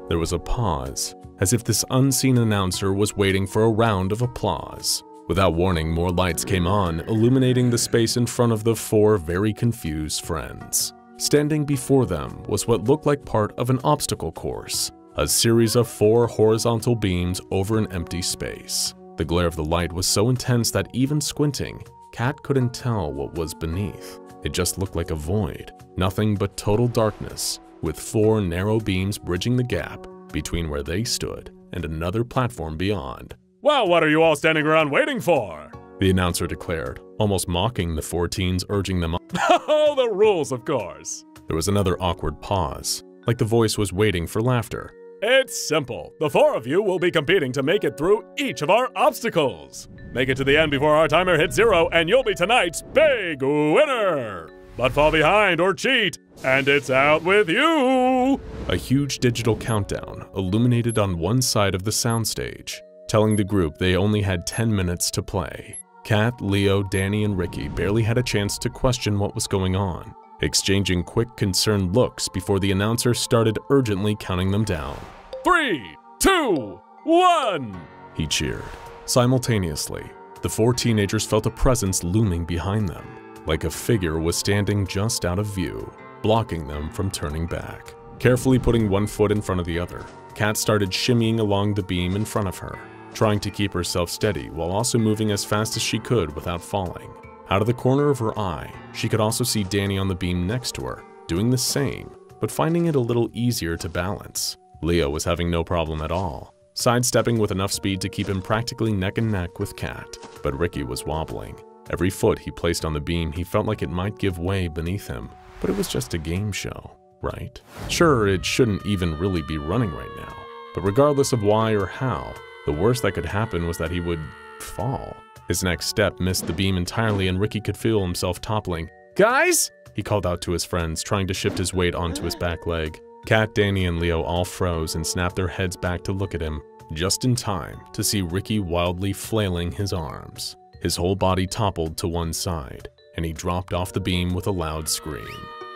There was a pause, as if this unseen announcer was waiting for a round of applause. Without warning, more lights came on, illuminating the space in front of the 4 very confused friends. Standing before them was what looked like part of an obstacle course, a series of 4 horizontal beams over an empty space. The glare of the light was so intense that even squinting, Kat couldn't tell what was beneath. It just looked like a void, nothing but total darkness, with 4 narrow beams bridging the gap between where they stood and another platform beyond. "Well, what are you all standing around waiting for?" the announcer declared, almost mocking the 4 teens, urging them on. "Oh, the rules, of course." There was another awkward pause, like the voice was waiting for laughter. "It's simple. The 4 of you will be competing to make it through each of our obstacles. Make it to the end before our timer hits 0 and you'll be tonight's big winner. But fall behind or cheat, and it's out with you." A huge digital countdown illuminated on one side of the soundstage, telling the group they only had 10 minutes to play. Kat, Leo, Danny, and Ricky barely had a chance to question what was going on, exchanging quick, concerned looks before the announcer started urgently counting them down. 3, 2, 1, he cheered. Simultaneously, the 4 teenagers felt a presence looming behind them, like a figure was standing just out of view, blocking them from turning back. Carefully putting one foot in front of the other, Kat started shimmying along the beam in front of her, trying to keep herself steady while also moving as fast as she could without falling. Out of the corner of her eye, she could also see Danny on the beam next to her, doing the same, but finding it a little easier to balance. Leo was having no problem at all, sidestepping with enough speed to keep him practically neck and neck with Kat, but Ricky was wobbling. Every foot he placed on the beam, he felt like it might give way beneath him, but it was just a game show, right? Sure, it shouldn't even really be running right now, but regardless of why or how, the worst that could happen was that he would fall. His next step missed the beam entirely and Ricky could feel himself toppling. "Guys!" he called out to his friends, trying to shift his weight onto his back leg. Kat, Danny, and Leo all froze and snapped their heads back to look at him, just in time to see Ricky wildly flailing his arms. His whole body toppled to one side, and he dropped off the beam with a loud scream.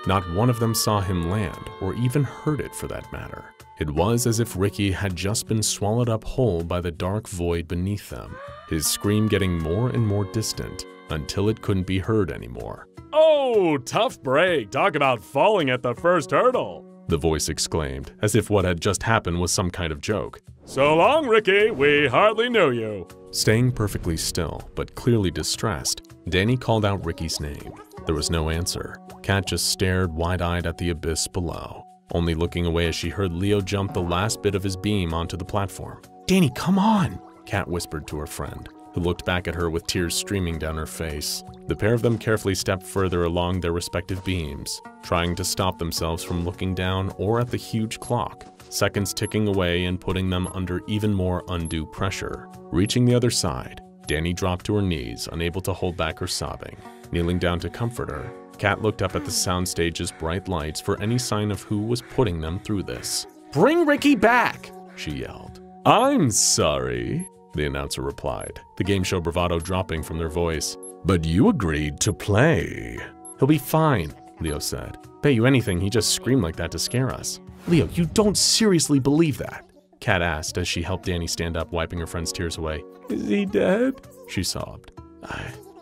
Not one of them saw him land, or even heard it for that matter. It was as if Ricky had just been swallowed up whole by the dark void beneath them, his scream getting more and more distant until it couldn't be heard anymore. "Oh, tough break. Talk about falling at the first hurdle," the voice exclaimed, as if what had just happened was some kind of joke. "So long, Ricky. We hardly knew you." Staying perfectly still, but clearly distressed, Danny called out Ricky's name. There was no answer. Kat just stared wide-eyed at the abyss below, only looking away as she heard Leo jump the last bit of his beam onto the platform. "Danny, come on!" Kat whispered to her friend, who looked back at her with tears streaming down her face. The pair of them carefully stepped further along their respective beams, trying to stop themselves from looking down or at the huge clock, seconds ticking away and putting them under even more undue pressure. Reaching the other side, Danny dropped to her knees, unable to hold back her sobbing. Kneeling down to comfort her, Kat looked up at the soundstage's bright lights for any sign of who was putting them through this. "Bring Ricky back!" she yelled. "I'm sorry," the announcer replied, the game show bravado dropping from their voice. "But you agreed to play." "He'll be fine," Leo said. "Bet you anything he just screamed like that to scare us." "Leo, you don't seriously believe that?" Kat asked as she helped Danny stand up, wiping her friend's tears away. "Is he dead?" she sobbed.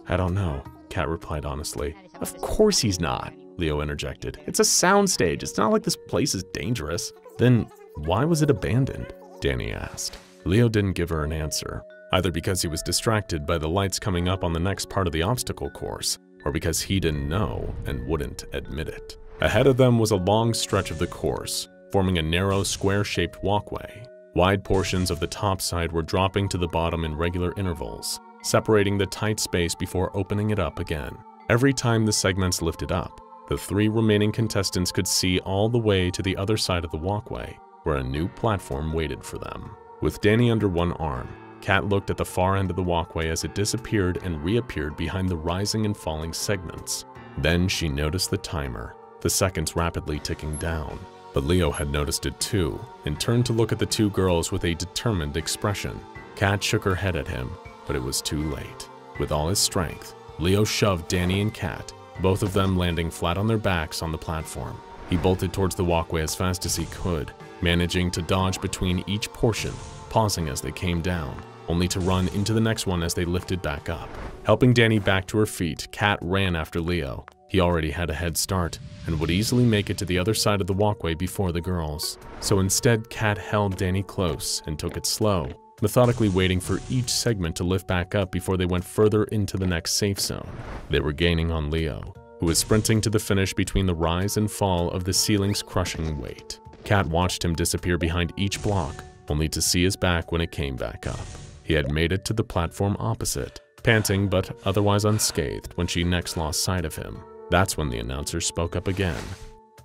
I don't know," Kat replied honestly. "Of course he's not," Leo interjected. "It's a soundstage. It's not like this place is dangerous." "Then why was it abandoned?" Danny asked. Leo didn't give her an answer, either because he was distracted by the lights coming up on the next part of the obstacle course, or because he didn't know and wouldn't admit it. Ahead of them was a long stretch of the course, forming a narrow, square-shaped walkway. Wide portions of the top side were dropping to the bottom in regular intervals, separating the tight space before opening it up again. Every time the segments lifted up, the 3 remaining contestants could see all the way to the other side of the walkway, where a new platform waited for them. With Danny under one arm, Kat looked at the far end of the walkway as it disappeared and reappeared behind the rising and falling segments. Then she noticed the timer. the seconds rapidly ticking down. But Leo had noticed it too, and turned to look at the two girls with a determined expression. Kat shook her head at him, but it was too late. With all his strength, Leo shoved Danny and Kat, both of them landing flat on their backs on the platform. He bolted towards the walkway as fast as he could, managing to dodge between each portion, pausing as they came down, only to run into the next one as they lifted back up. Helping Danny back to her feet, Kat ran after Leo. He already had a head start, and would easily make it to the other side of the walkway before the girls. So instead, Kat held Danny close and took it slow, methodically waiting for each segment to lift back up before they went further into the next safe zone. They were gaining on Leo, who was sprinting to the finish between the rise and fall of the ceiling's crushing weight. Kat watched him disappear behind each block, only to see his back when it came back up. He had made it to the platform opposite, panting but otherwise unscathed when she next lost sight of him. That's when the announcer spoke up again.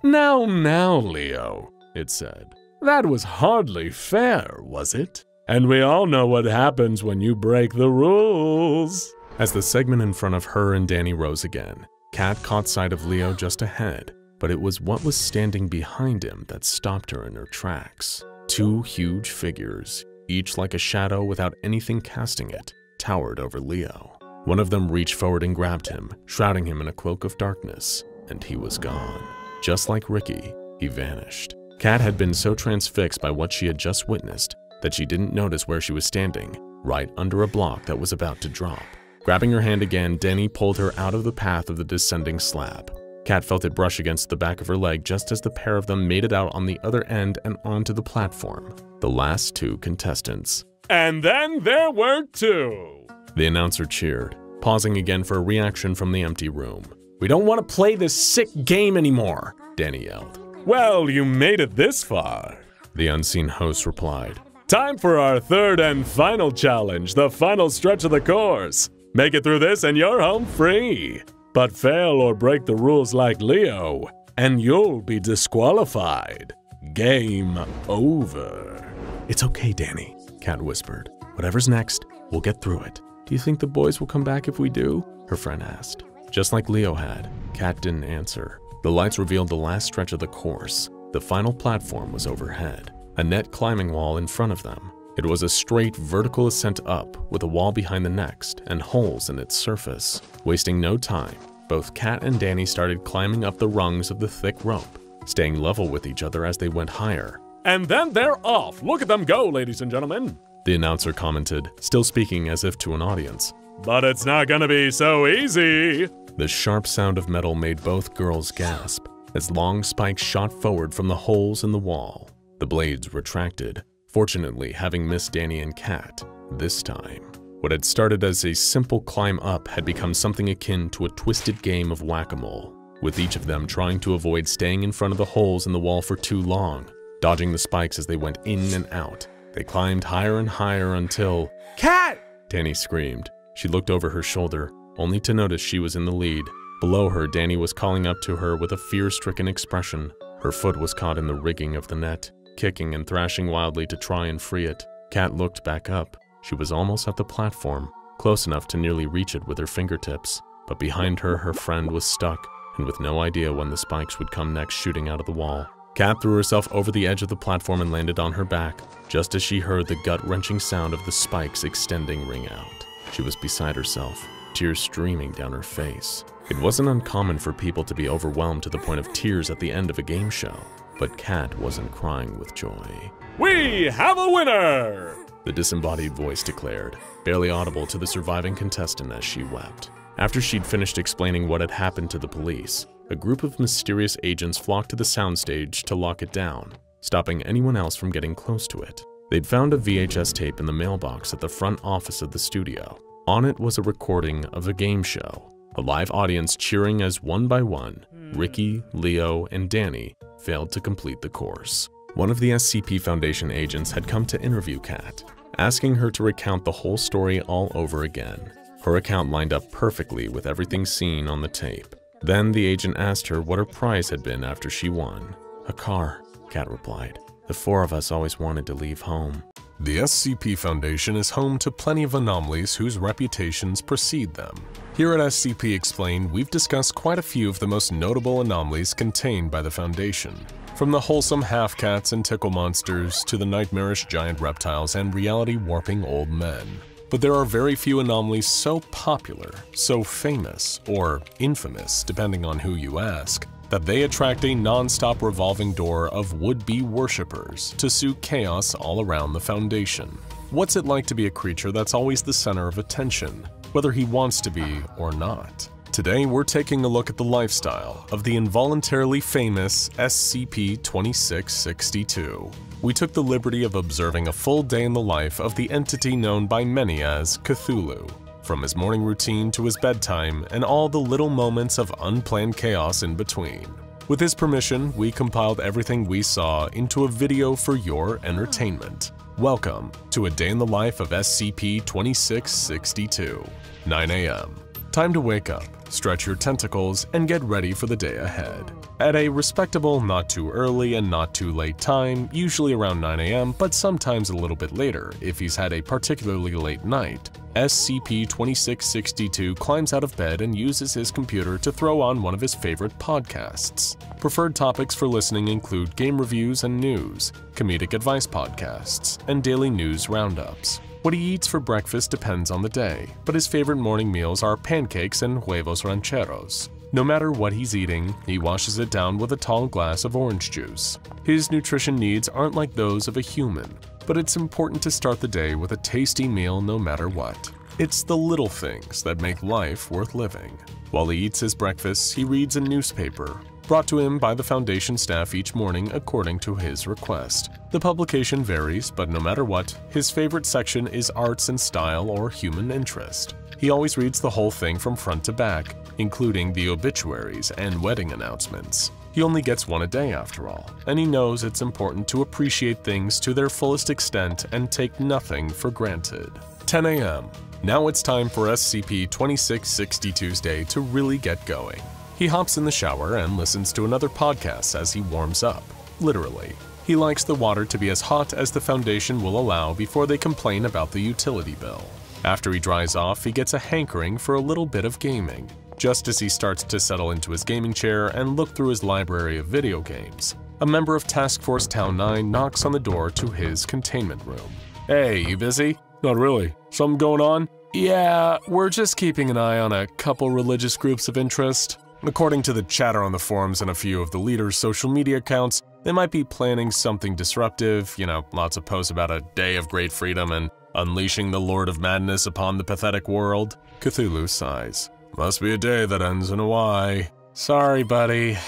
Now, Leo, it said. That was hardly fair, was it? And we all know what happens when you break the rules.
As the segment in front of her and Danny rose again, Kat caught sight of Leo just ahead, but it was what was standing behind him that stopped her in her tracks. Two huge figures, each like a shadow without anything casting it, towered over Leo. One of them reached forward and grabbed him, shrouding him in a cloak of darkness, and he was gone. Just like Ricky, he vanished. Kat had been so transfixed by what she had just witnessed that she didn't notice where she was standing, right under a block that was about to drop. Grabbing her hand again, Danny pulled her out of the path of the descending slab. Kat felt it brush against the back of her leg just as the pair of them made it out on the other end and onto the platform. The last two contestants.
And then there were two.
The announcer cheered, pausing again for a reaction from the empty room.
We don't want to play this sick game anymore,
Danny yelled.
Well, you made it this far,
the unseen host replied.
Time for our third and final challenge, the final stretch of the course. Make it through this and you're home free. But fail or break the rules like Leo, and you'll be disqualified. Game over.
It's okay, Danny, Kat whispered. Whatever's next, we'll get through it. Do you think the boys will come back if we do? Her friend asked. Just like Leo had, Kat didn't answer. The lights revealed the last stretch of the course. The final platform was overhead, a net climbing wall in front of them. It was a straight vertical ascent up, with a wall behind the next and holes in its surface. Wasting no time, both Kat and Danny started climbing up the rungs of the thick rope, staying level with each other as they went higher.
And then they're off. Look at them go, ladies and gentlemen,
the announcer commented, still speaking as if to an audience.
But it's not gonna be so easy.
The sharp sound of metal made both girls gasp as long spikes shot forward from the holes in the wall. The blades retracted, fortunately having missed Danny and Kat this time. What had started as a simple climb up had become something akin to a twisted game of whack-a-mole, with each of them trying to avoid staying in front of the holes in the wall for too long, dodging the spikes as they went in and out. They climbed higher and higher until…
Kat!
Danny screamed. She looked over her shoulder, only to notice she was in the lead. Below her, Danny was calling up to her with a fear-stricken expression. Her foot was caught in the rigging of the net, kicking and thrashing wildly to try and free it. Kat looked back up. She was almost at the platform, close enough to nearly reach it with her fingertips. But behind her, her friend was stuck, and with no idea when the spikes would come next shooting out of the wall. Kat threw herself over the edge of the platform and landed on her back, just as she heard the gut-wrenching sound of the spikes extending ring out. She was beside herself, tears streaming down her face. It wasn't uncommon for people to be overwhelmed to the point of tears at the end of a game show, but Kat wasn't crying with joy.
We have a winner!
The disembodied voice declared, barely audible to the surviving contestant as she wept. After she'd finished explaining what had happened to the police, a group of mysterious agents flocked to the soundstage to lock it down, stopping anyone else from getting close to it. They'd found a VHS tape in the mailbox at the front office of the studio. On it was a recording of a game show, a live audience cheering as one by one, Ricky, Leo, and Danny failed to complete the course. One of the SCP Foundation agents had come to interview Kat, asking her to recount the whole story all over again. Her account lined up perfectly with everything seen on the tape. Then the agent asked her what her prize had been after she won. A car, Kat replied. The four of us always wanted to leave home.
The SCP Foundation is home to plenty of anomalies whose reputations precede them. Here at SCP Explained, we've discussed quite a few of the most notable anomalies contained by the Foundation. From the wholesome half-cats and tickle monsters to the nightmarish giant reptiles and reality-warping old men. But there are very few anomalies so popular, so famous, or infamous, depending on who you ask, that they attract a non-stop revolving door of would-be worshippers to sow chaos all around the Foundation. What's it like to be a creature that's always the center of attention, whether he wants to be or not? Today, we're taking a look at the lifestyle of the involuntarily famous SCP-6662. We took the liberty of observing a full day in the life of the entity known by many as Cthulhu, from his morning routine to his bedtime and all the little moments of unplanned chaos in between. With his permission, we compiled everything we saw into a video for your entertainment. Welcome to a day in the life of SCP-6662. 9 a.m. Time to wake up, stretch your tentacles, and get ready for the day ahead. At a respectable, not too early and not too late time, usually around 9 a.m., but sometimes a little bit later if he's had a particularly late night, SCP-2662 climbs out of bed and uses his computer to throw on one of his favorite podcasts. Preferred topics for listening include game reviews and news, comedic advice podcasts, and daily news roundups. What he eats for breakfast depends on the day, but his favorite morning meals are pancakes and huevos rancheros. No matter what he's eating, he washes it down with a tall glass of orange juice. His nutrition needs aren't like those of a human, but it's important to start the day with a tasty meal no matter what. It's the little things that make life worth living. While he eats his breakfast, he reads a newspaper, brought to him by the Foundation staff each morning according to his request. The publication varies, but no matter what, his favorite section is arts and style or human interest. He always reads the whole thing from front to back, including the obituaries and wedding announcements. He only gets one a day after all, and he knows it's important to appreciate things to their fullest extent and take nothing for granted. 10 a.m. Now it's time for SCP-2662's day to really get going. He hops in the shower and listens to another podcast as he warms up. Literally. He likes the water to be as hot as the Foundation will allow before they complain about the utility bill. After he dries off, he gets a hankering for a little bit of gaming. Just as he starts to settle into his gaming chair and look through his library of video games, a member of Task Force Town 9 knocks on the door to his containment room. "Hey, you busy?"
Not really. Something going on?
"Yeah, we're just keeping an eye on a couple religious groups of interest. According to the chatter on the forums and a few of the leaders' social media accounts, they might be planning something disruptive, lots of posts about a day of great freedom and unleashing the Lord of Madness upon the pathetic world." Cthulhu sighs. "Must be a day that ends in a Y." "Sorry, buddy."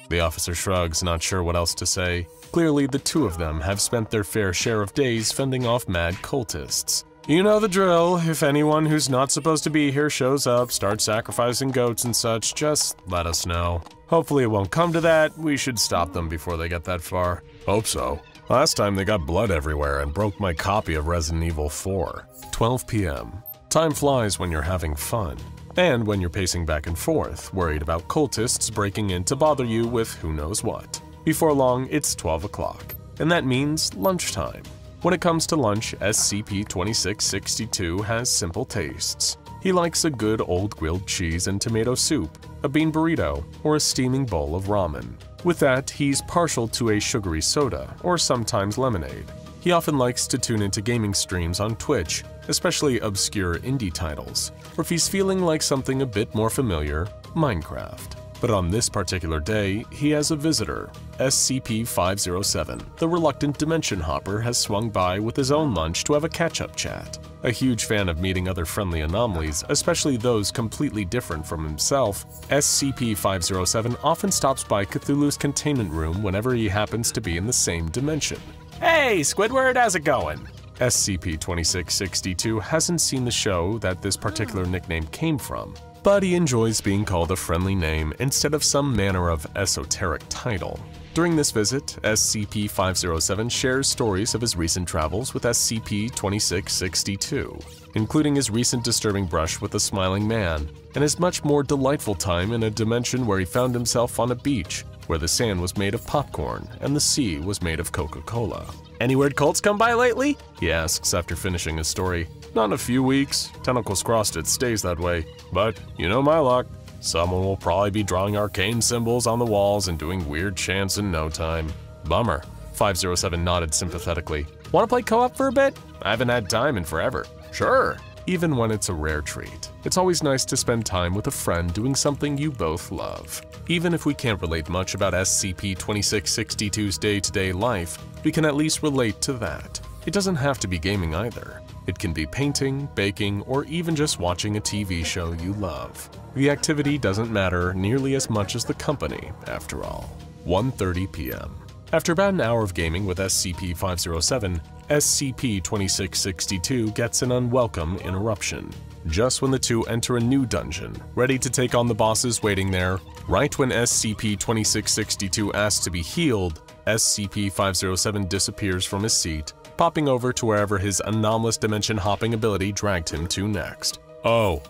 The officer shrugs, not sure what else to say. Clearly, the two of them have spent their fair share of days fending off mad cultists. "You know the drill. If anyone who's not supposed to be here shows up, starts sacrificing goats and such, just let us know. Hopefully it won't come to that. We should stop them before they get that far."
Hope so.
Last time they got blood everywhere and broke my copy of Resident Evil 4. 12 p.m. Time flies when you're having fun. And when you're pacing back and forth, worried about cultists breaking in to bother you with who knows what. Before long, it's 12 o'clock, and that means lunchtime. When it comes to lunch, SCP-2662 has simple tastes. He likes a good old grilled cheese and tomato soup, a bean burrito, or a steaming bowl of ramen. With that, he's partial to a sugary soda, or sometimes lemonade. He often likes to tune into gaming streams on Twitch, especially obscure indie titles, or if he's feeling like something a bit more familiar, Minecraft. But on this particular day, he has a visitor. SCP-507, the reluctant dimension hopper, has swung by with his own lunch to have a catch-up chat. A huge fan of meeting other friendly anomalies, especially those completely different from himself, SCP-507 often stops by Cthulhu's containment room whenever he happens to be in the same dimension. "Hey, Squidward, how's it going?" SCP-2662 hasn't seen the show that this particular nickname came from, but he enjoys being called a friendly name instead of some manner of esoteric title. During this visit, SCP-507 shares stories of his recent travels with SCP-2662, including his recent disturbing brush with a smiling man, and his much more delightful time in a dimension where he found himself on a beach, where the sand was made of popcorn and the sea was made of Coca-Cola. "Any weird cults come by lately?" he asks after finishing his story. "Not in a few weeks. Tentacles crossed, it stays that way. But you know my luck. Someone will probably be drawing arcane symbols on the walls and doing weird chants in no time." "Bummer." 507 nodded sympathetically. "Want to play co-op for a bit? I haven't had time in forever." "Sure." Even when it's a rare treat, it's always nice to spend time with a friend doing something you both love. Even if we can't relate much about SCP-2662's day-to-day life, we can at least relate to that. It doesn't have to be gaming either. It can be painting, baking, or even just watching a TV show you love. The activity doesn't matter nearly as much as the company, after all. 1:30 p.m. After about an hour of gaming with SCP-507, SCP-2662 gets an unwelcome interruption. Just when the two enter a new dungeon, ready to take on the bosses waiting there, right when SCP-2662 asks to be healed, SCP-507 disappears from his seat, popping over to wherever his anomalous dimension hopping ability dragged him to next. "Oh,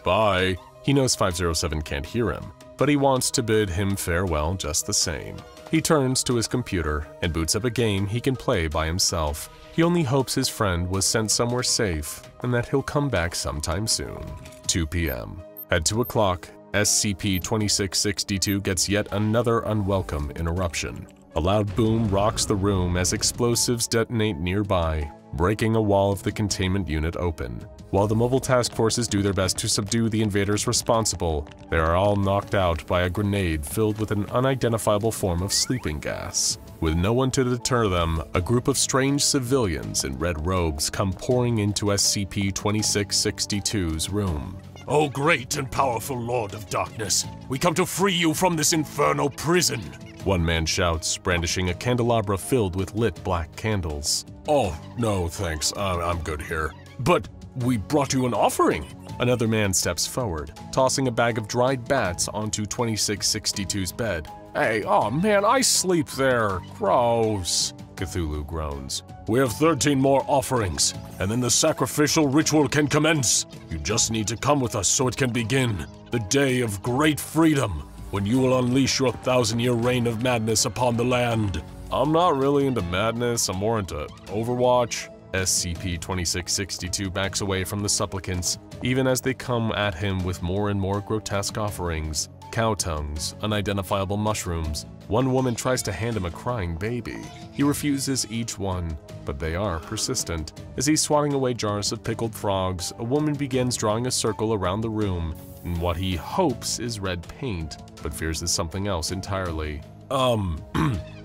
bye." He knows 507 can't hear him, but he wants to bid him farewell just the same. He turns to his computer and boots up a game he can play by himself. He only hopes his friend was sent somewhere safe and that he'll come back sometime soon. 2 p.m. At 2 o'clock, SCP-2662 gets yet another unwelcome interruption. A loud boom rocks the room as explosives detonate nearby, breaking a wall of the containment unit open. While the mobile task forces do their best to subdue the invaders responsible, they are all knocked out by a grenade filled with an unidentifiable form of sleeping gas. With no one to deter them, a group of strange civilians in red robes come pouring into SCP-2662's room.
"O great and powerful Lord of Darkness, we come to free you from this infernal prison!"
One man shouts, brandishing a candelabra filled with lit black candles.
"Oh, no thanks, I'm good here. But we brought you an offering!"
Another man steps forward, tossing a bag of dried bats onto 2662's bed.
"Hey, oh man, I sleep there. Gross."
Cthulhu groans.
"We have 13 more offerings, and then the sacrificial ritual can commence. You just need to come with us so it can begin. The day of great freedom, when you will unleash your 1,000-year reign of madness upon the land."
"I'm not really into madness, I'm more into Overwatch." SCP-2662 backs away from the supplicants, even as they come at him with more and more grotesque offerings. Cow tongues, unidentifiable mushrooms. One woman tries to hand him a crying baby. He refuses each one, but they are persistent. As he's swatting away jars of pickled frogs, a woman begins drawing a circle around the room in what he hopes is red paint, but fears is something else entirely.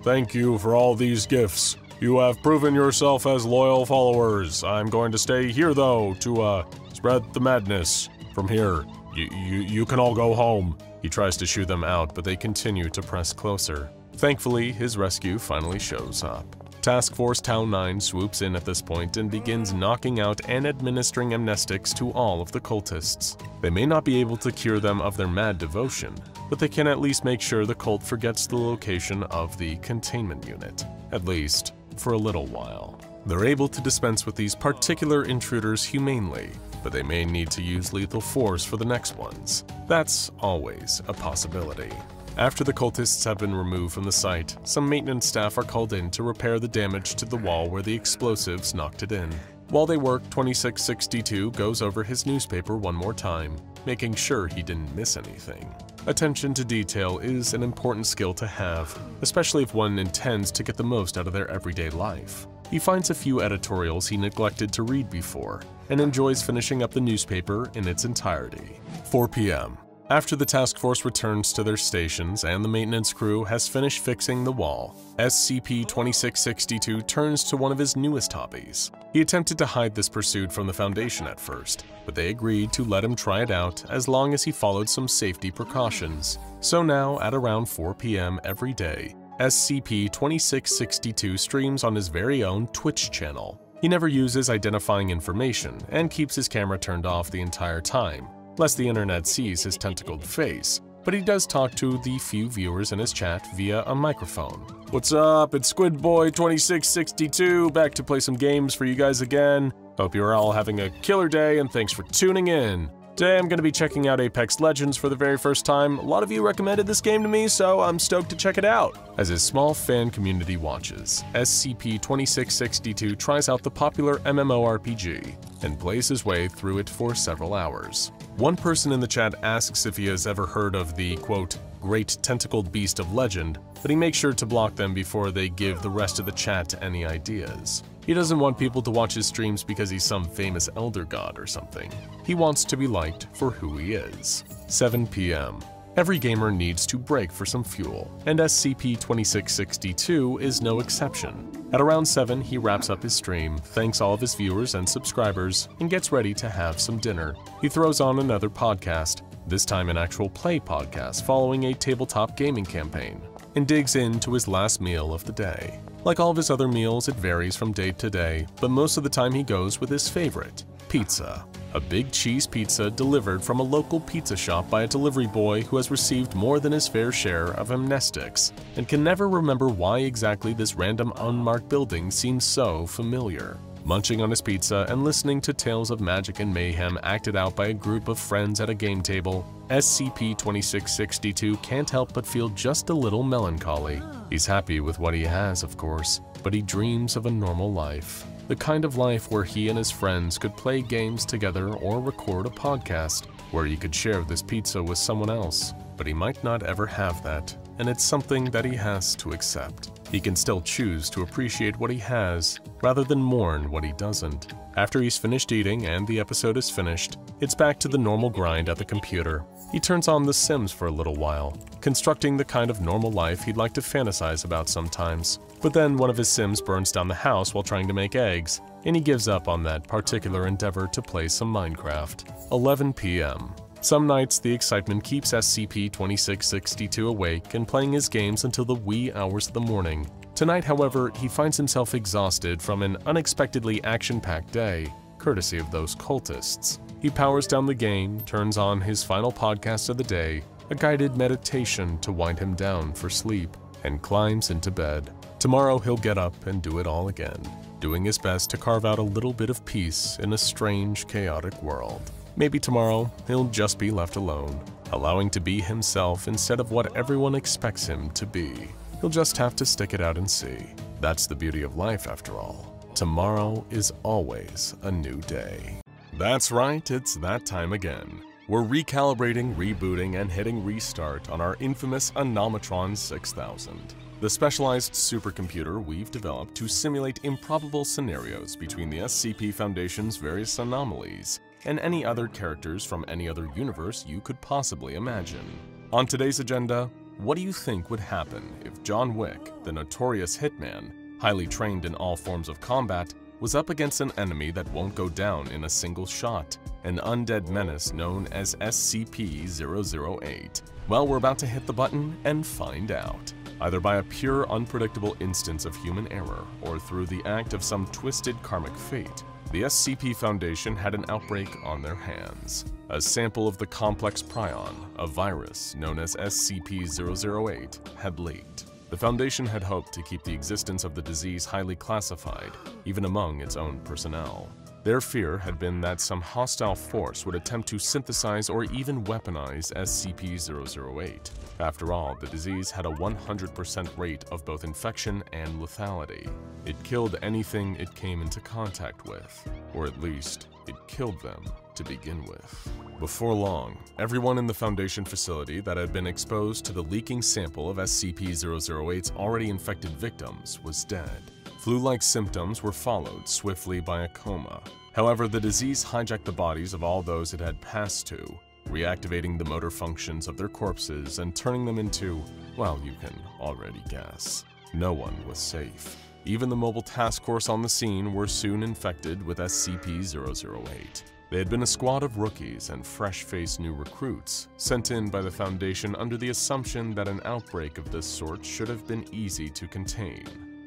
Thank you for all these gifts. You have proven yourself as loyal followers. I'm going to stay here, though, to, spread the madness. From here, you can all go home."
He tries to shoo them out, but they continue to press closer. Thankfully, his rescue finally shows up. Task Force Town 9 swoops in at this point and begins knocking out and administering amnestics to all of the cultists. They may not be able to cure them of their mad devotion, but they can at least make sure the cult forgets the location of the containment unit, at least for a little while. They're able to dispense with these particular intruders humanely, but they may need to use lethal force for the next ones. That's always a possibility. After the cultists have been removed from the site, some maintenance staff are called in to repair the damage to the wall where the explosives knocked it in. While they work, 2662 goes over his newspaper one more time, making sure he didn't miss anything. Attention to detail is an important skill to have, especially if one intends to get the most out of their everyday life. He finds a few editorials he neglected to read before, and enjoys finishing up the newspaper in its entirety. 4 p.m. After the task force returns to their stations and the maintenance crew has finished fixing the wall, SCP-2662 turns to one of his newest hobbies. He attempted to hide this pursuit from the Foundation at first, but they agreed to let him try it out as long as he followed some safety precautions. So now, at around 4 p.m. every day, SCP-2662 streams on his very own Twitch channel. He never uses identifying information and keeps his camera turned off the entire time, lest the internet sees his tentacled face, but he does talk to the few viewers in his chat via a microphone. "What's up? It's Squid Boy 2662, back to play some games for you guys again. Hope you're all having a killer day and thanks for tuning in. Today I'm going to be checking out Apex Legends for the very first time. A lot of you recommended this game to me, so I'm stoked to check it out. As his small fan community watches, SCP-6662 tries out the popular MMORPG and plays his way through it for several hours. One person in the chat asks if he has ever heard of the, quote, great tentacled beast of legend, but he makes sure to block them before they give the rest of the chat any ideas. He doesn't want people to watch his streams because he's some famous elder god or something. He wants to be liked for who he is. 7 p.m. Every gamer needs to break for some fuel, and SCP-2662 is no exception. At around 7, he wraps up his stream, thanks all of his viewers and subscribers, and gets ready to have some dinner. He throws on another podcast, this time an actual play podcast following a tabletop gaming campaign, and digs into his last meal of the day. Like all of his other meals, it varies from day to day, but most of the time he goes with his favorite, pizza. A big cheese pizza delivered from a local pizza shop by a delivery boy who has received more than his fair share of amnestics and can never remember why exactly this random unmarked building seems so familiar. Munching on his pizza and listening to tales of magic and mayhem acted out by a group of friends at a game table, SCP-2662 can't help but feel just a little melancholy. He's happy with what he has, of course, but he dreams of a normal life. The kind of life where he and his friends could play games together or record a podcast, where he could share this pizza with someone else. But he might not ever have that, and it's something that he has to accept. He can still choose to appreciate what he has, rather than mourn what he doesn't. After he's finished eating and the episode is finished, it's back to the normal grind at the computer. He turns on The Sims for a little while, constructing the kind of normal life he'd like to fantasize about sometimes. But then one of his Sims burns down the house while trying to make eggs, and he gives up on that particular endeavor to play some Minecraft. 11 p.m. Some nights, the excitement keeps SCP-2662 awake and playing his games until the wee hours of the morning. Tonight, however, he finds himself exhausted from an unexpectedly action-packed day, courtesy of those cultists. He powers down the game, turns on his final podcast of the day, a guided meditation to wind him down for sleep, and climbs into bed. Tomorrow he'll get up and do it all again, doing his best to carve out a little bit of peace in a strange, chaotic world. Maybe tomorrow he'll just be left alone, allowing to be himself instead of what everyone expects him to be. He'll just have to stick it out and see. That's the beauty of life, after all. Tomorrow is always a new day. That's right, it's that time again. We're recalibrating, rebooting, and hitting restart on our infamous Anomatron 6000. The specialized supercomputer we've developed to simulate improbable scenarios between the SCP Foundation's various anomalies and any other characters from any other universe you could possibly imagine. On today's agenda, what do you think would happen if John Wick, the notorious hitman, highly trained in all forms of combat, was up against an enemy that won't go down in a single shot, an undead menace known as SCP-008? Well, we're about to hit the button and find out. Either by a pure, unpredictable instance of human error, or through the act of some twisted karmic fate, the SCP Foundation had an outbreak on their hands. A sample of the complex prion, a virus known as SCP-008, had leaked. The Foundation had hoped to keep the existence of the disease highly classified, even among its own personnel. Their fear had been that some hostile force would attempt to synthesize or even weaponize SCP-008. After all, the disease had a 100% rate of both infection and lethality. It killed anything it came into contact with, or at least, it killed them to begin with. Before long, everyone in the Foundation facility that had been exposed to the leaking sample of SCP-008's already infected victims was dead. Flu-like symptoms were followed swiftly by a coma. However, the disease hijacked the bodies of all those it had passed to, reactivating the motor functions of their corpses and turning them into, well, you can already guess. No one was safe. Even the mobile task force on the scene were soon infected with SCP-008. They had been a squad of rookies and fresh-faced new recruits, sent in by the Foundation under the assumption that an outbreak of this sort should have been easy to contain.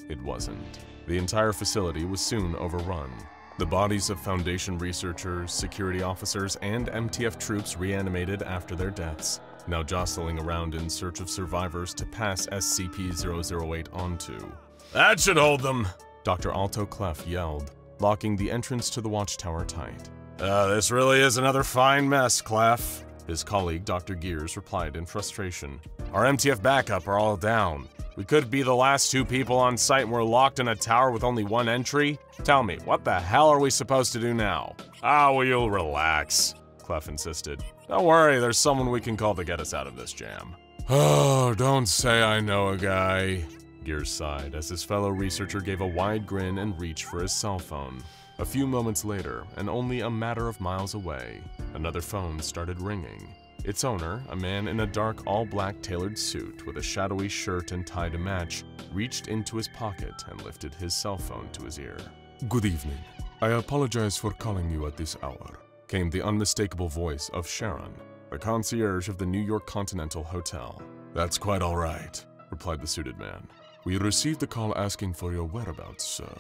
It wasn't. The entire facility was soon overrun. The bodies of Foundation researchers, security officers, and MTF troops reanimated after their deaths, now jostling around in search of survivors to pass SCP-008 onto.
That should hold them!
Dr. Alto Clef yelled, locking the entrance to the watchtower tight. This really is another fine mess, Clef. His colleague, Dr. Gears, replied in frustration. Our MTF backup are all down. We could be the last 2 people on site and we're locked in a tower with only 1 entry? Tell me, what the hell are we supposed to do now? Will you relax? Clef insisted. Don't worry, there's someone we can call to get us out of this jam. Oh, don't say I know a guy. Gears sighed as his fellow researcher gave a wide grin and reached for his cell phone. A few moments later, and only a matter of miles away, another phone started ringing. Its owner, a man in a dark all-black tailored suit with a shadowy shirt and tie to match, reached into his pocket and lifted his cell phone to his ear. Good evening. I apologize for calling you at this hour, came the unmistakable voice of Sharon, the concierge of the New York Continental Hotel. That's quite all right, replied the suited man. We received a call asking for your whereabouts, sir.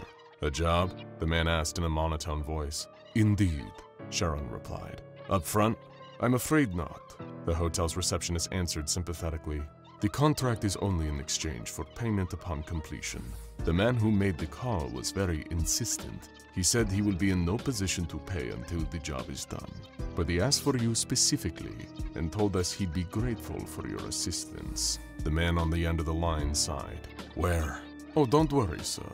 A job? The man asked in a monotone voice. Indeed, Sharon replied. Up front? I'm afraid not, the hotel's receptionist answered sympathetically. The contract is only in exchange for payment upon completion. The man who made the call was very insistent. He said he will be in no position to pay until the job is done. But he asked for you specifically and told us he'd be grateful for your assistance. The man on the end of the line sighed. Where? Oh, don't worry, sir,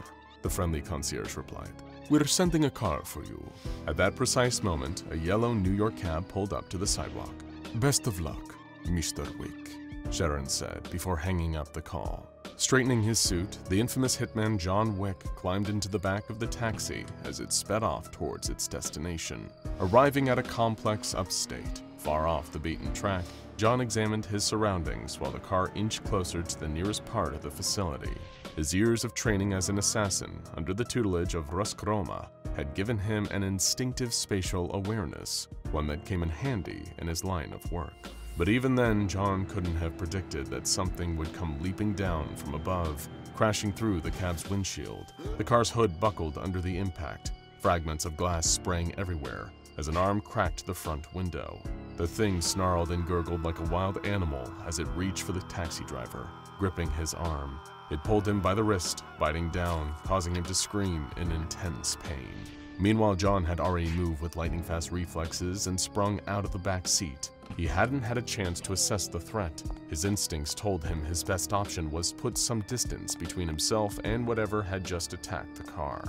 the friendly concierge replied. We're sending a car for you. At that precise moment, a yellow New York cab pulled up to the sidewalk. Best of luck, Mr. Wick, Sharon said before hanging up the call. Straightening his suit, the infamous hitman John Wick climbed into the back of the taxi as it sped off towards its destination. Arriving at a complex upstate, far off the beaten track, John examined his surroundings while the car inched closer to the nearest part of the facility. His years of training as an assassin under the tutelage of Ruskroma had given him an instinctive spatial awareness, one that came in handy in his line of work. But even then, John couldn't have predicted that something would come leaping down from above, crashing through the cab's windshield. The car's hood buckled under the impact, fragments of glass spraying everywhere as an arm cracked the front window. The thing snarled and gurgled like a wild animal as it reached for the taxi driver, gripping his arm. It pulled him by the wrist, biting down, causing him to scream in intense pain. Meanwhile, John had already moved with lightning-fast reflexes and sprung out of the back seat. He hadn't had a chance to assess the threat. His instincts told him his best option was to put some distance between himself and whatever had just attacked the car.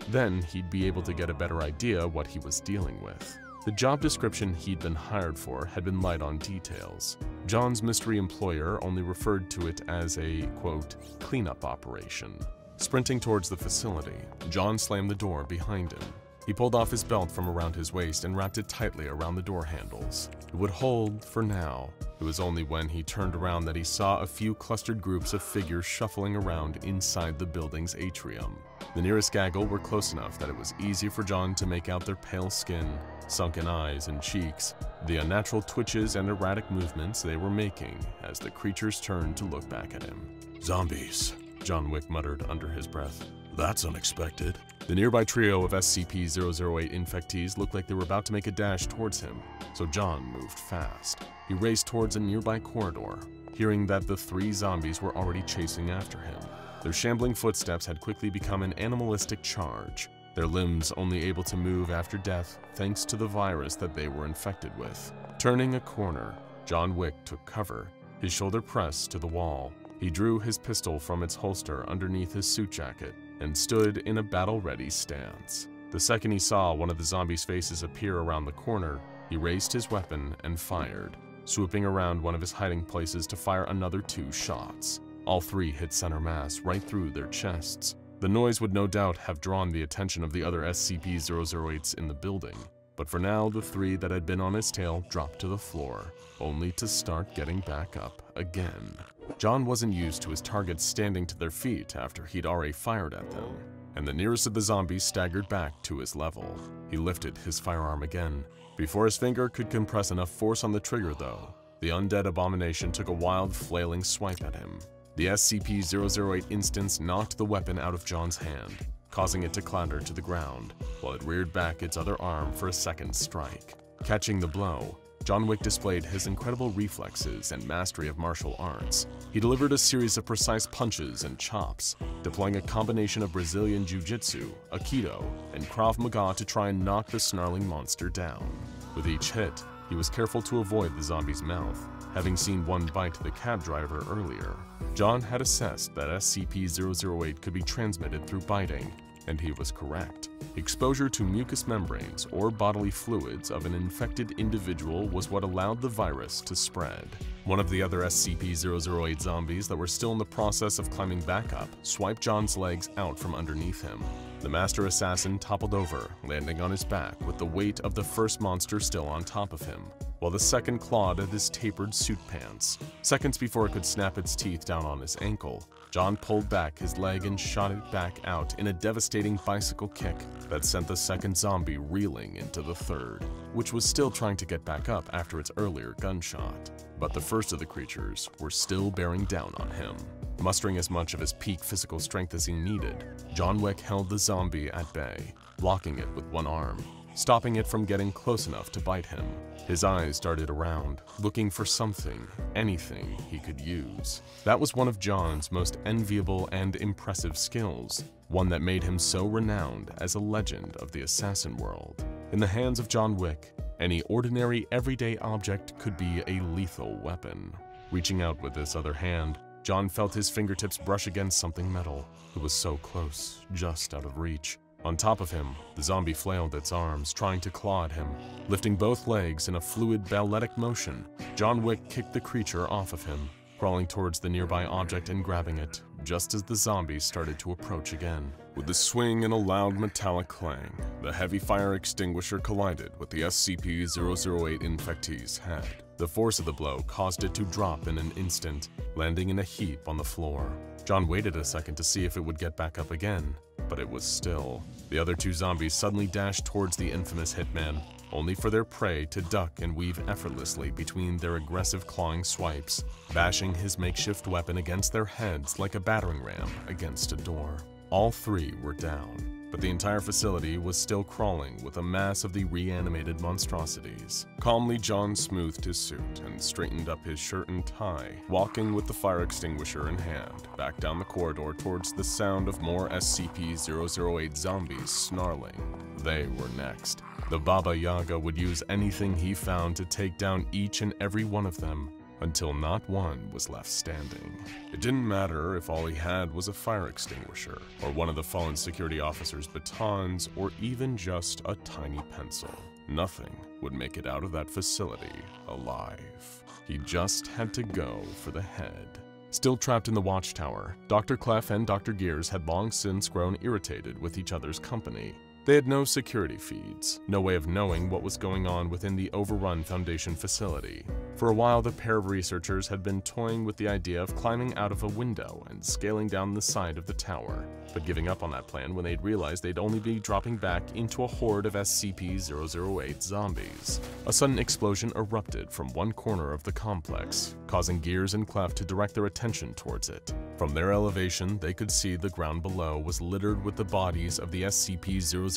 Then he'd be able to get a better idea what he was dealing with. The job description he'd been hired for had been light on details. John's mystery employer only referred to it as a, quote, cleanup operation. Sprinting towards the facility, John slammed the door behind him. He pulled off his belt from around his waist and wrapped it tightly around the door handles. It would hold for now. It was only when he turned around that he saw a few clustered groups of figures shuffling around inside the building's atrium. The nearest gaggle were close enough that it was easy for John to make out their pale skin, sunken eyes and cheeks, the unnatural twitches and erratic movements they were making as the creatures turned to look back at him. Zombies, John Wick muttered under his breath. That's unexpected. The nearby trio of SCP-008 infectees looked like they were about to make a dash towards him, so John moved fast. He raced towards a nearby corridor, hearing that the 3 zombies were already chasing after him. Their shambling footsteps had quickly become an animalistic charge, their limbs only able to move after death thanks to the virus that they were infected with. Turning a corner, John Wick took cover, his shoulder pressed to the wall. He drew his pistol from its holster underneath his suit jacket and stood in a battle-ready stance. The second he saw one of the zombies' faces appear around the corner, he raised his weapon and fired, swooping around one of his hiding places to fire another 2 shots. All 3 hit center mass right through their chests. The noise would no doubt have drawn the attention of the other SCP-008s in the building, but for now the 3 that had been on his tail dropped to the floor, only to start getting back up again. John wasn't used to his targets standing to their feet after he'd already fired at them, and the nearest of the zombies staggered back to his level. He lifted his firearm again. Before his finger could compress enough force on the trigger, though, the undead abomination took a wild, flailing swipe at him. The SCP-008 instance knocked the weapon out of John's hand, causing it to clatter to the ground, while it reared back its other arm for a second strike. Catching the blow, John Wick displayed his incredible reflexes and mastery of martial arts. He delivered a series of precise punches and chops, deploying a combination of Brazilian Jiu-Jitsu, Aikido, and Krav Maga to try and knock the snarling monster down. With each hit, he was careful to avoid the zombie's mouth, having seen one bite the cab driver earlier. John had assessed that SCP-008 could be transmitted through biting, and he was correct. Exposure to mucous membranes or bodily fluids of an infected individual was what allowed the virus to spread. One of the other SCP-008 zombies that were still in the process of climbing back up swiped John's legs out from underneath him. The master assassin toppled over, landing on his back with the weight of the first monster still on top of him, while the second clawed at his tapered suit pants. Seconds before it could snap its teeth down on his ankle, John pulled back his leg and shot it back out in a devastating bicycle kick that sent the second zombie reeling into the third, which was still trying to get back up after its earlier gunshot. But the first of the creatures were still bearing down on him. Mustering as much of his peak physical strength as he needed, John Wick held the zombie at bay, blocking it with one arm, stopping it from getting close enough to bite him. His eyes darted around, looking for something, anything he could use. That was one of John's most enviable and impressive skills, one that made him so renowned as a legend of the assassin world. In the hands of John Wick, any ordinary everyday object could be a lethal weapon. Reaching out with his other hand, John felt his fingertips brush against something metal. It was so close, just out of reach. On top of him, the zombie flailed its arms, trying to claw at him. Lifting both legs in a fluid balletic motion, John Wick kicked the creature off of him, crawling towards the nearby object and grabbing it, just as the zombie started to approach again. With a swing and a loud metallic clang, the heavy fire extinguisher collided with the SCP-008 infectee's head. The force of the blow caused it to drop in an instant, landing in a heap on the floor. John waited a second to see if it would get back up again, but it was still. The other two zombies suddenly dashed towards the infamous hitman, only for their prey to duck and weave effortlessly between their aggressive clawing swipes, bashing his makeshift weapon against their heads like a battering ram against a door. All three were down, but the entire facility was still crawling with a mass of the reanimated monstrosities. Calmly, John smoothed his suit and straightened up his shirt and tie, walking with the fire extinguisher in hand, back down the corridor towards the sound of more SCP-008 zombies snarling. They were next. The Baba Yaga would use anything he found to take down each and every one of them, until not one was left standing. It didn't matter if all he had was a fire extinguisher, or one of the fallen security officer's batons, or even just a tiny pencil. Nothing would make it out of that facility alive. He just had to go for the head. Still trapped in the watchtower, Dr. Clef and Dr. Gears had long since grown irritated with each other's company. They had no security feeds, no way of knowing what was going on within the overrun Foundation facility. For a while, the pair of researchers had been toying with the idea of climbing out of a window and scaling down the side of the tower, but giving up on that plan when they'd realized they'd only be dropping back into a horde of SCP-008 zombies. A sudden explosion erupted from one corner of the complex, causing Gears and Clef to direct their attention towards it. From their elevation, they could see the ground below was littered with the bodies of the SCP-008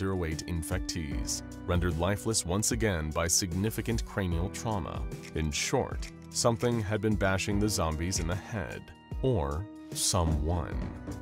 infectees, rendered lifeless once again by significant cranial trauma. In short, something had been bashing the zombies in the head. Or someone.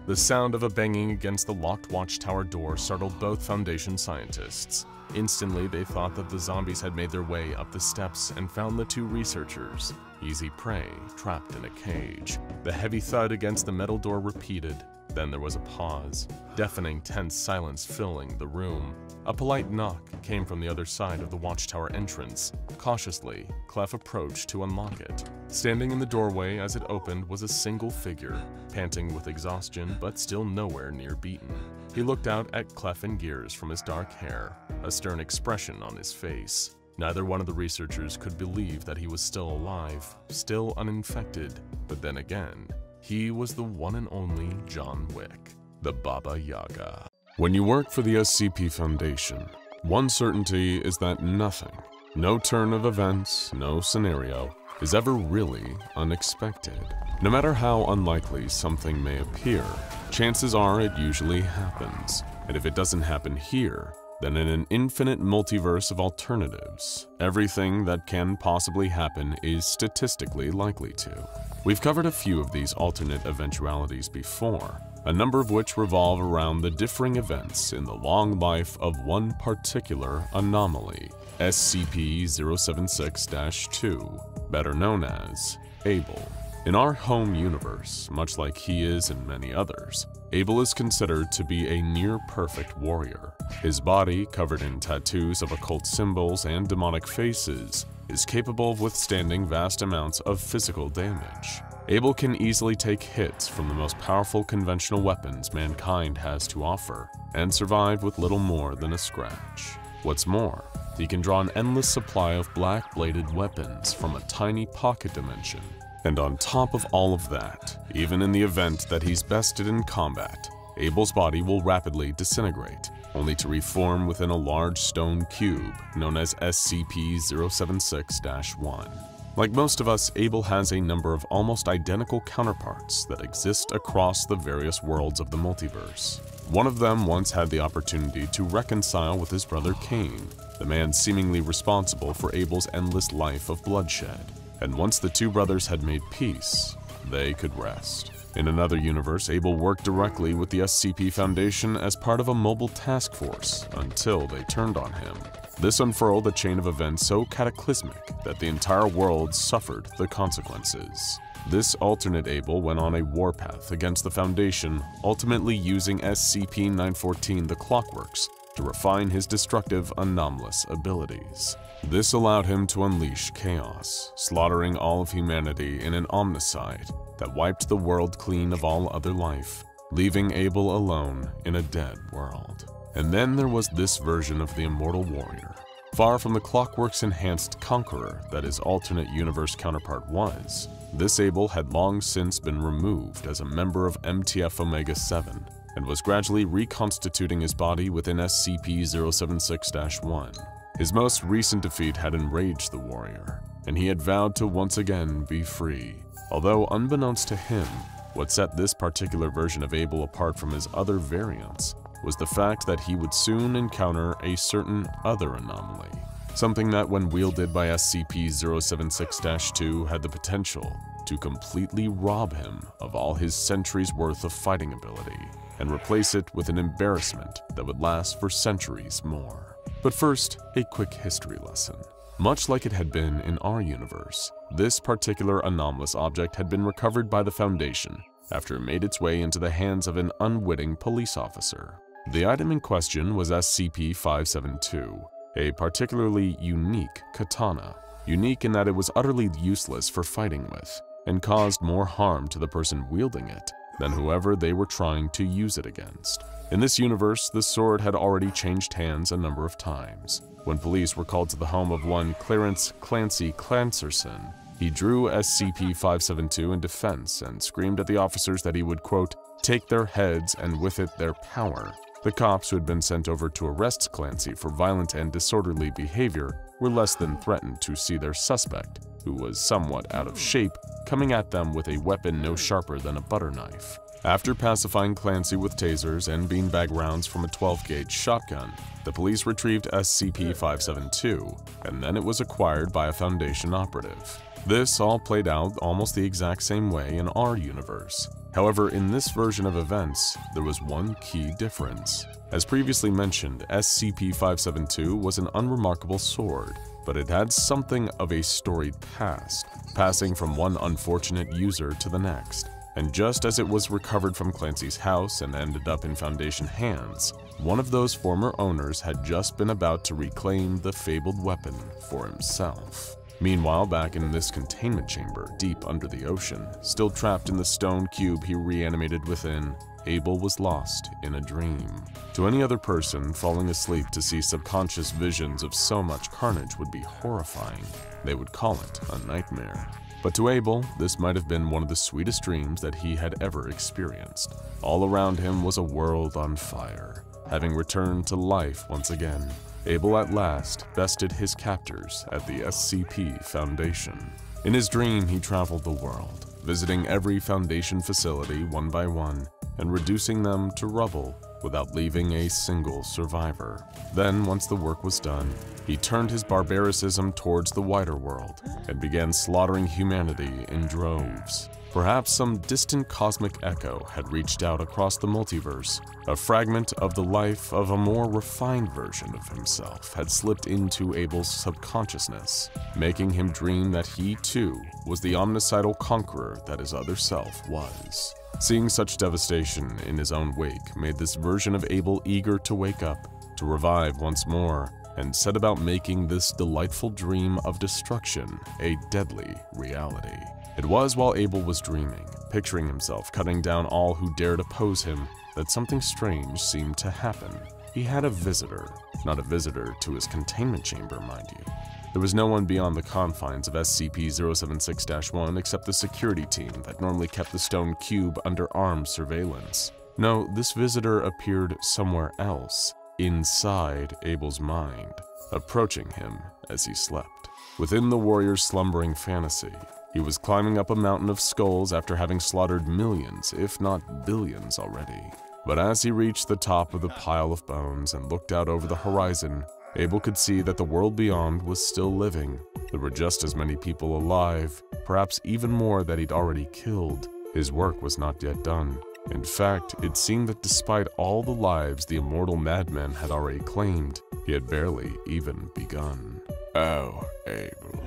The sound of a banging against the locked watchtower door startled both Foundation scientists. Instantly, they thought that the zombies had made their way up the steps and found the two researchers, easy prey, trapped in a cage. The heavy thud against the metal door repeated. Then there was a pause, deafening tense silence filling the room. A polite knock came from the other side of the watchtower entrance. Cautiously, Clef approached to unlock it. Standing in the doorway as it opened was a single figure, panting with exhaustion but still nowhere near beaten. He looked out at Clef and Gears from his dark hair, a stern expression on his face. Neither one of the researchers could believe that he was still alive, still uninfected, but then again, he was the one and only John Wick, the Baba Yaga. When you work for the SCP Foundation, one certainty is that nothing, no turn of events, no scenario, is ever really unexpected. No matter how unlikely something may appear, chances are it usually happens. And if it doesn't happen here, then in an infinite multiverse of alternatives, everything that can possibly happen is statistically likely to. We've covered a few of these alternate eventualities before, a number of which revolve around the differing events in the long life of one particular anomaly, SCP-076-2, better known as Abel. In our home universe, much like he is in many others, Abel is considered to be a near-perfect warrior. His body, covered in tattoos of occult symbols and demonic faces, is capable of withstanding vast amounts of physical damage. Abel can easily take hits from the most powerful conventional weapons mankind has to offer, and survive with little more than a scratch. What's more, he can draw an endless supply of black-bladed weapons from a tiny pocket dimension. And on top of all of that, even in the event that he's bested in combat, Abel's body will rapidly disintegrate, only to reform within a large stone cube known as SCP-076-1. Like most of us, Abel has a number of almost identical counterparts that exist across the various worlds of the multiverse. One of them once had the opportunity to reconcile with his brother Cain, the man seemingly responsible for Abel's endless life of bloodshed. And once the two brothers had made peace, they could rest. In another universe, Abel worked directly with the SCP Foundation as part of a mobile task force until they turned on him. This unfurled a chain of events so cataclysmic that the entire world suffered the consequences. This alternate Abel went on a warpath against the Foundation, ultimately using SCP-914 the Clockworks to refine his destructive anomalous abilities. This allowed him to unleash chaos, slaughtering all of humanity in an omnicide that wiped the world clean of all other life, leaving Abel alone in a dead world. And then there was this version of the Immortal Warrior. Far from the Clockworks enhanced conqueror that his alternate universe counterpart was, this Abel had long since been removed as a member of MTF Omega-7 and was gradually reconstituting his body within SCP-076-1. His most recent defeat had enraged the warrior, and he had vowed to once again be free. Although unbeknownst to him, what set this particular version of Abel apart from his other variants was the fact that he would soon encounter a certain other anomaly, something that when wielded by SCP-076-2 had the potential to completely rob him of all his centuries' worth of fighting ability and replace it with an embarrassment that would last for centuries more. But first, a quick history lesson. Much like it had been in our universe, this particular anomalous object had been recovered by the Foundation after it made its way into the hands of an unwitting police officer. The item in question was SCP-572, a particularly unique katana, unique in that it was utterly useless for fighting with, and caused more harm to the person wielding it than whoever they were trying to use it against. In this universe, the sword had already changed hands a number of times. When police were called to the home of one Clarence Clancy Clancerson, he drew SCP-572 in defense and screamed at the officers that he would, quote, take their heads and with it their power. The cops who had been sent over to arrest Clancy for violent and disorderly behavior were less than threatened to see their suspect, who was somewhat out of shape, coming at them with a weapon no sharper than a butter knife. After pacifying Clancy with tasers and beanbag rounds from a 12-gauge shotgun, the police retrieved SCP-572, and then it was acquired by a Foundation operative. This all played out almost the exact same way in our universe. However, in this version of events, there was one key difference. As previously mentioned, SCP-572 was an unremarkable sword, but it had something of a storied past, passing from one unfortunate user to the next. And just as it was recovered from Clancy's house and ended up in Foundation hands, one of those former owners had just been about to reclaim the fabled weapon for himself. Meanwhile, back in this containment chamber deep under the ocean, still trapped in the stone cube he reanimated within, Abel was lost in a dream. To any other person, falling asleep to see subconscious visions of so much carnage would be horrifying. They would call it a nightmare. But to Abel, this might have been one of the sweetest dreams that he had ever experienced. All around him was a world on fire. Having returned to life once again, Abel at last bested his captors at the SCP Foundation. In his dream, he traveled the world, visiting every Foundation facility one by one, and reducing them to rubble without leaving a single survivor. Then, once the work was done, he turned his barbaricism towards the wider world and began slaughtering humanity in droves. Perhaps some distant cosmic echo had reached out across the multiverse. A fragment of the life of a more refined version of himself had slipped into Abel's subconsciousness, making him dream that he too was the omnicidal conqueror that his other self was. Seeing such devastation in his own wake made this version of Abel eager to wake up, to revive once more, and set about making this delightful dream of destruction a deadly reality. It was while Abel was dreaming, picturing himself cutting down all who dared oppose him, that something strange seemed to happen. He had a visitor, not a visitor to his containment chamber, mind you. There was no one beyond the confines of SCP-076-1 except the security team that normally kept the stone cube under armed surveillance. No, this visitor appeared somewhere else, inside Abel's mind, approaching him as he slept. Within the warrior's slumbering fantasy, he was climbing up a mountain of skulls after having slaughtered millions, if not billions already. But as he reached the top of the pile of bones and looked out over the horizon, Abel could see that the world beyond was still living. There were just as many people alive, perhaps even more that he'd already killed. His work was not yet done. In fact, it seemed that despite all the lives the immortal madman had already claimed, he had barely even begun.
"Oh, Abel,"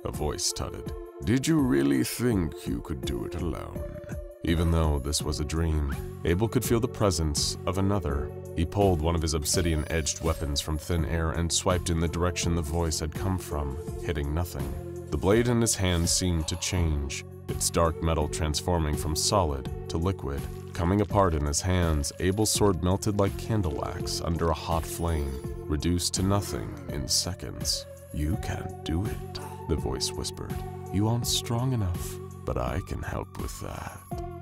a voice tutted.
"Did you really think you could do it alone?"
Even though this was a dream, Abel could feel the presence of another. He pulled one of his obsidian-edged weapons from thin air and swiped in the direction the voice had come from, hitting nothing. The blade in his hand seemed to change, its dark metal transforming from solid to liquid. Coming apart in his hands, Abel's sword melted like candle wax under a hot flame, reduced to nothing in seconds.
"You can't do it,"
the voice whispered.
"You aren't strong enough, but I can help with that."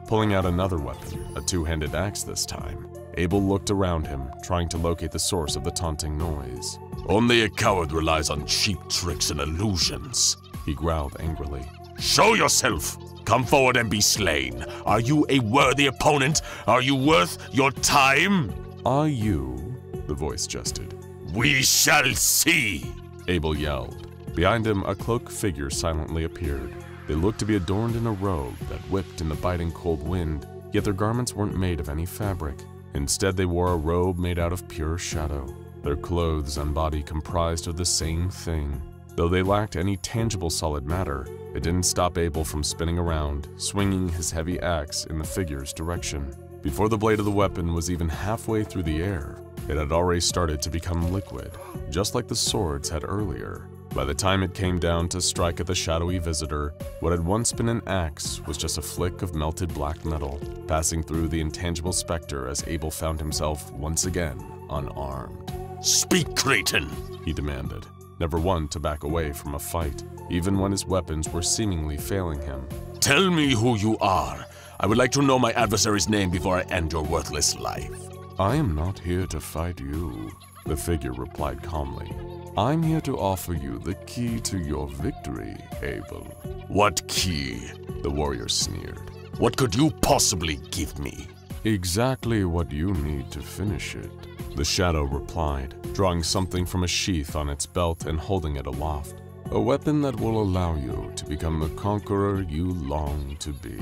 Pulling out another weapon, a two-handed axe this time, Abel looked around him, trying to locate the source of the taunting noise.
Only a coward relies on cheap tricks and illusions,
he growled angrily.
"Show yourself! Come forward and be slain! Are you a worthy opponent? Are you worth your time?"
"Are you?" the voice jested.
"We shall see!"
Abel yelled. Behind him, a cloaked figure silently appeared. They looked to be adorned in a robe that whipped in the biting cold wind, yet their garments weren't made of any fabric. Instead, they wore a robe made out of pure shadow. Their clothes and body comprised of the same thing. Though they lacked any tangible solid matter, it didn't stop Abel from spinning around, swinging his heavy axe in the figure's direction. Before the blade of the weapon was even halfway through the air, it had already started to become liquid, just like the swords had earlier. By the time it came down to strike at the shadowy visitor, what had once been an axe was just a flick of melted black metal, passing through the intangible specter as Abel found himself once again unarmed.
"Speak, Creighton!"
he demanded, never one to back away from a fight, even when his weapons were seemingly failing him.
"Tell me who you are. I would like to know my adversary's name before I end your worthless life."
"I am not here to fight you," the figure replied calmly. "I'm here to offer you the key to your victory, Abel."
"What key?"
the warrior sneered.
"What could you possibly give me?"
"Exactly what you need to finish it,"
the shadow replied, drawing something from a sheath on its belt and holding it aloft.
"A weapon that will allow you to become the conqueror you long to be."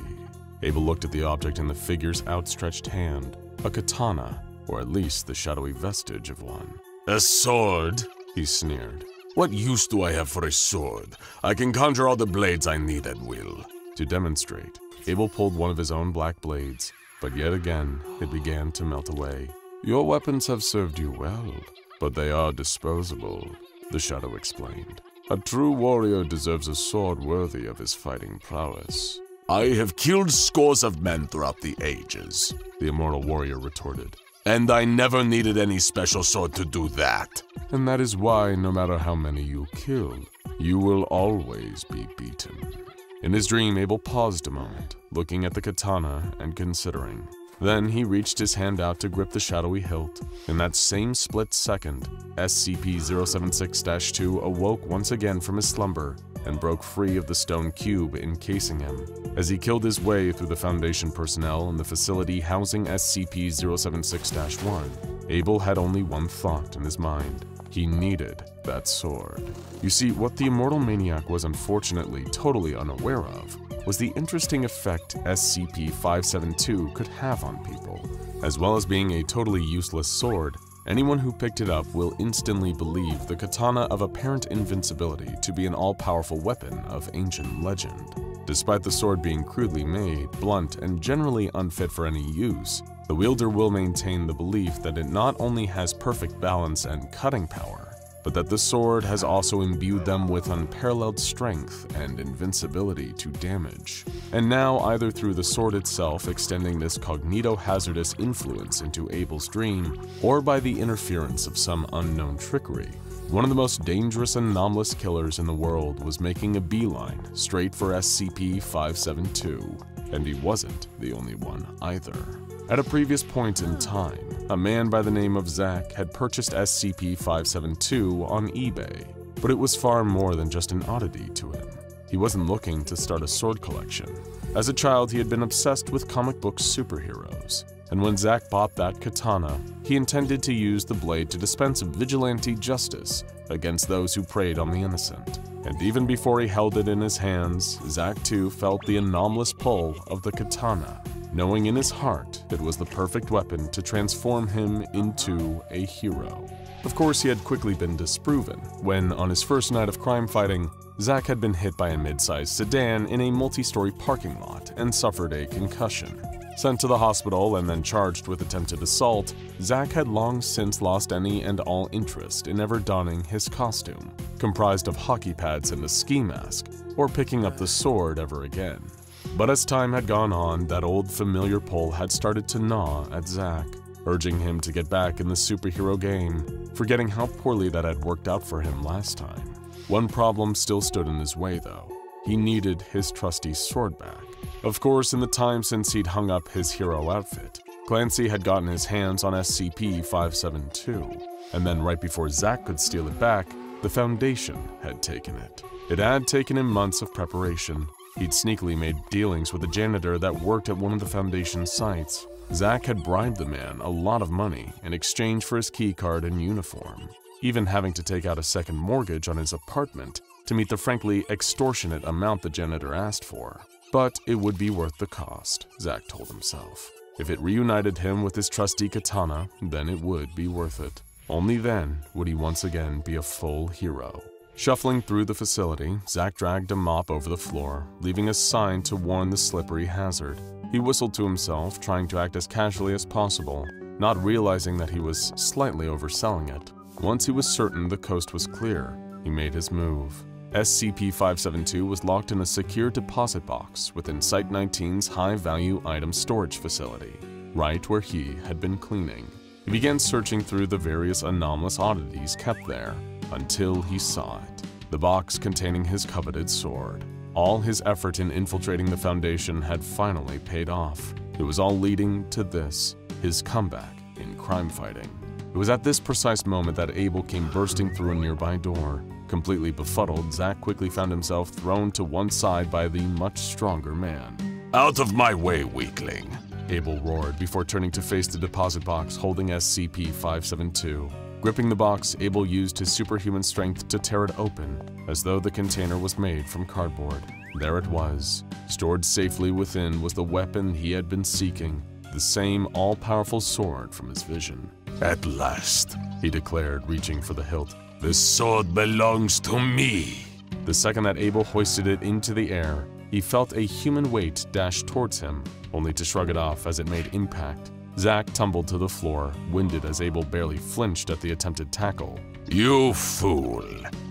Abel looked at the object in the figure's outstretched hand, a katana, or at least the shadowy vestige of one.
"A sword?"
he sneered.
"What use do I have for a sword? I can conjure all the blades I need at will."
To demonstrate, Abel pulled one of his own black blades, but yet again it began to melt away.
"Your weapons have served you well, but they are disposable," the shadow explained. "A true warrior deserves a sword worthy of his fighting prowess."
"I have killed scores of men throughout the ages,"
the immortal warrior retorted.
"And I never needed any special sword to do that."
"And that is why, no matter how many you kill, you will always be beaten."
In his dream, Abel paused a moment, looking at the katana and considering. Then he reached his hand out to grip the shadowy hilt. In that same split second, SCP-076-2 awoke once again from his slumber and broke free of the stone cube encasing him. As he killed his way through the Foundation personnel in the facility housing SCP-076-1, Abel had only one thought in his mind. He needed that sword. You see, what the immortal maniac was unfortunately totally unaware of was the interesting effect SCP-572 could have on people. As well as being a totally useless sword, anyone who picked it up will instantly believe the katana of apparent invincibility to be an all-powerful weapon of ancient legend. Despite the sword being crudely made, blunt, and generally unfit for any use, the wielder will maintain the belief that it not only has perfect balance and cutting power, but that the sword has also imbued them with unparalleled strength and invincibility to damage. And now, either through the sword itself extending this cognito-hazardous influence into Abel's dream, or by the interference of some unknown trickery, one of the most dangerous anomalous killers in the world was making a beeline straight for SCP-572, and he wasn't the only one either. At a previous point in time, a man by the name of Zach had purchased SCP-572 on eBay, but it was far more than just an oddity to him. He wasn't looking to start a sword collection. As a child, he had been obsessed with comic book superheroes, and when Zach bought that katana, he intended to use the blade to dispense vigilante justice against those who preyed on the innocent. And even before he held it in his hands, Zach too felt the anomalous pull of the katana, knowing in his heart it was the perfect weapon to transform him into a hero. Of course, he had quickly been disproven when, on his first night of crime fighting, Zach had been hit by a mid-sized sedan in a multi-story parking lot and suffered a concussion. Sent to the hospital and then charged with attempted assault, Zach had long since lost any and all interest in ever donning his costume, comprised of hockey pads and a ski mask, or picking up the sword ever again. But as time had gone on, that old familiar pull had started to gnaw at Zach, urging him to get back in the superhero game, forgetting how poorly that had worked out for him last time. One problem still stood in his way though. He needed his trusty sword back. Of course, in the time since he'd hung up his hero outfit, Clancy had gotten his hands on SCP-572, and then right before Zach could steal it back, the Foundation had taken it. It had taken him months of preparation. He'd sneakily made dealings with a janitor that worked at one of the Foundation's sites. Zach had bribed the man a lot of money in exchange for his keycard and uniform, even having to take out a second mortgage on his apartment to meet the frankly extortionate amount the janitor asked for. But it would be worth the cost, Zach told himself. If it reunited him with his trusty katana, then it would be worth it. Only then would he once again be a full hero. Shuffling through the facility, Zach dragged a mop over the floor, leaving a sign to warn the slippery hazard. He whistled to himself, trying to act as casually as possible, not realizing that he was slightly overselling it. Once he was certain the coast was clear, he made his move. SCP-572 was locked in a secure deposit box within Site-19's high-value item storage facility, right where he had been cleaning. He began searching through the various anomalous oddities kept there, until he saw it. The box containing his coveted sword. All his effort in infiltrating the Foundation had finally paid off. It was all leading to this, his comeback in crime fighting. It was at this precise moment that Abel came bursting through a nearby door. Completely befuddled, Zach quickly found himself thrown to one side by the much stronger man.
Out of my way, weakling!
Abel roared before turning to face the deposit box holding SCP-572. Gripping the box, Abel used his superhuman strength to tear it open, as though the container was made from cardboard. There it was. Stored safely within was the weapon he had been seeking, the same all-powerful sword from his vision.
At last,
he declared, reaching for the hilt.
This sword belongs to me!
The second that Abel hoisted it into the air, he felt a human weight dash towards him, only to shrug it off as it made impact. Zach tumbled to the floor, winded as Abel barely flinched at the attempted tackle.
You fool,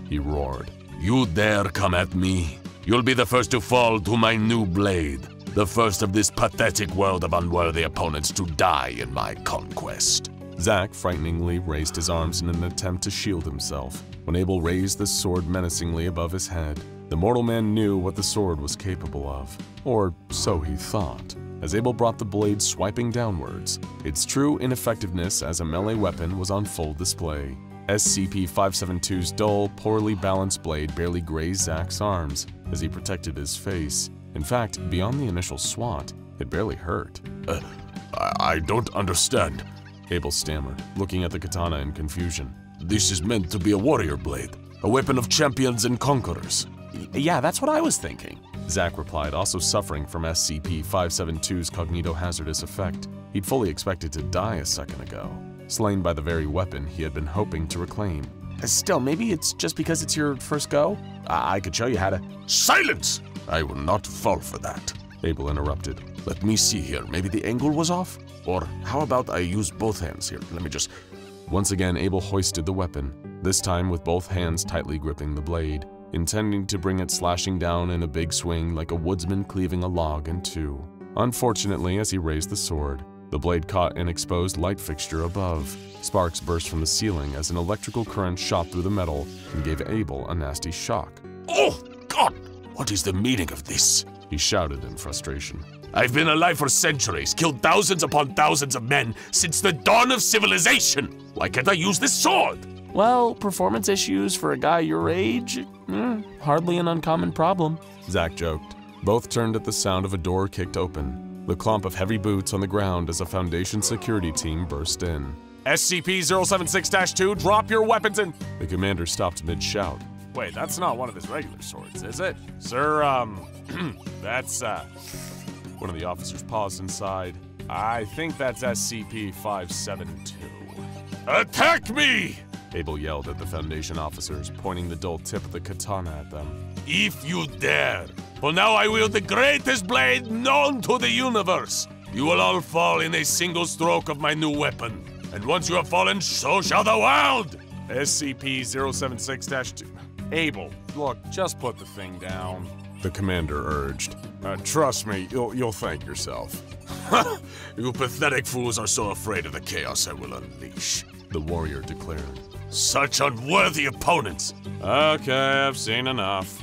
he roared.
You dare come at me? You'll be the first to fall to my new blade, the first of this pathetic world of unworthy opponents to die in my conquest.
Zach frighteningly raised his arms in an attempt to shield himself. When Abel raised the sword menacingly above his head, the mortal man knew what the sword was capable of, or so he thought. As Abel brought the blade swiping downwards, its true ineffectiveness as a melee weapon was on full display. SCP-572's dull, poorly balanced blade barely grazed Zach's arms as he protected his face. In fact, beyond the initial swat, it barely hurt.
I don't understand.
Abel stammered, looking at the katana in confusion.
This is meant to be a warrior blade, a weapon of champions and conquerors.
Yeah, that's what I was thinking, Zach replied, also suffering from SCP-572's cognitohazardous effect. He'd fully expected to die a second ago, slain by the very weapon he had been hoping to reclaim. Still, maybe it's just because it's your first go? I could show you how to—
Silence! I will not fall for that,
Abel interrupted.
Let me see here, maybe the angle was off? Or how about I use both hands here? Let me just—
Once again, Abel hoisted the weapon, this time with both hands tightly gripping the blade, intending to bring it slashing down in a big swing like a woodsman cleaving a log in two. Unfortunately, as he raised the sword, the blade caught an exposed light fixture above. Sparks burst from the ceiling as an electrical current shot through the metal and gave Abel a nasty shock.
Oh, God! What is the meaning of this?
He shouted in frustration.
I've been alive for centuries, killed thousands upon thousands of men since the dawn of civilization. Why can't I use this sword?
Well, performance issues for a guy your age? Hardly an uncommon problem, Zach joked. Both turned at the sound of a door kicked open, the clomp of heavy boots on the ground as a Foundation security team burst in.
SCP-076-2, drop your weapons and—
The commander stopped mid-shout.
Wait, that's not one of his regular swords, is it? Sir, that's,
One of the officers paused inside.
I think that's SCP-572.
Attack me!
Abel yelled at the Foundation officers, pointing the dull tip of the katana at them.
If you dare, for now I wield the greatest blade known to the universe. You will all fall in a single stroke of my new weapon. And once you have fallen, so shall the world!
SCP-076-2. Abel, look, just put the thing down.
The commander urged.
Trust me, you'll thank yourself.
You pathetic fools are so afraid of the chaos I will unleash,
the warrior declared.
Such unworthy opponents!
Okay, I've seen enough.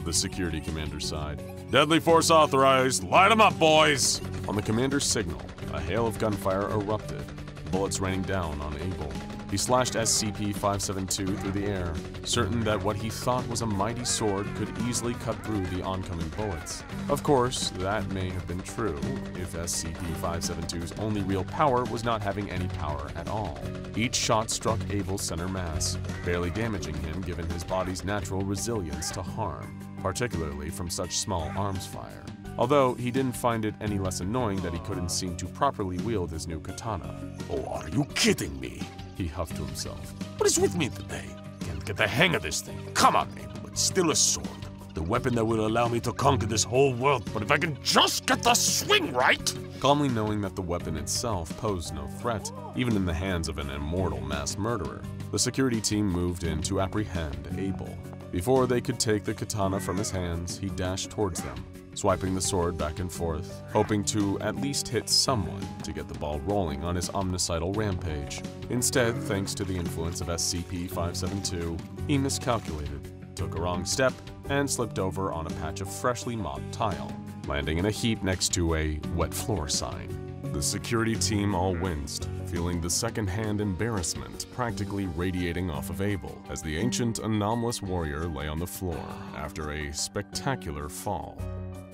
The security commander sighed.
Deadly force authorized. Light them up, boys!
On the commander's signal, a hail of gunfire erupted, bullets raining down on Abel. He slashed SCP-572 through the air, certain that what he thought was a mighty sword could easily cut through the oncoming bullets. Of course, that may have been true if SCP-572's only real power was not having any power at all. Each shot struck Abel's center mass, barely damaging him given his body's natural resilience to harm, particularly from such small arms fire. Although he didn't find it any less annoying that he couldn't seem to properly wield his new katana.
Oh, are you kidding me?
He huffed to himself.
What is with me today? Can't get the hang of this thing. Come on, Abel, it's still a sword. The weapon that will allow me to conquer this whole world, but if I can just get the swing right!
Calmly knowing that the weapon itself posed no threat, even in the hands of an immortal mass murderer, the security team moved in to apprehend Abel. Before they could take the katana from his hands, he dashed towards them, swiping the sword back and forth, hoping to at least hit someone to get the ball rolling on his omnicidal rampage. Instead, thanks to the influence of SCP-572, he miscalculated, took a wrong step, and slipped over on a patch of freshly mopped tile, landing in a heap next to a wet floor sign. The security team all winced, feeling the second-hand embarrassment practically radiating off of Abel as the ancient anomalous warrior lay on the floor after a spectacular fall.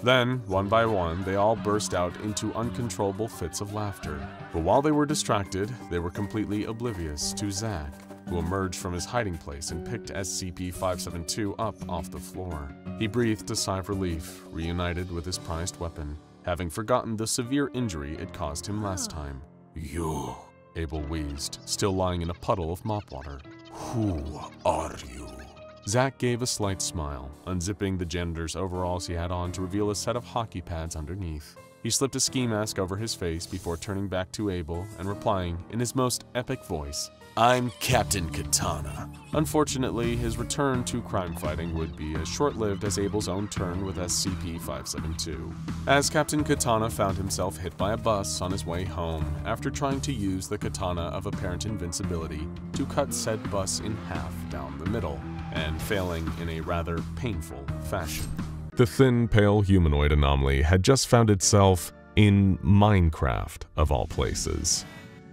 Then, one by one, they all burst out into uncontrollable fits of laughter. But while they were distracted, they were completely oblivious to Zach, who emerged from his hiding place and picked SCP-572 up off the floor. He breathed a sigh of relief, reunited with his prized weapon, having forgotten the severe injury it caused him last time.
You,
Abel wheezed, still lying in a puddle of mop water.
Who are you?
Zach gave a slight smile, unzipping the janitor's overalls he had on to reveal a set of hockey pads underneath. He slipped a ski mask over his face before turning back to Abel and replying in his most epic voice,
I'm Captain Katana.
Unfortunately, his return to crime fighting would be as short-lived as Abel's own turn with SCP-572, as Captain Katana found himself hit by a bus on his way home after trying to use the katana of apparent invincibility to cut said bus in half down the middle, and failing in a rather painful fashion. The thin, pale humanoid anomaly had just found itself in Minecraft, of all places.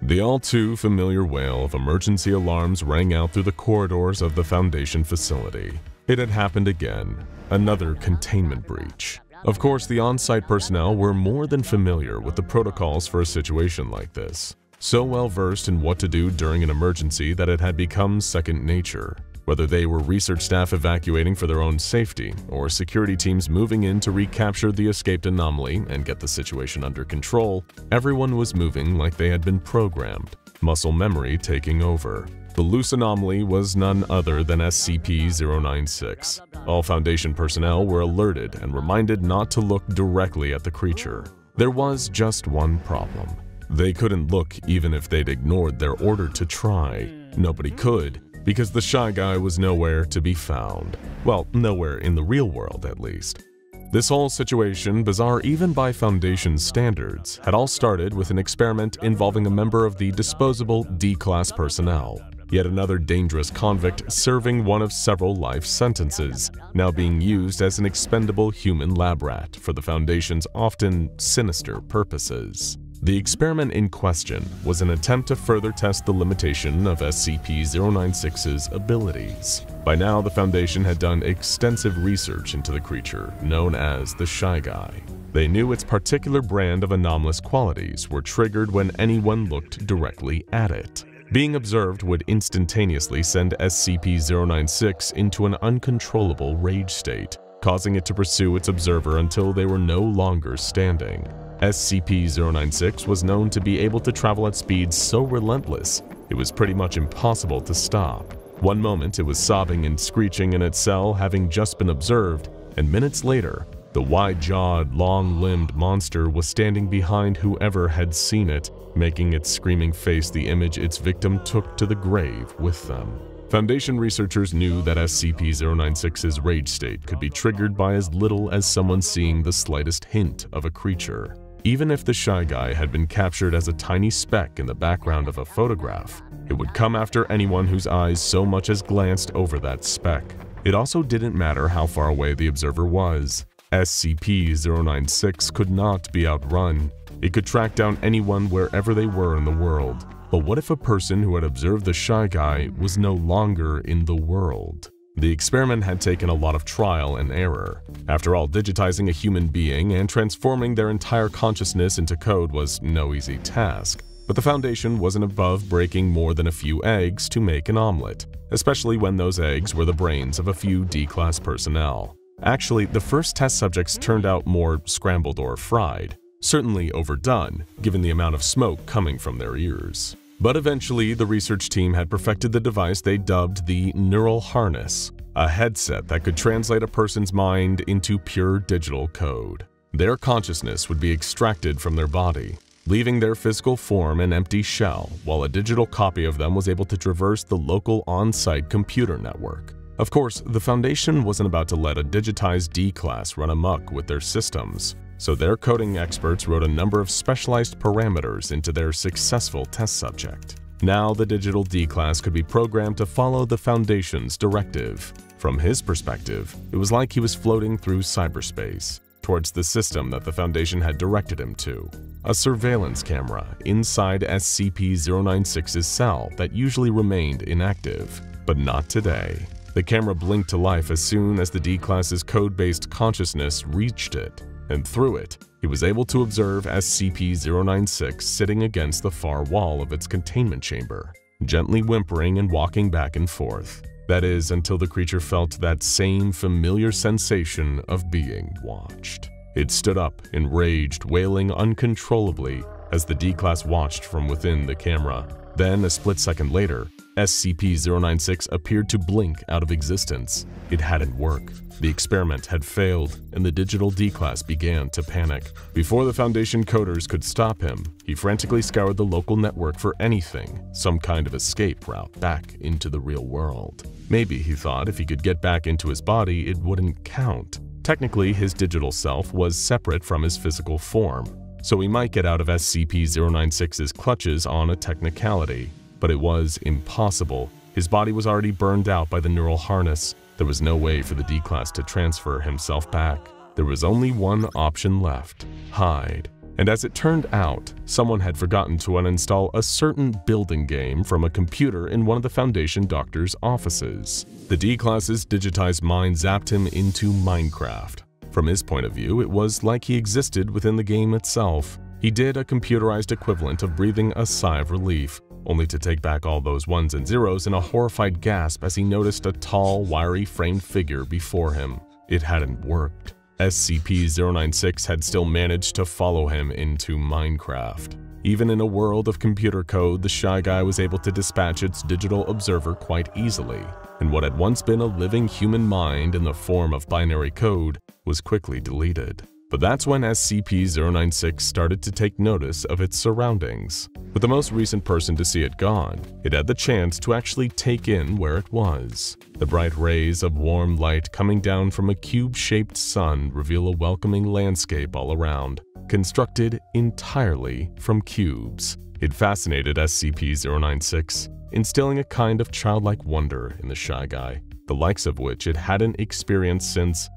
The all-too-familiar wail of emergency alarms rang out through the corridors of the Foundation facility. It had happened again, another containment breach. Of course, the on-site personnel were more than familiar with the protocols for a situation like this, so well versed in what to do during an emergency that it had become second nature. Whether they were research staff evacuating for their own safety, or security teams moving in to recapture the escaped anomaly and get the situation under control, everyone was moving like they had been programmed, muscle memory taking over. The loose anomaly was none other than SCP-096. All Foundation personnel were alerted and reminded not to look directly at the creature. There was just one problem. They couldn't look even if they'd ignored their order to try. Nobody could, because the Shy Guy was nowhere to be found. Well, nowhere in the real world, at least. This whole situation, bizarre even by Foundation standards, had all started with an experiment involving a member of the disposable D-Class personnel. Yet another dangerous convict serving one of several life sentences, now being used as an expendable human lab rat for the Foundation's often sinister purposes. The experiment in question was an attempt to further test the limitation of SCP-096's abilities. By now, the Foundation had done extensive research into the creature known as the Shy Guy. They knew its particular brand of anomalous qualities were triggered when anyone looked directly at it. Being observed would instantaneously send SCP-096 into an uncontrollable rage state, causing it to pursue its observer until they were no longer standing. SCP-096 was known to be able to travel at speeds so relentless, it was pretty much impossible to stop. One moment it was sobbing and screeching in its cell having just been observed, and minutes later, the wide-jawed, long-limbed monster was standing behind whoever had seen it, making its screaming face the image its victim took to the grave with them. Foundation researchers knew that SCP-096's rage state could be triggered by as little as someone seeing the slightest hint of a creature. Even if the Shy Guy had been captured as a tiny speck in the background of a photograph, it would come after anyone whose eyes so much as glanced over that speck. It also didn't matter how far away the observer was. SCP-096 could not be outrun. It could track down anyone wherever they were in the world. But what if a person who had observed the Shy Guy was no longer in the world? The experiment had taken a lot of trial and error. After all, digitizing a human being and transforming their entire consciousness into code was no easy task. But the Foundation wasn't above breaking more than a few eggs to make an omelet, especially when those eggs were the brains of a few D-Class personnel. Actually, the first test subjects turned out more scrambled or fried. Certainly overdone, given the amount of smoke coming from their ears. But eventually, the research team had perfected the device they dubbed the Neural Harness, a headset that could translate a person's mind into pure digital code. Their consciousness would be extracted from their body, leaving their physical form an empty shell, while a digital copy of them was able to traverse the local on-site computer network. Of course, the Foundation wasn't about to let a digitized D-Class run amok with their systems, so their coding experts wrote a number of specialized parameters into their successful test subject. Now the digital D-Class could be programmed to follow the Foundation's directive. From his perspective, it was like he was floating through cyberspace, towards the system that the Foundation had directed him to. A surveillance camera inside SCP-096's cell that usually remained inactive, but not today. The camera blinked to life as soon as the D-Class's code-based consciousness reached it, and through it, he was able to observe SCP-096 sitting against the far wall of its containment chamber, gently whimpering and walking back and forth. That is, until the creature felt that same familiar sensation of being watched. It stood up, enraged, wailing uncontrollably as the D-Class watched from within the camera. Then, a split second later, SCP-096 appeared to blink out of existence. It hadn't worked. The experiment had failed, and the digital D-Class began to panic. Before the Foundation coders could stop him, he frantically scoured the local network for anything, some kind of escape route back into the real world. Maybe, he thought, if he could get back into his body, it wouldn't count. Technically, his digital self was separate from his physical form, so he might get out of SCP-096's clutches on a technicality. But it was impossible. His body was already burned out by the neural harness. There was no way for the D-Class to transfer himself back. There was only one option left: hide. And as it turned out, someone had forgotten to uninstall a certain building game from a computer in one of the Foundation doctor's offices. The D-Class's digitized mind zapped him into Minecraft. From his point of view, it was like he existed within the game itself. He did a computerized equivalent of breathing a sigh of relief, only to take back all those ones and zeros in a horrified gasp as he noticed a tall, wiry framed figure before him. It hadn't worked. SCP-096 had still managed to follow him into Minecraft. Even in a world of computer code, the Shy Guy was able to dispatch its digital observer quite easily, and what had once been a living human mind in the form of binary code was quickly deleted. But that's when SCP-096 started to take notice of its surroundings. With the most recent person to see it gone, it had the chance to actually take in where it was. The bright rays of warm light coming down from a cube-shaped sun reveal a welcoming landscape all around, constructed entirely from cubes. It fascinated SCP-096, instilling a kind of childlike wonder in the Shy Guy, the likes of which it hadn't experienced since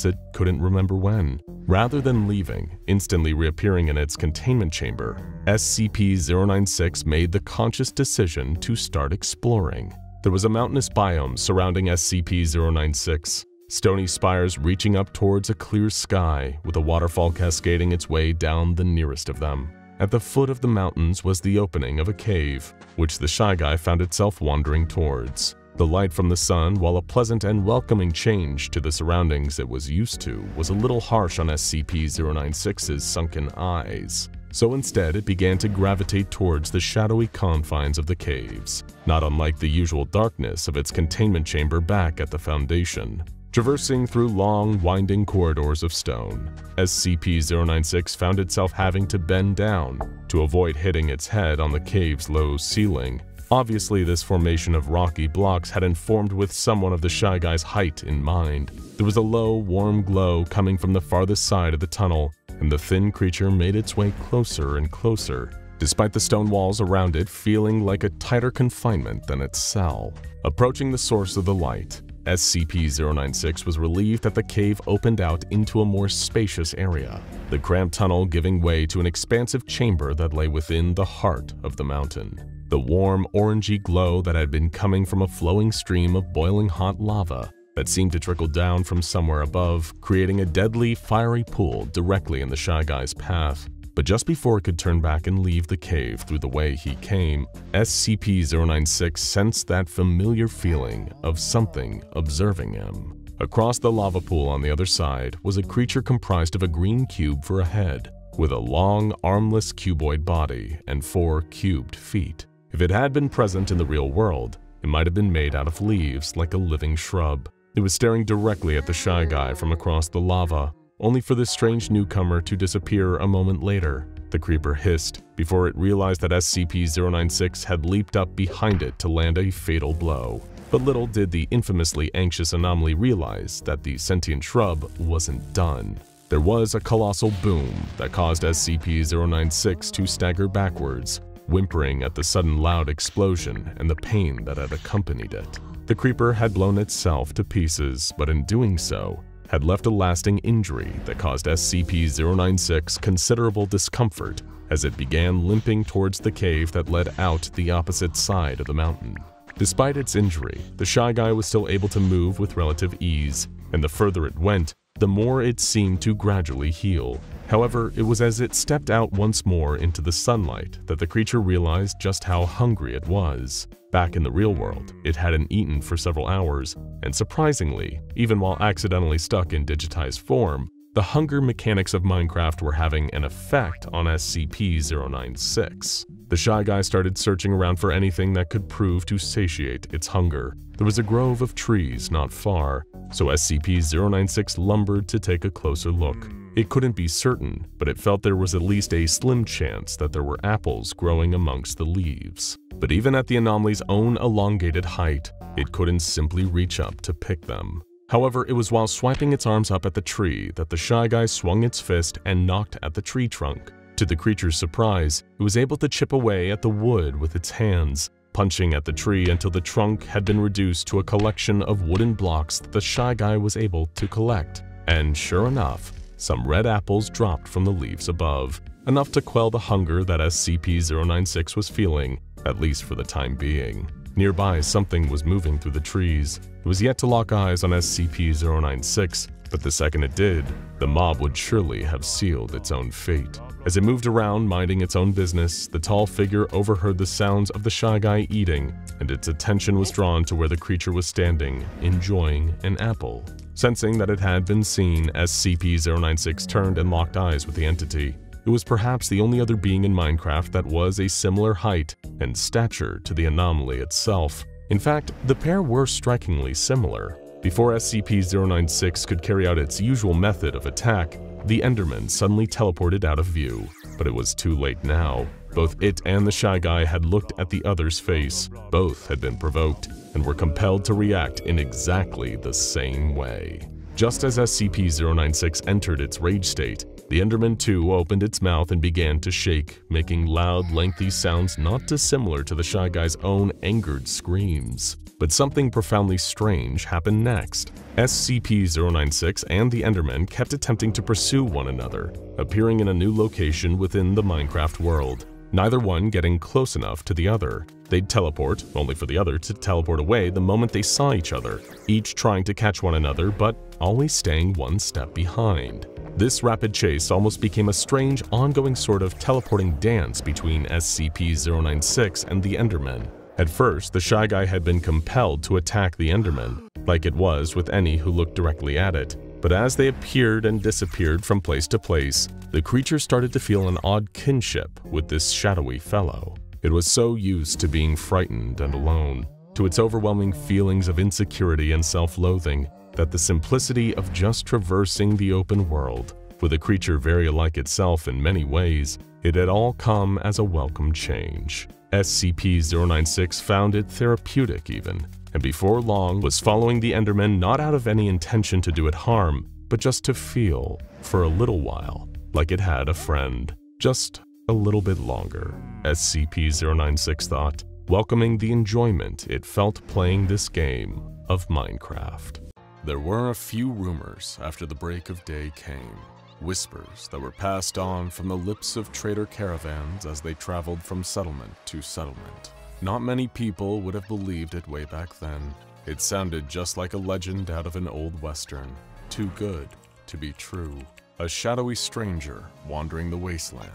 it couldn't remember when. Rather than leaving, instantly reappearing in its containment chamber, SCP-096 made the conscious decision to start exploring. There was a mountainous biome surrounding SCP-096, stony spires reaching up towards a clear sky with a waterfall cascading its way down the nearest of them. At the foot of the mountains was the opening of a cave, which the Shy Guy found itself wandering towards. The light from the sun, while a pleasant and welcoming change to the surroundings it was used to, was a little harsh on SCP-096's sunken eyes. So instead, it began to gravitate towards the shadowy confines of the caves, not unlike the usual darkness of its containment chamber back at the Foundation. Traversing through long, winding corridors of stone, SCP-096 found itself having to bend down to avoid hitting its head on the cave's low ceiling. Obviously, this formation of rocky blocks had informed with someone of the Shy Guy's height in mind. There was a low, warm glow coming from the farthest side of the tunnel, and the thin creature made its way closer and closer, despite the stone walls around it feeling like a tighter confinement than its cell. Approaching the source of the light, SCP-096 was relieved that the cave opened out into a more spacious area, the cramped tunnel giving way to an expansive chamber that lay within the heart of the mountain. The warm, orangey glow that had been coming from a flowing stream of boiling hot lava that seemed to trickle down from somewhere above, creating a deadly, fiery pool directly in the Shy Guy's path. But just before it could turn back and leave the cave through the way he came, SCP-096 sensed that familiar feeling of something observing him. Across the lava pool on the other side was a creature comprised of a green cube for a head, with a long, armless cuboid body and 4 cubed feet. If it had been present in the real world, it might have been made out of leaves like a living shrub. It was staring directly at the Shy Guy from across the lava, only for this strange newcomer to disappear a moment later. The creeper hissed before it realized that SCP-096 had leaped up behind it to land a fatal blow. But little did the infamously anxious anomaly realize that the sentient shrub wasn't done. There was a colossal boom that caused SCP-096 to stagger backwards, whimpering at the sudden loud explosion and the pain that had accompanied it. The creeper had blown itself to pieces, but in doing so, had left a lasting injury that caused SCP-096 considerable discomfort as it began limping towards the cave that led out the opposite side of the mountain. Despite its injury, the Shy Guy was still able to move with relative ease, and the further it went, the more it seemed to gradually heal. However, it was as it stepped out once more into the sunlight that the creature realized just how hungry it was. Back in the real world, it hadn't eaten for several hours, and surprisingly, even while accidentally stuck in digitized form, the hunger mechanics of Minecraft were having an effect on SCP-096. The Shy Guy started searching around for anything that could prove to satiate its hunger. There was a grove of trees not far, so SCP-096 lumbered to take a closer look. It couldn't be certain, but it felt there was at least a slim chance that there were apples growing amongst the leaves. But even at the anomaly's own elongated height, it couldn't simply reach up to pick them. However, it was while swiping its arms up at the tree that the Shy Guy swung its fist and knocked at the tree trunk. To the creature's surprise, it was able to chip away at the wood with its hands, punching at the tree until the trunk had been reduced to a collection of wooden blocks that the Shy Guy was able to collect. And sure enough, some red apples dropped from the leaves above.
enough to quell the hunger that SCP-096 was feeling, at least for the time being. Nearby, something was moving through the trees. It was yet to lock eyes on SCP-096, but the second it did, the mob would surely have sealed its own fate. As it moved around, minding its own business, the tall figure overheard the sounds of the Shy Guy eating, and its attention was drawn to where the creature was standing, enjoying an apple. Sensing that it had been seen, SCP-096 turned and locked eyes with the entity. It was perhaps the only other being in Minecraft that was a similar height and stature to the anomaly itself. In fact, the pair were strikingly similar. Before SCP-096 could carry out its usual method of attack, the Enderman suddenly teleported out of view. But it was too late now. Both it and the Shy Guy had looked at the other's face. Both had been provoked and were compelled to react in exactly the same way. Just as SCP-096 entered its rage state, the Enderman too opened its mouth and began to shake, making loud, lengthy sounds not dissimilar to the Shy Guy's own angered screams. But something profoundly strange happened next. SCP-096 and the Enderman kept attempting to pursue one another, appearing in a new location within the Minecraft world, neither one getting close enough to the other. They'd teleport, only for the other to teleport away the moment they saw each other, each trying to catch one another but always staying one step behind. This rapid chase almost became a strange, ongoing sort of teleporting dance between SCP-096 and the Enderman. At first, the Shy Guy had been compelled to attack the Enderman, like it was with any who looked directly at it. But as they appeared and disappeared from place to place, the creature started to feel an odd kinship with this shadowy fellow. It was so used to being frightened and alone, to its overwhelming feelings of insecurity and self-loathing, that the simplicity of just traversing the open world, with a creature very alike itself in many ways, it had all come as a welcome change. SCP-096 found it therapeutic even, and before long was following the Enderman not out of any intention to do it harm, but just to feel, for a little while, like it had a friend. Just a little bit longer, SCP-096 thought, welcoming the enjoyment it felt playing this game of Minecraft. There were a few rumors after the break of day came. Whispers that were passed on from the lips of trader caravans as they traveled from settlement to settlement. Not many people would have believed it way back then. It sounded just like a legend out of an old western. Too good to be true. A shadowy stranger wandering the wasteland,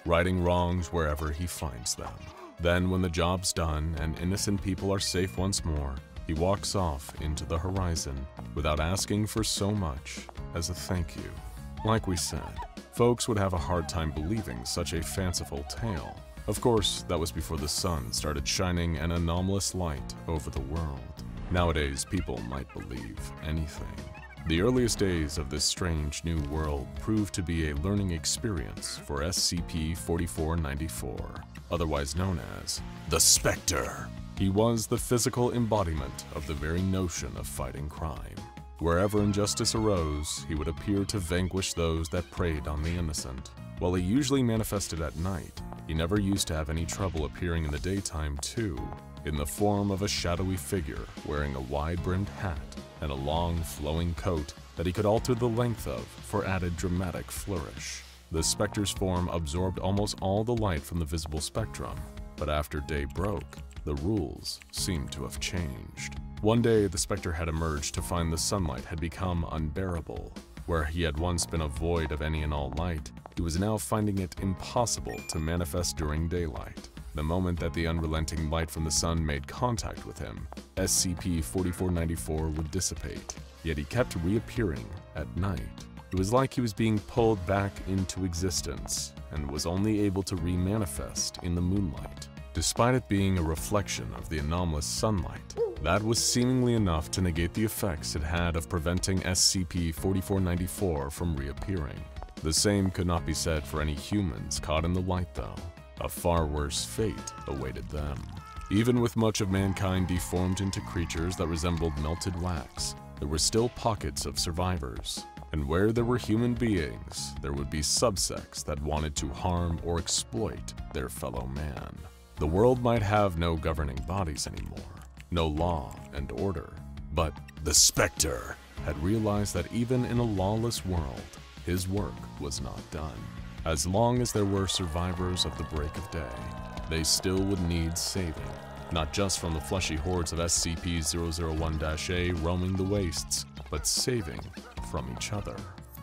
righting wrongs wherever he finds them. Then when the job's done and innocent people are safe once more, he walks off into the horizon without asking for so much as a thank you. Like we said, folks would have a hard time believing such a fanciful tale. Of course, that was before the sun started shining an anomalous light over the world. Nowadays, people might believe anything. The earliest days of this strange new world proved to be a learning experience for SCP-4494, otherwise known as the Spectre. He was the physical embodiment of the very notion of fighting crime. Wherever injustice arose, he would appear to vanquish those that preyed on the innocent. While he usually manifested at night, he never used to have any trouble appearing in the daytime too, in the form of a shadowy figure wearing a wide-brimmed hat and a long, flowing coat that he could alter the length of for added dramatic flourish. The Spectre's form absorbed almost all the light from the visible spectrum, but after day broke, the rules seemed to have changed. One day, the Spectre had emerged to find the sunlight had become unbearable. Where he had once been a void of any and all light, he was now finding it impossible to manifest during daylight. The moment that the unrelenting light from the sun made contact with him, SCP-4494 would dissipate, yet he kept reappearing at night. It was like he was being pulled back into existence and was only able to re-manifest in the moonlight. Despite it being a reflection of the anomalous sunlight, that was seemingly enough to negate the effects it had of preventing SCP-4494 from reappearing. The same could not be said for any humans caught in the light though. A far worse fate awaited them. Even with much of mankind deformed into creatures that resembled melted wax, there were still pockets of survivors. And where there were human beings, there would be subsects that wanted to harm or exploit their fellow man. The world might have no governing bodies anymore, no law and order, but the Spectre had realized that even in a lawless world, his work was not done. As long as there were survivors of the break of day, they still would need saving, not just from the fleshy hordes of SCP-001-A roaming the wastes, but saving from each other.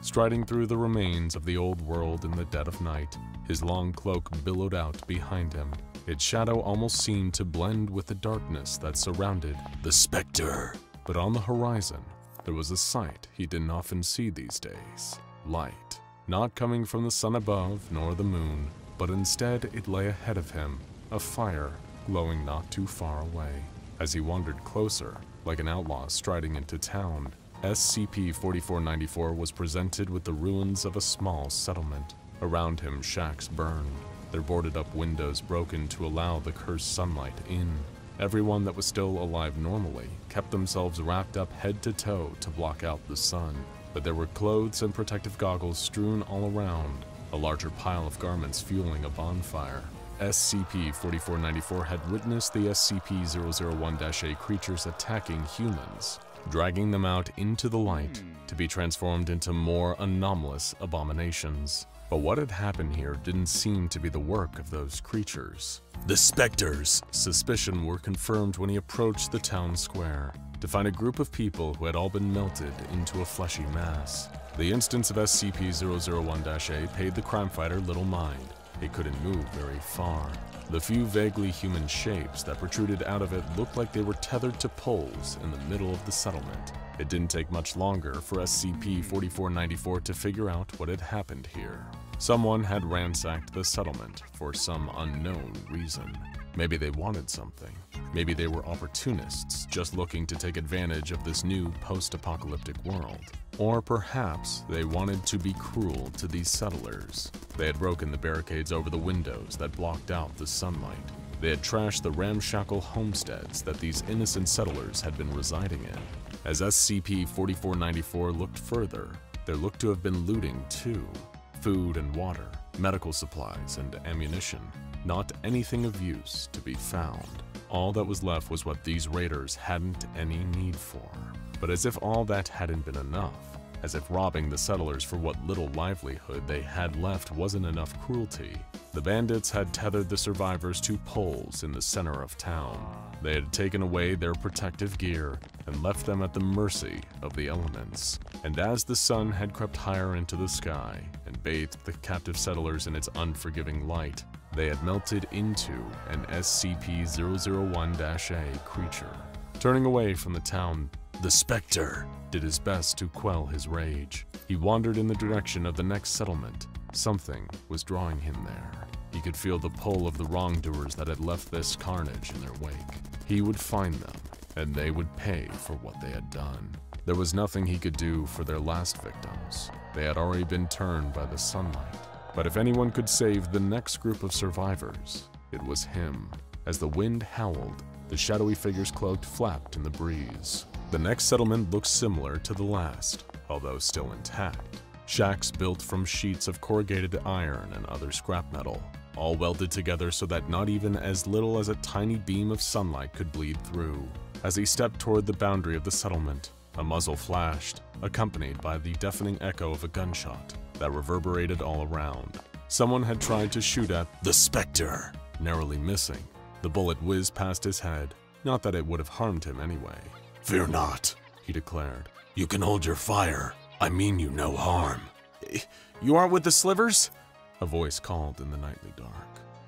Striding through the remains of the old world in the dead of night, his long cloak billowed out behind him. Its shadow almost seemed to blend with the darkness that surrounded the Spectre. But on the horizon, there was a sight he didn't often see these days. Light. Not coming from the sun above, nor the moon, but instead it lay ahead of him, a fire glowing not too far away. As he wandered closer, like an outlaw striding into town, SCP-4494 was presented with the ruins of a small settlement. Around him, shacks burned, their boarded-up windows broken to allow the cursed sunlight in. Everyone that was still alive normally kept themselves wrapped up head to toe to block out the sun, but there were clothes and protective goggles strewn all around, a larger pile of garments fueling a bonfire. SCP-4494 had witnessed the SCP-001-A creatures attacking humans, dragging them out into the light to be transformed into more anomalous abominations. But what had happened here didn't seem to be the work of those creatures. The Spectre's suspicion were confirmed when he approached the town square to find a group of people who had all been melted into a fleshy mass. The instance of SCP-001-A paid the crime fighter little mind. It couldn't move very far. The few vaguely human shapes that protruded out of it looked like they were tethered to poles in the middle of the settlement. It didn't take much longer for SCP-4494 to figure out what had happened here. Someone had ransacked the settlement for some unknown reason. Maybe they wanted something. Maybe they were opportunists just looking to take advantage of this new post-apocalyptic world. Or perhaps they wanted to be cruel to these settlers. They had broken the barricades over the windows that blocked out the sunlight. They had trashed the ramshackle homesteads that these innocent settlers had been residing in. As SCP-4494 looked further, there looked to have been looting too. Food and water, medical supplies and ammunition. Not anything of use to be found. All that was left was what these raiders hadn't any need for. But as if all that hadn't been enough, as if robbing the settlers for what little livelihood they had left wasn't enough cruelty, the bandits had tethered the survivors to poles in the center of town. They had taken away their protective gear and left them at the mercy of the elements. And as the sun had crept higher into the sky and bathed the captive settlers in its unforgiving light, they had melted into an SCP-001-A creature. Turning away from the town, the Spectre did his best to quell his rage. He wandered in the direction of the next settlement. Something was drawing him there. He could feel the pull of the wrongdoers that had left this carnage in their wake. He would find them, and they would pay for what they had done. There was nothing he could do for their last victims. They had already been turned by the sunlight. But if anyone could save the next group of survivors, it was him. As the wind howled, the shadowy figures cloaked flapped in the breeze. The next settlement looked similar to the last, although still intact. Shacks built from sheets of corrugated iron and other scrap metal, all welded together so that not even as little as a tiny beam of sunlight could bleed through. As he stepped toward the boundary of the settlement, a muzzle flashed, accompanied by the deafening echo of a gunshot that reverberated all around. Someone had tried to shoot at the Spectre, narrowly missing. The bullet whizzed past his head, not that it would have harmed him anyway.
Fear not,
he declared.
You can hold your fire. I mean you no harm.
You aren't with the Slivers?
A voice called in the nightly dark.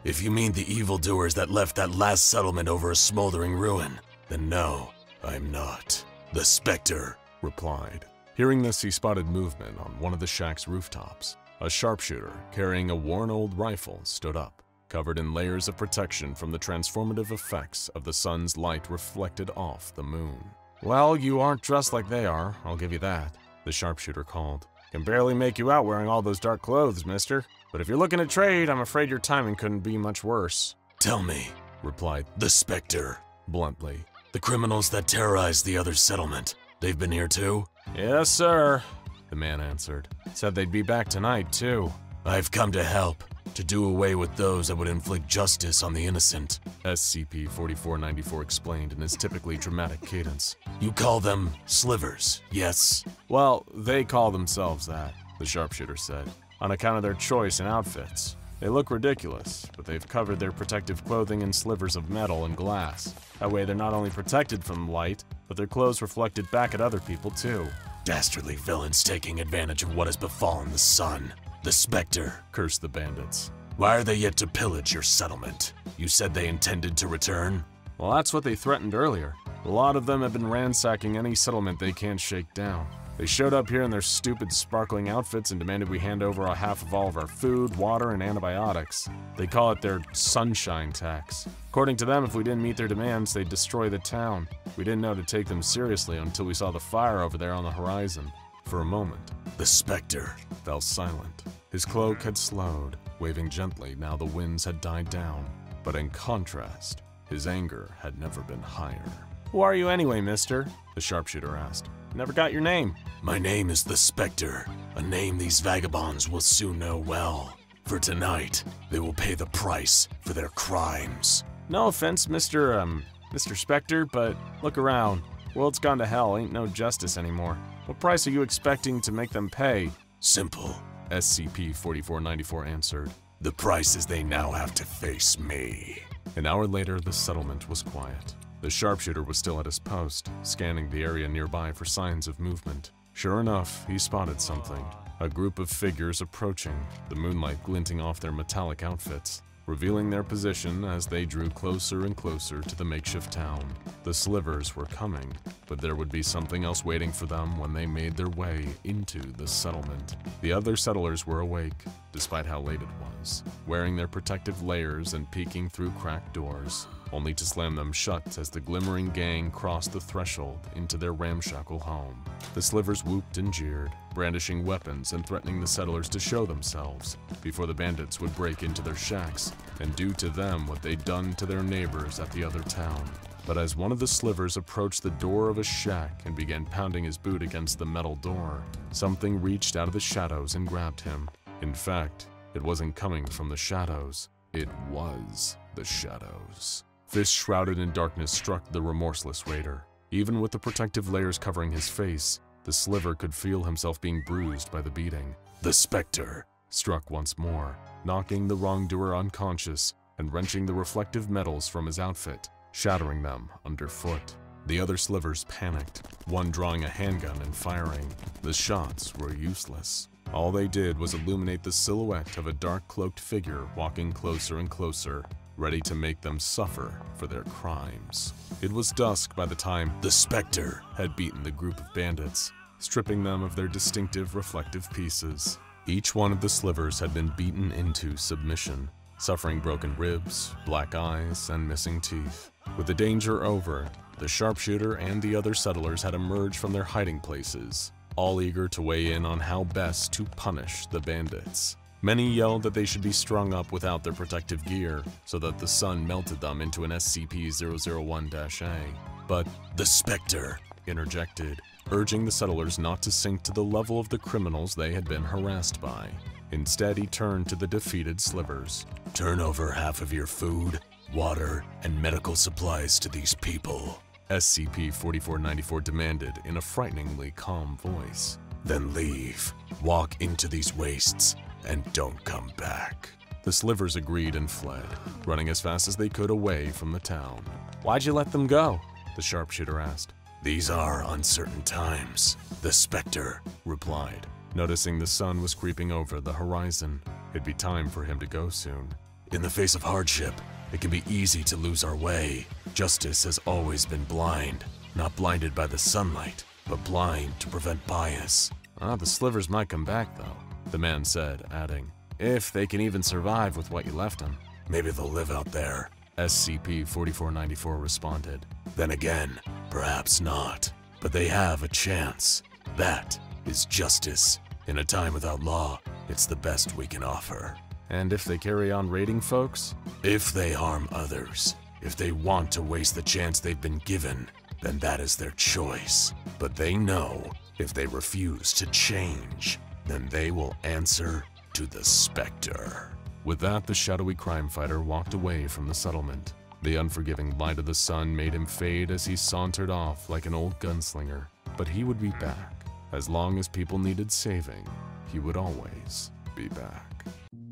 If you mean the evildoers that left that last settlement over a smoldering ruin, then no, I'm not. The Spectre
replied. Hearing this, he spotted movement on one of the shack's rooftops. A sharpshooter carrying a worn old rifle stood up, covered in layers of protection from the transformative effects of the sun's light reflected off the moon.
Well, you aren't dressed like they are, I'll give you that, the sharpshooter called. Can barely make you out wearing all those dark clothes, mister. But if you're looking to trade, I'm afraid your timing couldn't be much worse.
Tell me, replied the Spectre bluntly. The criminals that terrorized the other settlement, they've been here too?
Yes, sir, the man answered. Said they'd be back tonight, too.
I've come to help, to do away with those that would inflict justice on the innocent,
SCP-4494 explained in his typically dramatic cadence.
You call them slivers, yes?
Well, they call themselves that, the sharpshooter said. on account of their choice in outfits. They look ridiculous, but they've covered their protective clothing in slivers of metal and glass. That way they're not only protected from light, but their clothes reflected back at other people too.
Dastardly villains taking advantage of what has befallen the sun. The Spectre,
Cursed the bandits.
Why are they yet to pillage your settlement? You said they intended to return?
Well, that's what they threatened earlier. A lot of them have been ransacking any settlement they can't shake down. They showed up here in their stupid, sparkling outfits and demanded we hand over a half of all of our food, water, and antibiotics. They call it their sunshine tax. According to them, if we didn't meet their demands, they'd destroy the town. We didn't know to take them seriously until we saw the fire over there on the horizon. For a moment,
the Spectre
fell silent. His cloak had slowed, waving gently now the winds had died down. But in contrast, his anger had never been higher. "Who are you anyway, mister?" the sharpshooter asked. "Never got your name."
My name is the Spectre, a name these vagabonds will soon know well. For tonight, they will pay the price for their crimes.
No offense, Mr. Spectre, but look around. World's gone to hell, ain't no justice anymore. What price are you expecting to make them pay?
Simple,
SCP-4494 answered.
The price is they now have to face me.
An hour later, the settlement was quiet. The sharpshooter was still at his post, scanning the area nearby for signs of movement. Sure enough, he spotted something. A group of figures approaching, the moonlight glinting off their metallic outfits, revealing their position as they drew closer and closer to the makeshift town. The slivers were coming, but there would be something else waiting for them when they made their way into the settlement. The other settlers were awake, despite how late it was, wearing their protective layers and peeking through cracked doors, only to slam them shut as the glimmering gang crossed the threshold into their ramshackle home. The slivers whooped and jeered, brandishing weapons and threatening the settlers to show themselves before the bandits would break into their shacks and do to them what they'd done to their neighbors at the other town. But as one of the slivers approached the door of a shack and began pounding his boot against the metal door, something reached out of the shadows and grabbed him. In fact, it wasn't coming from the shadows. It was the shadows. Fists shrouded in darkness struck the remorseless raider. Even with the protective layers covering his face, the sliver could feel himself being bruised by the beating.
The Spectre
struck once more, knocking the wrongdoer unconscious and wrenching the reflective metals from his outfit, shattering them underfoot. The other slivers panicked, one drawing a handgun and firing. The shots were useless. All they did was illuminate the silhouette of a dark-cloaked figure walking closer and closer, ready to make them suffer for their crimes. It was dusk by the time
the Spectre
had beaten the group of bandits, stripping them of their distinctive reflective pieces. Each one of the slivers had been beaten into submission, suffering broken ribs, black eyes, and missing teeth. With the danger over, the sharpshooter and the other settlers had emerged from their hiding places, all eager to weigh in on how best to punish the bandits. Many yelled that they should be strung up without their protective gear, so that the sun melted them into an SCP-001-A. But
the Spectre
interjected, urging the settlers not to sink to the level of the criminals they had been harassed by. Instead, he turned to the defeated slivers.
Turn over half of your food, water, and medical supplies to these people,
SCP-4494 demanded in a frighteningly calm voice.
Then leave, walk into these wastes, and don't come back.
The slivers agreed and fled, running as fast as they could away from the town. "Why'd you let them go?" the sharpshooter asked.
These are uncertain times, the Spectre replied,
noticing the sun was creeping over the horizon. It'd be time for him to go soon.
In the face of hardship, it can be easy to lose our way. Justice has always been blind, not blinded by the sunlight, but blind to prevent bias.
The slivers might come back, though, the man said, adding, "if they can even survive with what you left them."
Maybe they'll live out there,
SCP-4494 responded.
Then again, perhaps not, but they have a chance. That is justice. In a time without law, it's the best we can offer.
And if they carry on raiding folks?
If they harm others, if they want to waste the chance they've been given, then that is their choice. But they know if they refuse to change, then they will answer to the Spectre.
With that, the shadowy crime fighter walked away from the settlement. The unforgiving light of the sun made him fade as he sauntered off like an old gunslinger. But he would be back. As long as people needed saving, he would always be back.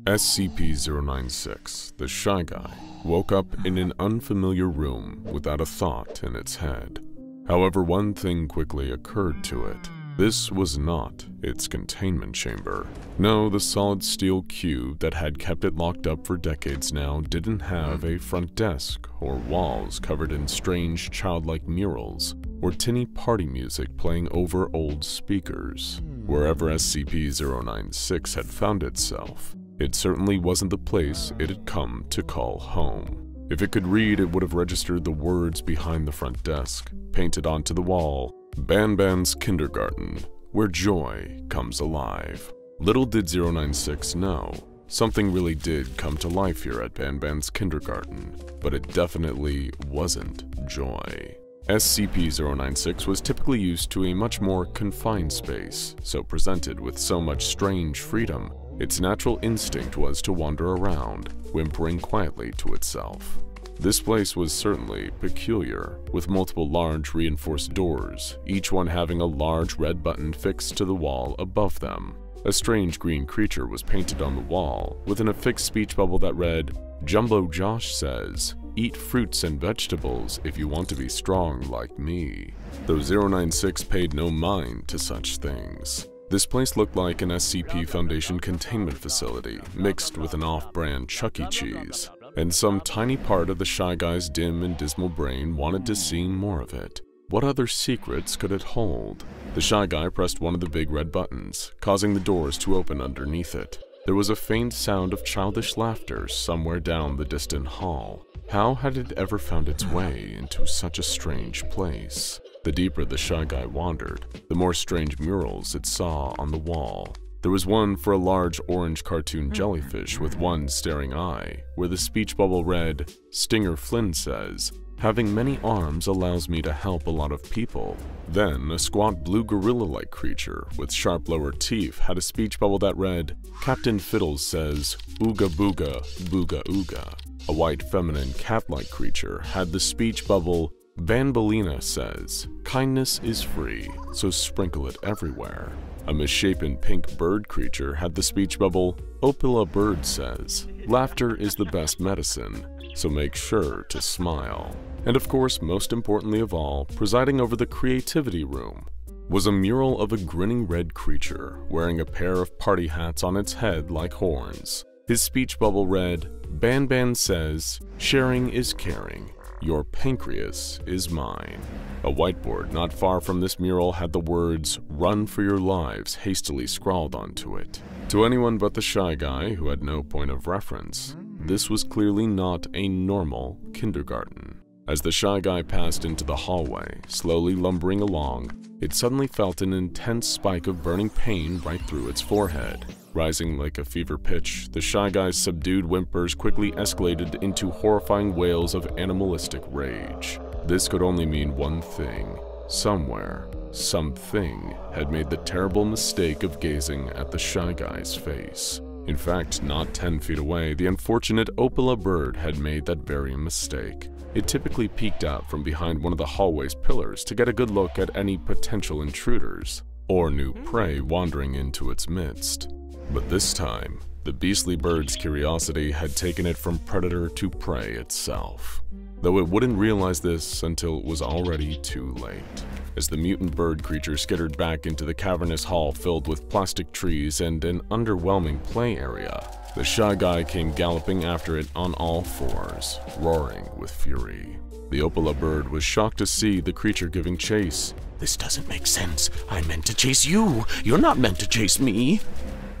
SCP-096, the Shy Guy, woke up in an unfamiliar room without a thought in its head. However, one thing quickly occurred to it. This was not its containment chamber. No, the solid steel cube that had kept it locked up for decades now didn't have a front desk or walls covered in strange childlike murals or tinny party music playing over old speakers. Wherever SCP-096 had found itself, it certainly wasn't the place it had come to call home. If it could read, it would have registered the words behind the front desk, painted onto the wall, "BANBAN's Kindergarten, where joy comes alive." Little did 096 know, something really did come to life here at BANBAN's Kindergarten, but it definitely wasn't joy. SCP-096 was typically used to a much more confined space, so presented with so much strange freedom, its natural instinct was to wander around, whimpering quietly to itself. This place was certainly peculiar, with multiple large reinforced doors, each one having a large red button fixed to the wall above them. A strange green creature was painted on the wall, with an affixed speech bubble that read, "Jumbo Josh says, eat fruits and vegetables if you want to be strong like me." Though 096 paid no mind to such things. This place looked like an SCP Foundation containment facility, mixed with an off-brand Chuck E. Cheese. And some tiny part of the Shy Guy's dim and dismal brain wanted to see more of it. What other secrets could it hold? The Shy Guy pressed one of the big red buttons, causing the doors to open underneath it. There was a faint sound of childish laughter somewhere down the distant hall. How had it ever found its way into such a strange place? The deeper the Shy Guy wandered, the more strange murals it saw on the wall. There was one for a large orange cartoon jellyfish with one staring eye, where the speech bubble read, "Stinger Flynn says, having many arms allows me to help a lot of people." Then, a squat blue gorilla-like creature with sharp lower teeth had a speech bubble that read, "Captain Fiddles says, ooga booga, booga ooga." A white feminine cat-like creature had the speech bubble, "Banbalina says, kindness is free, so sprinkle it everywhere." A misshapen pink bird creature had the speech bubble, "Opila Bird says, laughter is the best medicine, so make sure to smile." And of course, most importantly of all, presiding over the creativity room, was a mural of a grinning red creature wearing a pair of party hats on its head like horns. His speech bubble read, "BANBAN says, sharing is caring. Your pancreas is mine." A whiteboard not far from this mural had the words, "Run for your lives," hastily scrawled onto it. To anyone but the Shy Guy, who had no point of reference, this was clearly not a normal kindergarten. As the Shy Guy passed into the hallway, slowly lumbering along, it suddenly felt an intense spike of burning pain right through its forehead. Rising like a fever pitch, the Shy Guy's subdued whimpers quickly escalated into horrifying wails of animalistic rage. This could only mean one thing. Somewhere, something had made the terrible mistake of gazing at the Shy Guy's face. In fact, not 10 feet away, the unfortunate Opila bird had made that very mistake. It typically peeked out from behind one of the hallway's pillars to get a good look at any potential intruders or new prey wandering into its midst. But this time, the beastly bird's curiosity had taken it from predator to prey itself. Though it wouldn't realize this until it was already too late. As the mutant bird creature skittered back into the cavernous hall filled with plastic trees and an underwhelming play area, the Shy Guy came galloping after it on all fours, roaring with fury. The Opila bird was shocked to see the creature giving chase.
"This doesn't make sense. I meant to chase you. You're not meant to chase me."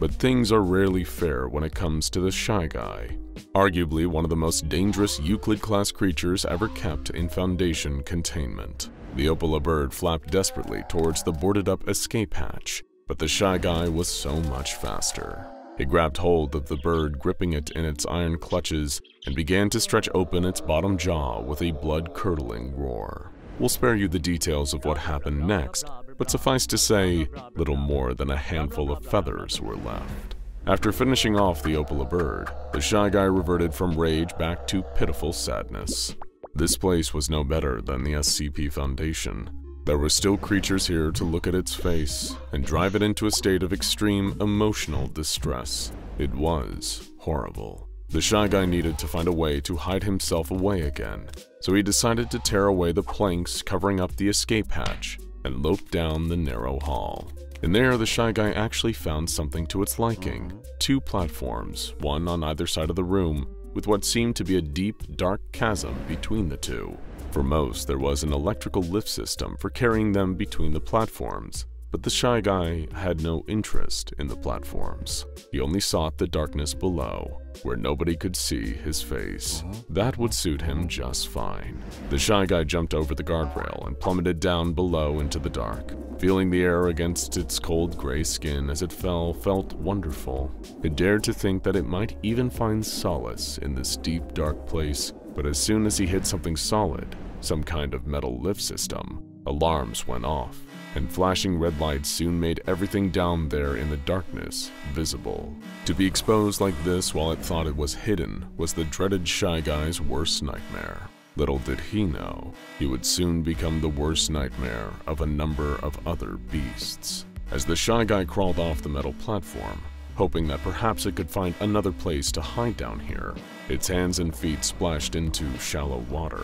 But things are rarely fair when it comes to the Shy Guy. Arguably one of the most dangerous Euclid-class creatures ever kept in Foundation containment. The Opila bird flapped desperately towards the boarded-up escape hatch, but the Shy Guy was so much faster. It grabbed hold of the bird, gripping it in its iron clutches, and began to stretch open its bottom jaw with a blood-curdling roar. We'll spare you the details of what happened next, but suffice to say, little more than a handful of feathers were left. After finishing off the Opila bird, the Shy Guy reverted from rage back to pitiful sadness. This place was no better than the SCP Foundation. There were still creatures here to look at its face and drive it into a state of extreme emotional distress. It was horrible. The Shy Guy needed to find a way to hide himself away again, so he decided to tear away the planks covering up the escape hatch and lope down the narrow hall. In there, the Shy Guy actually found something to its liking. 2 platforms, one on either side of the room, with what seemed to be a deep, dark chasm between the two. For most, there was an electrical lift system for carrying them between the platforms, but the Shy Guy had no interest in the platforms. He only sought the darkness below, where nobody could see his face. That would suit him just fine. The Shy Guy jumped over the guardrail and plummeted down below into the dark. Feeling the air against its cold gray skin as it felt wonderful. It dared to think that it might even find solace in this deep, dark place, but as soon as he hit something solid, some kind of metal lift system, alarms went off, and flashing red lights soon made everything down there in the darkness visible. To be exposed like this while it thought it was hidden was the dreaded Shy Guy's worst nightmare. Little did he know, he would soon become the worst nightmare of a number of other beasts. As the Shy Guy crawled off the metal platform, hoping that perhaps it could find another place to hide down here, its hands and feet splashed into shallow water.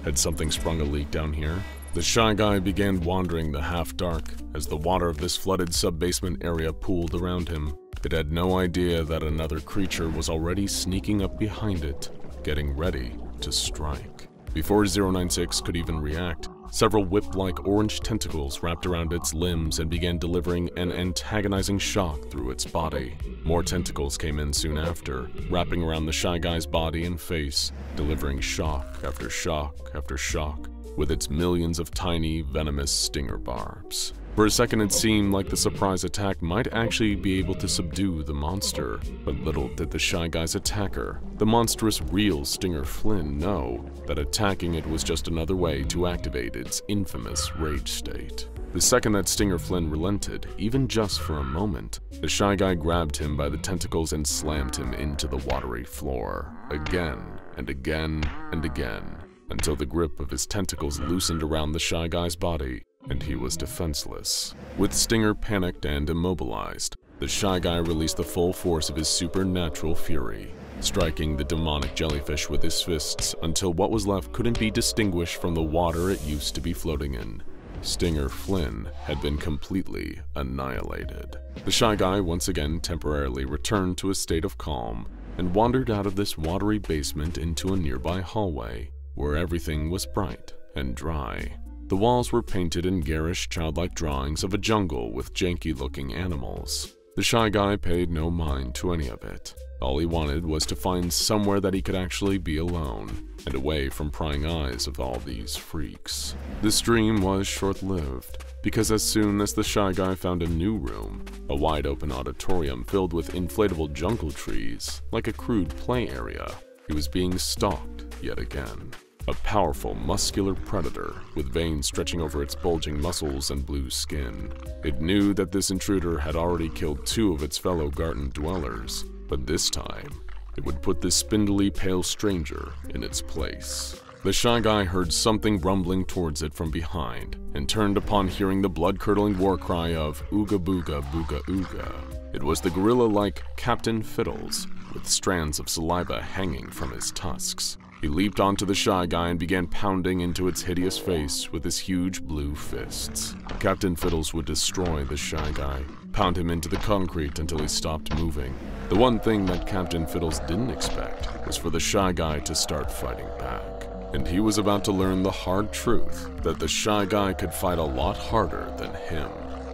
Had something sprung a leak down here? The Shy Guy began wandering the half-dark as the water of this flooded sub-basement area pooled around him. It had no idea that another creature was already sneaking up behind it, getting ready to strike. Before 096 could even react, several whip-like orange tentacles wrapped around its limbs and began delivering an antagonizing shock through its body. More tentacles came in soon after, wrapping around the Shy Guy's body and face, delivering shock after shock after shock, with its millions of tiny, venomous stinger barbs. For a second it seemed like the surprise attack might actually be able to subdue the monster, but little did the Shy Guy's attacker, the monstrous real Stinger Flynn, know that attacking it was just another way to activate its infamous rage state. The second that Stinger Flynn relented, even just for a moment, the Shy Guy grabbed him by the tentacles and slammed him into the watery floor, again and again and again, until the grip of his tentacles loosened around the Shy Guy's body, and he was defenseless. With Stinger panicked and immobilized, the Shy Guy released the full force of his supernatural fury, striking the demonic jellyfish with his fists until what was left couldn't be distinguished from the water it used to be floating in. Stinger Flynn had been completely annihilated. The Shy Guy once again temporarily returned to a state of calm and wandered out of this watery basement into a nearby hallway, where everything was bright and dry. The walls were painted in garish, childlike drawings of a jungle with janky-looking animals. The Shy Guy paid no mind to any of it. All he wanted was to find somewhere that he could actually be alone, and away from prying eyes of all these freaks. This dream was short-lived, because as soon as the Shy Guy found a new room, a wide-open auditorium filled with inflatable jungle trees, like a crude play area, he was being stalked yet again. A powerful, muscular predator with veins stretching over its bulging muscles and blue skin. It knew that this intruder had already killed 2 of its fellow garden dwellers, but this time, it would put this spindly, pale stranger in its place. The Shy Guy heard something rumbling towards it from behind, and turned upon hearing the blood-curdling war cry of Ooga Booga Booga Ooga. It was the gorilla-like Captain Fiddles, with strands of saliva hanging from his tusks. He leaped onto the Shy Guy and began pounding into its hideous face with his huge blue fists. Captain Fiddles would destroy the Shy Guy, pound him into the concrete until he stopped moving. The one thing that Captain Fiddles didn't expect was for the Shy Guy to start fighting back. And he was about to learn the hard truth that the Shy Guy could fight a lot harder than him.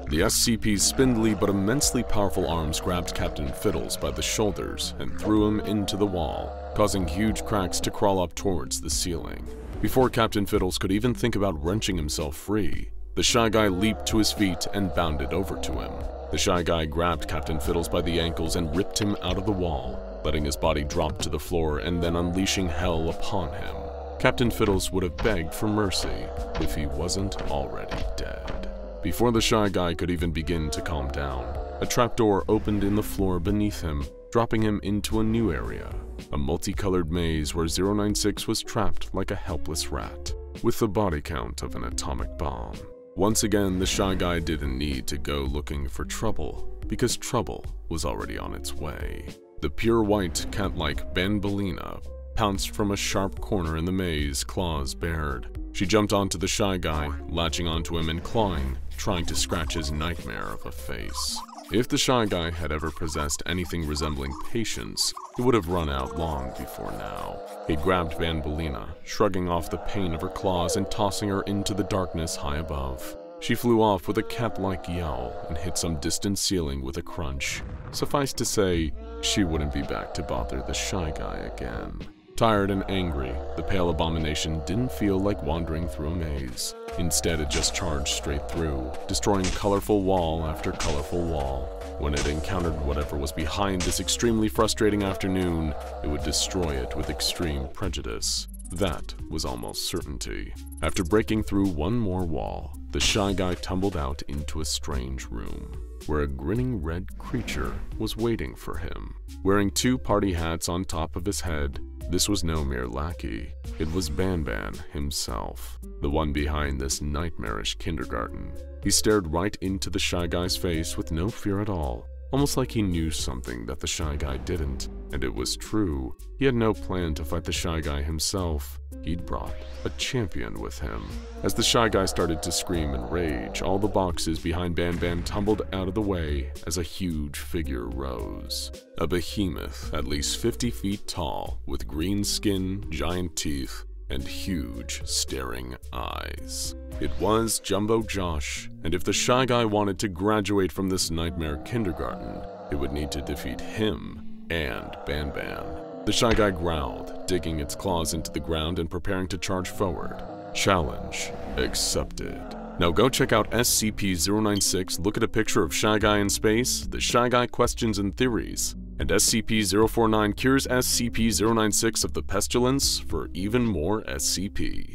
The SCP's spindly but immensely powerful arms grabbed Captain Fiddles by the shoulders and threw him into the wall, causing huge cracks to crawl up towards the ceiling. Before Captain Fiddles could even think about wrenching himself free, the Shy Guy leaped to his feet and bounded over to him. The Shy Guy grabbed Captain Fiddles by the ankles and ripped him out of the wall, letting his body drop to the floor and then unleashing hell upon him. Captain Fiddles would have begged for mercy if he wasn't already dead. Before the Shy Guy could even begin to calm down, a trapdoor opened in the floor beneath him, dropping him into a new area, a multicolored maze where 096 was trapped like a helpless rat, with the body count of an atomic bomb. Once again, the Shy Guy didn't need to go looking for trouble, because trouble was already on its way. The pure white, cat-like BANBAN pounced from a sharp corner in the maze, claws bared. She jumped onto the Shy Guy, latching onto him and clawing, trying to scratch his nightmare of a face. If the Shy Guy had ever possessed anything resembling patience, it would have run out long before now. He grabbed BANBAN, shrugging off the pain of her claws and tossing her into the darkness high above. She flew off with a cat-like yell and hit some distant ceiling with a crunch. Suffice to say, she wouldn't be back to bother the Shy Guy again. Tired and angry, the pale abomination didn't feel like wandering through a maze. Instead, it just charged straight through, destroying colorful wall after colorful wall. When it encountered whatever was behind this extremely frustrating afternoon, it would destroy it with extreme prejudice. That was almost certainty. After breaking through one more wall, the Shy Guy tumbled out into a strange room, where a grinning red creature was waiting for him. Wearing two party hats on top of his head, this was no mere lackey. It was BANBAN himself, the one behind this nightmarish kindergarten. He stared right into the Shy Guy's face with no fear at all, almost like he knew something that the Shy Guy didn't. And it was true. He had no plan to fight the Shy Guy himself. He'd brought a champion with him. As the Shy Guy started to scream in rage, all the boxes behind BANBAN tumbled out of the way as a huge figure rose. A behemoth at least 50 feet tall, with green skin, giant teeth, and huge, staring eyes. It was Jumbo Josh, and if the Shy Guy wanted to graduate from this nightmare kindergarten, it would need to defeat him and BANBAN. The Shy Guy growled, digging its claws into the ground and preparing to charge forward. Challenge accepted. Now go check out SCP-096, look at a picture of Shy Guy in space, the Shy Guy questions and theories, and SCP-049 cures SCP-096 of the pestilence for even more SCP.